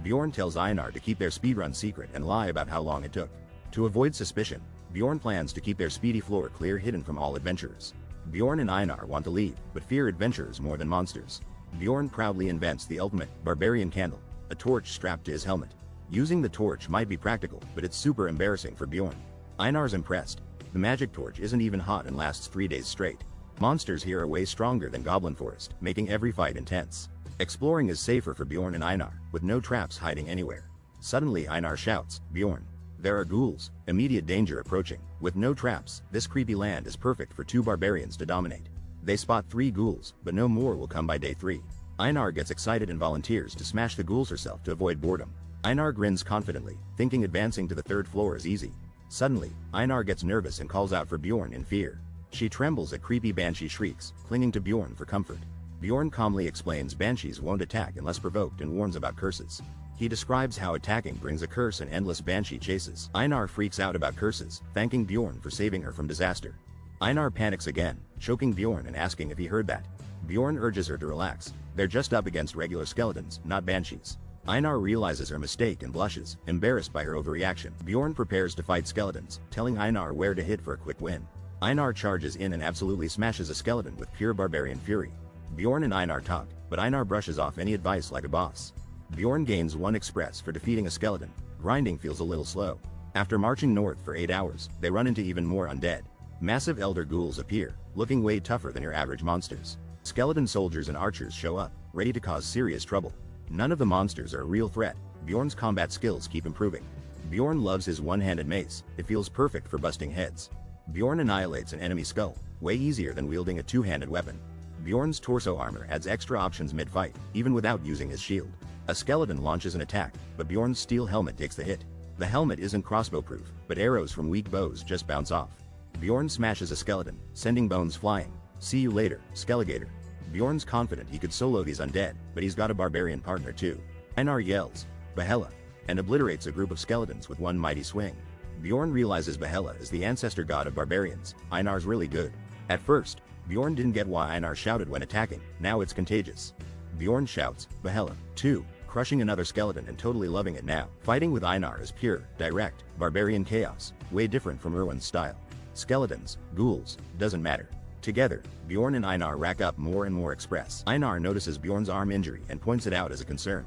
Speaker 1: Bjorn tells Einar to keep their speedrun secret and lie about how long it took. To avoid suspicion, Bjorn plans to keep their speedy floor clear hidden from all adventurers. Bjorn and Einar want to leave, but fear adventurers more than monsters. Bjorn proudly invents the ultimate barbarian candle, a torch strapped to his helmet. Using the torch might be practical, but it's super embarrassing for Bjorn. Einar's impressed. The magic torch isn't even hot and lasts 3 days straight. Monsters here are way stronger than Goblin Forest, making every fight intense. Exploring is safer for Bjorn and Einar, with no traps hiding anywhere. Suddenly Einar shouts, "Bjorn! There are ghouls, immediate danger approaching." With no traps, this creepy land is perfect for 2 barbarians to dominate. They spot 3 ghouls, but no more will come by day 3. Einar gets excited and volunteers to smash the ghouls herself to avoid boredom. Einar grins confidently, thinking advancing to the 3rd floor is easy. Suddenly, Einar gets nervous and calls out for Bjorn in fear. She trembles at creepy banshee shrieks, clinging to Bjorn for comfort. Bjorn calmly explains banshees won't attack unless provoked and warns about curses. He describes how attacking brings a curse and endless banshee chases. Einar freaks out about curses, thanking Bjorn for saving her from disaster. Einar panics again, choking Bjorn and asking if he heard that. Bjorn urges her to relax. They're just up against regular skeletons, not banshees. Einar realizes her mistake and blushes, embarrassed by her overreaction. Bjorn prepares to fight skeletons, telling Einar where to hit for a quick win. Einar charges in and absolutely smashes a skeleton with pure barbarian fury. Bjorn and Einar talk, but Einar brushes off any advice like a boss. Bjorn gains 1 express for defeating a skeleton. Grinding feels a little slow. After marching north for 8 hours, they run into even more undead. Massive elder ghouls appear, looking way tougher than your average monsters. Skeleton soldiers and archers show up, ready to cause serious trouble. None of the monsters are a real threat. Bjorn's combat skills keep improving. Bjorn loves his one-handed mace. It feels perfect for busting heads. Bjorn annihilates an enemy skull, way easier than wielding a 2-handed weapon. Bjorn's torso armor adds extra options mid-fight, even without using his shield. A skeleton launches an attack, but Bjorn's steel helmet takes the hit. The helmet isn't crossbow-proof, but arrows from weak bows just bounce off. Bjorn smashes a skeleton, sending bones flying. "See you later, Skelligator." Bjorn's confident he could solo these undead, but he's got a barbarian partner too. Einar yells, "Bahela," and obliterates a group of skeletons with one mighty swing. Bjorn realizes Bahela is the ancestor god of barbarians. Einar's really good. At first, Bjorn didn't get why Einar shouted when attacking. Now it's contagious. Bjorn shouts, "Bahela," too, crushing another skeleton and totally loving it now. Fighting with Einar is pure, direct, barbarian chaos, way different from Erwin's style. Skeletons, ghouls, doesn't matter. Together, Bjorn and Einar rack up more and more express. Einar notices Bjorn's arm injury and points it out as a concern.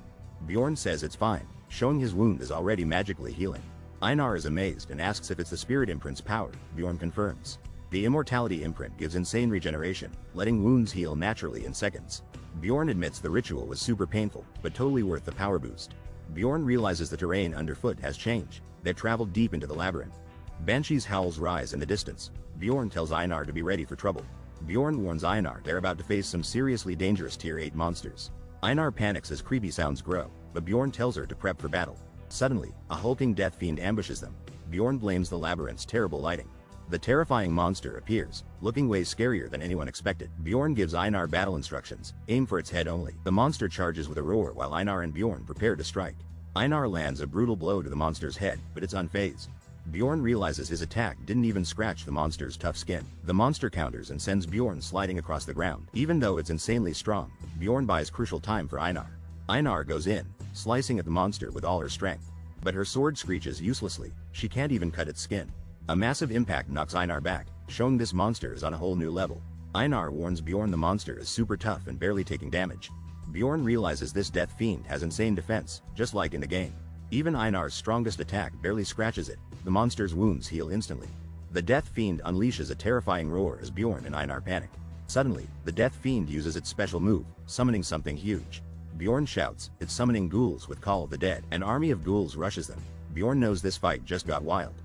Speaker 1: Bjorn says it's fine, showing his wound is already magically healing. Einar is amazed and asks if it's the spirit imprint's power. Bjorn confirms. The immortality imprint gives insane regeneration, letting wounds heal naturally in seconds. Bjorn admits the ritual was super painful, but totally worth the power boost. Bjorn realizes the terrain underfoot has changed. They've traveled deep into the labyrinth. Banshee's howls rise in the distance. Bjorn tells Einar to be ready for trouble. Bjorn warns Einar they're about to face some seriously dangerous tier 8 monsters. Einar panics as creepy sounds grow, but Bjorn tells her to prep for battle. Suddenly, a hulking death fiend ambushes them. Bjorn blames the labyrinth's terrible lighting. The terrifying monster appears, looking way scarier than anyone expected. Bjorn gives Einar battle instructions, aim for its head only. The monster charges with a roar while Einar and Bjorn prepare to strike. Einar lands a brutal blow to the monster's head, but it's unfazed. Bjorn realizes his attack didn't even scratch the monster's tough skin. The monster counters and sends Bjorn sliding across the ground. Even though it's insanely strong, Bjorn buys crucial time for Einar. Einar goes in, slicing at the monster with all her strength. But her sword screeches uselessly. She can't even cut its skin. A massive impact knocks Einar back, showing this monster is on a whole new level. Einar warns Bjorn the monster is super tough and barely taking damage. Bjorn realizes this death fiend has insane defense, just like in the game. Even Einar's strongest attack barely scratches it. The monster's wounds heal instantly. The death fiend unleashes a terrifying roar as Bjorn and Einar panic. Suddenly, the death fiend uses its special move, summoning something huge. Bjorn shouts, it's summoning ghouls with Call of the Dead. An army of ghouls rushes them. Bjorn knows this fight just got wild.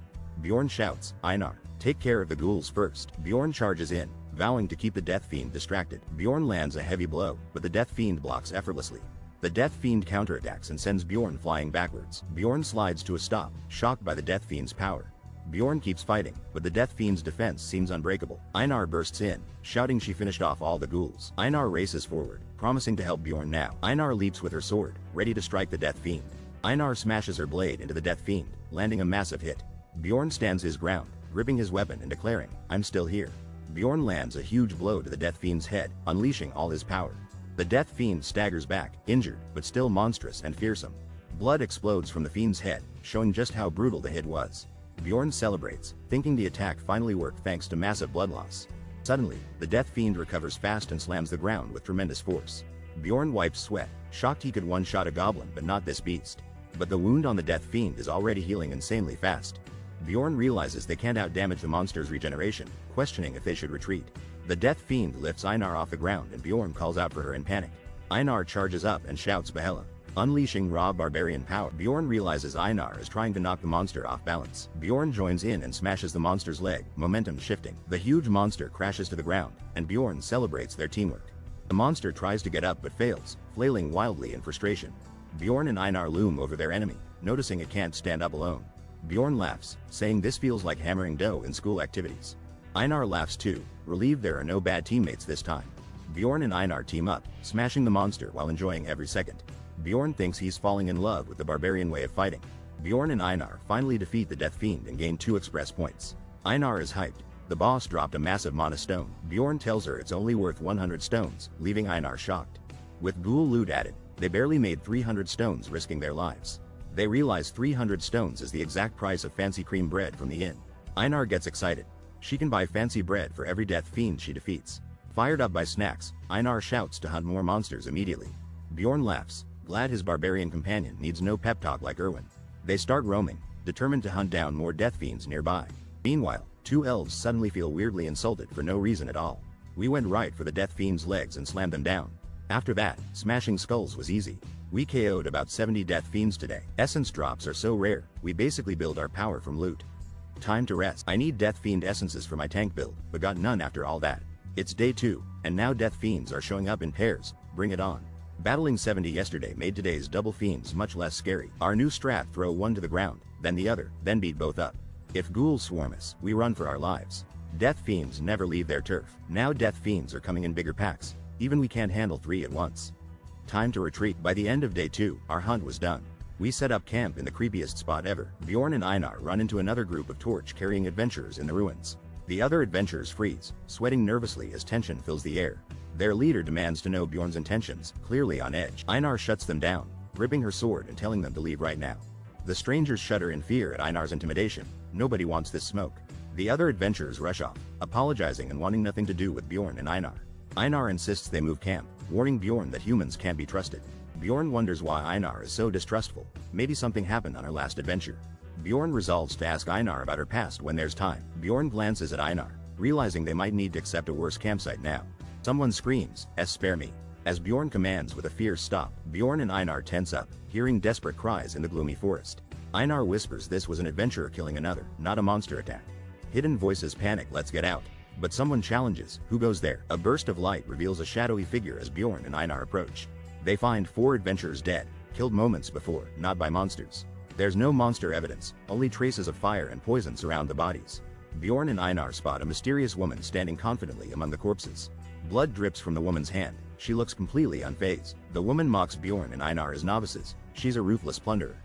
Speaker 1: Bjorn shouts, Einar, take care of the ghouls first. Bjorn charges in, vowing to keep the death fiend distracted. Bjorn lands a heavy blow, but the death fiend blocks effortlessly. The death fiend counterattacks and sends Bjorn flying backwards. Bjorn slides to a stop, shocked by the death fiend's power. Bjorn keeps fighting, but the death fiend's defense seems unbreakable. Einar bursts in, shouting she finished off all the ghouls. Einar races forward, promising to help Bjorn now. Einar leaps with her sword, ready to strike the death fiend. Einar smashes her blade into the death fiend, landing a massive hit. Bjorn stands his ground, gripping his weapon and declaring, I'm still here. Bjorn lands a huge blow to the death fiend's head, unleashing all his power. The death fiend staggers back, injured, but still monstrous and fearsome. Blood explodes from the fiend's head, showing just how brutal the hit was. Bjorn celebrates, thinking the attack finally worked thanks to massive blood loss. Suddenly, the death fiend recovers fast and slams the ground with tremendous force. Bjorn wipes sweat, shocked he could one-shot a goblin but not this beast. But the wound on the death fiend is already healing insanely fast. Bjorn realizes they can't outdamage the monster's regeneration, questioning if they should retreat. The death fiend lifts Einar off the ground and Bjorn calls out for her in panic. Einar charges up and shouts Bahela, unleashing raw barbarian power. Bjorn realizes Einar is trying to knock the monster off balance. Bjorn joins in and smashes the monster's leg, momentum shifting. The huge monster crashes to the ground, and Bjorn celebrates their teamwork. The monster tries to get up but fails, flailing wildly in frustration. Bjorn and Einar loom over their enemy, noticing it can't stand up alone. Bjorn laughs, saying this feels like hammering dough in school activities. Einar laughs too, relieved there are no bad teammates this time. Bjorn and Einar team up, smashing the monster while enjoying every second. Bjorn thinks he's falling in love with the barbarian way of fighting. Bjorn and Einar finally defeat the Death Fiend and gain 2 express points. Einar is hyped. The boss dropped a massive mana stone. Bjorn tells her it's only worth 100 stones, leaving Einar shocked. With ghoul loot added, they barely made 300 stones, risking their lives. They realize 300 stones is the exact price of fancy cream bread from the inn. Einar gets excited. She can buy fancy bread for every Death Fiend she defeats. Fired up by snacks, Einar shouts to hunt more monsters immediately. Bjorn laughs, glad his barbarian companion needs no pep talk like Erwin. They start roaming, determined to hunt down more Death Fiends nearby. Meanwhile, 2 elves suddenly feel weirdly insulted for no reason at all. We went right for the Death Fiend's legs and slammed them down. After that, smashing skulls was easy. We KO'd about 70 Death Fiends today. Essence drops are so rare, we basically build our power from loot. Time to rest. I need Death Fiend essences for my tank build, but got none after all that. It's day 2, and now Death Fiends are showing up in pairs. Bring it on. Battling 70 yesterday made today's double fiends much less scary. Our new strat: throw one to the ground, then the other, then beat both up. If ghouls swarm us, we run for our lives. Death Fiends never leave their turf. Now Death Fiends are coming in bigger packs. Even we can't handle 3 at once. Time to retreat. By the end of day 2, our hunt was done. We set up camp in the creepiest spot ever. Bjorn and Einar run into another group of torch-carrying adventurers in the ruins. The other adventurers freeze, sweating nervously as tension fills the air. Their leader demands to know Bjorn's intentions, clearly on edge. Einar shuts them down, gripping her sword and telling them to leave right now. The strangers shudder in fear at Einar's intimidation. Nobody wants this smoke. The other adventurers rush off, apologizing and wanting nothing to do with Bjorn and Einar. Einar insists they move camp, warning Bjorn that humans can't be trusted. Bjorn wonders why Einar is so distrustful. Maybe something happened on her last adventure. Bjorn resolves to ask Einar about her past when there's time. Bjorn glances at Einar, realizing they might need to accept a worse campsite now. Someone screams, "Spare me." As Bjorn commands with a fierce stop, Bjorn and Einar tense up, hearing desperate cries in the gloomy forest. Einar whispers this was an adventurer killing another, not a monster attack. Hidden voices panic, "Let's get out." But someone challenges, "Who goes there?" A burst of light reveals a shadowy figure as Bjorn and Einar approach. They find 4 adventurers dead, killed moments before, not by monsters. There's no monster evidence, only traces of fire and poison surround the bodies. Bjorn and Einar spot a mysterious woman standing confidently among the corpses. Blood drips from the woman's hand. She looks completely unfazed. The woman mocks Bjorn and Einar as novices. She's a ruthless plunderer.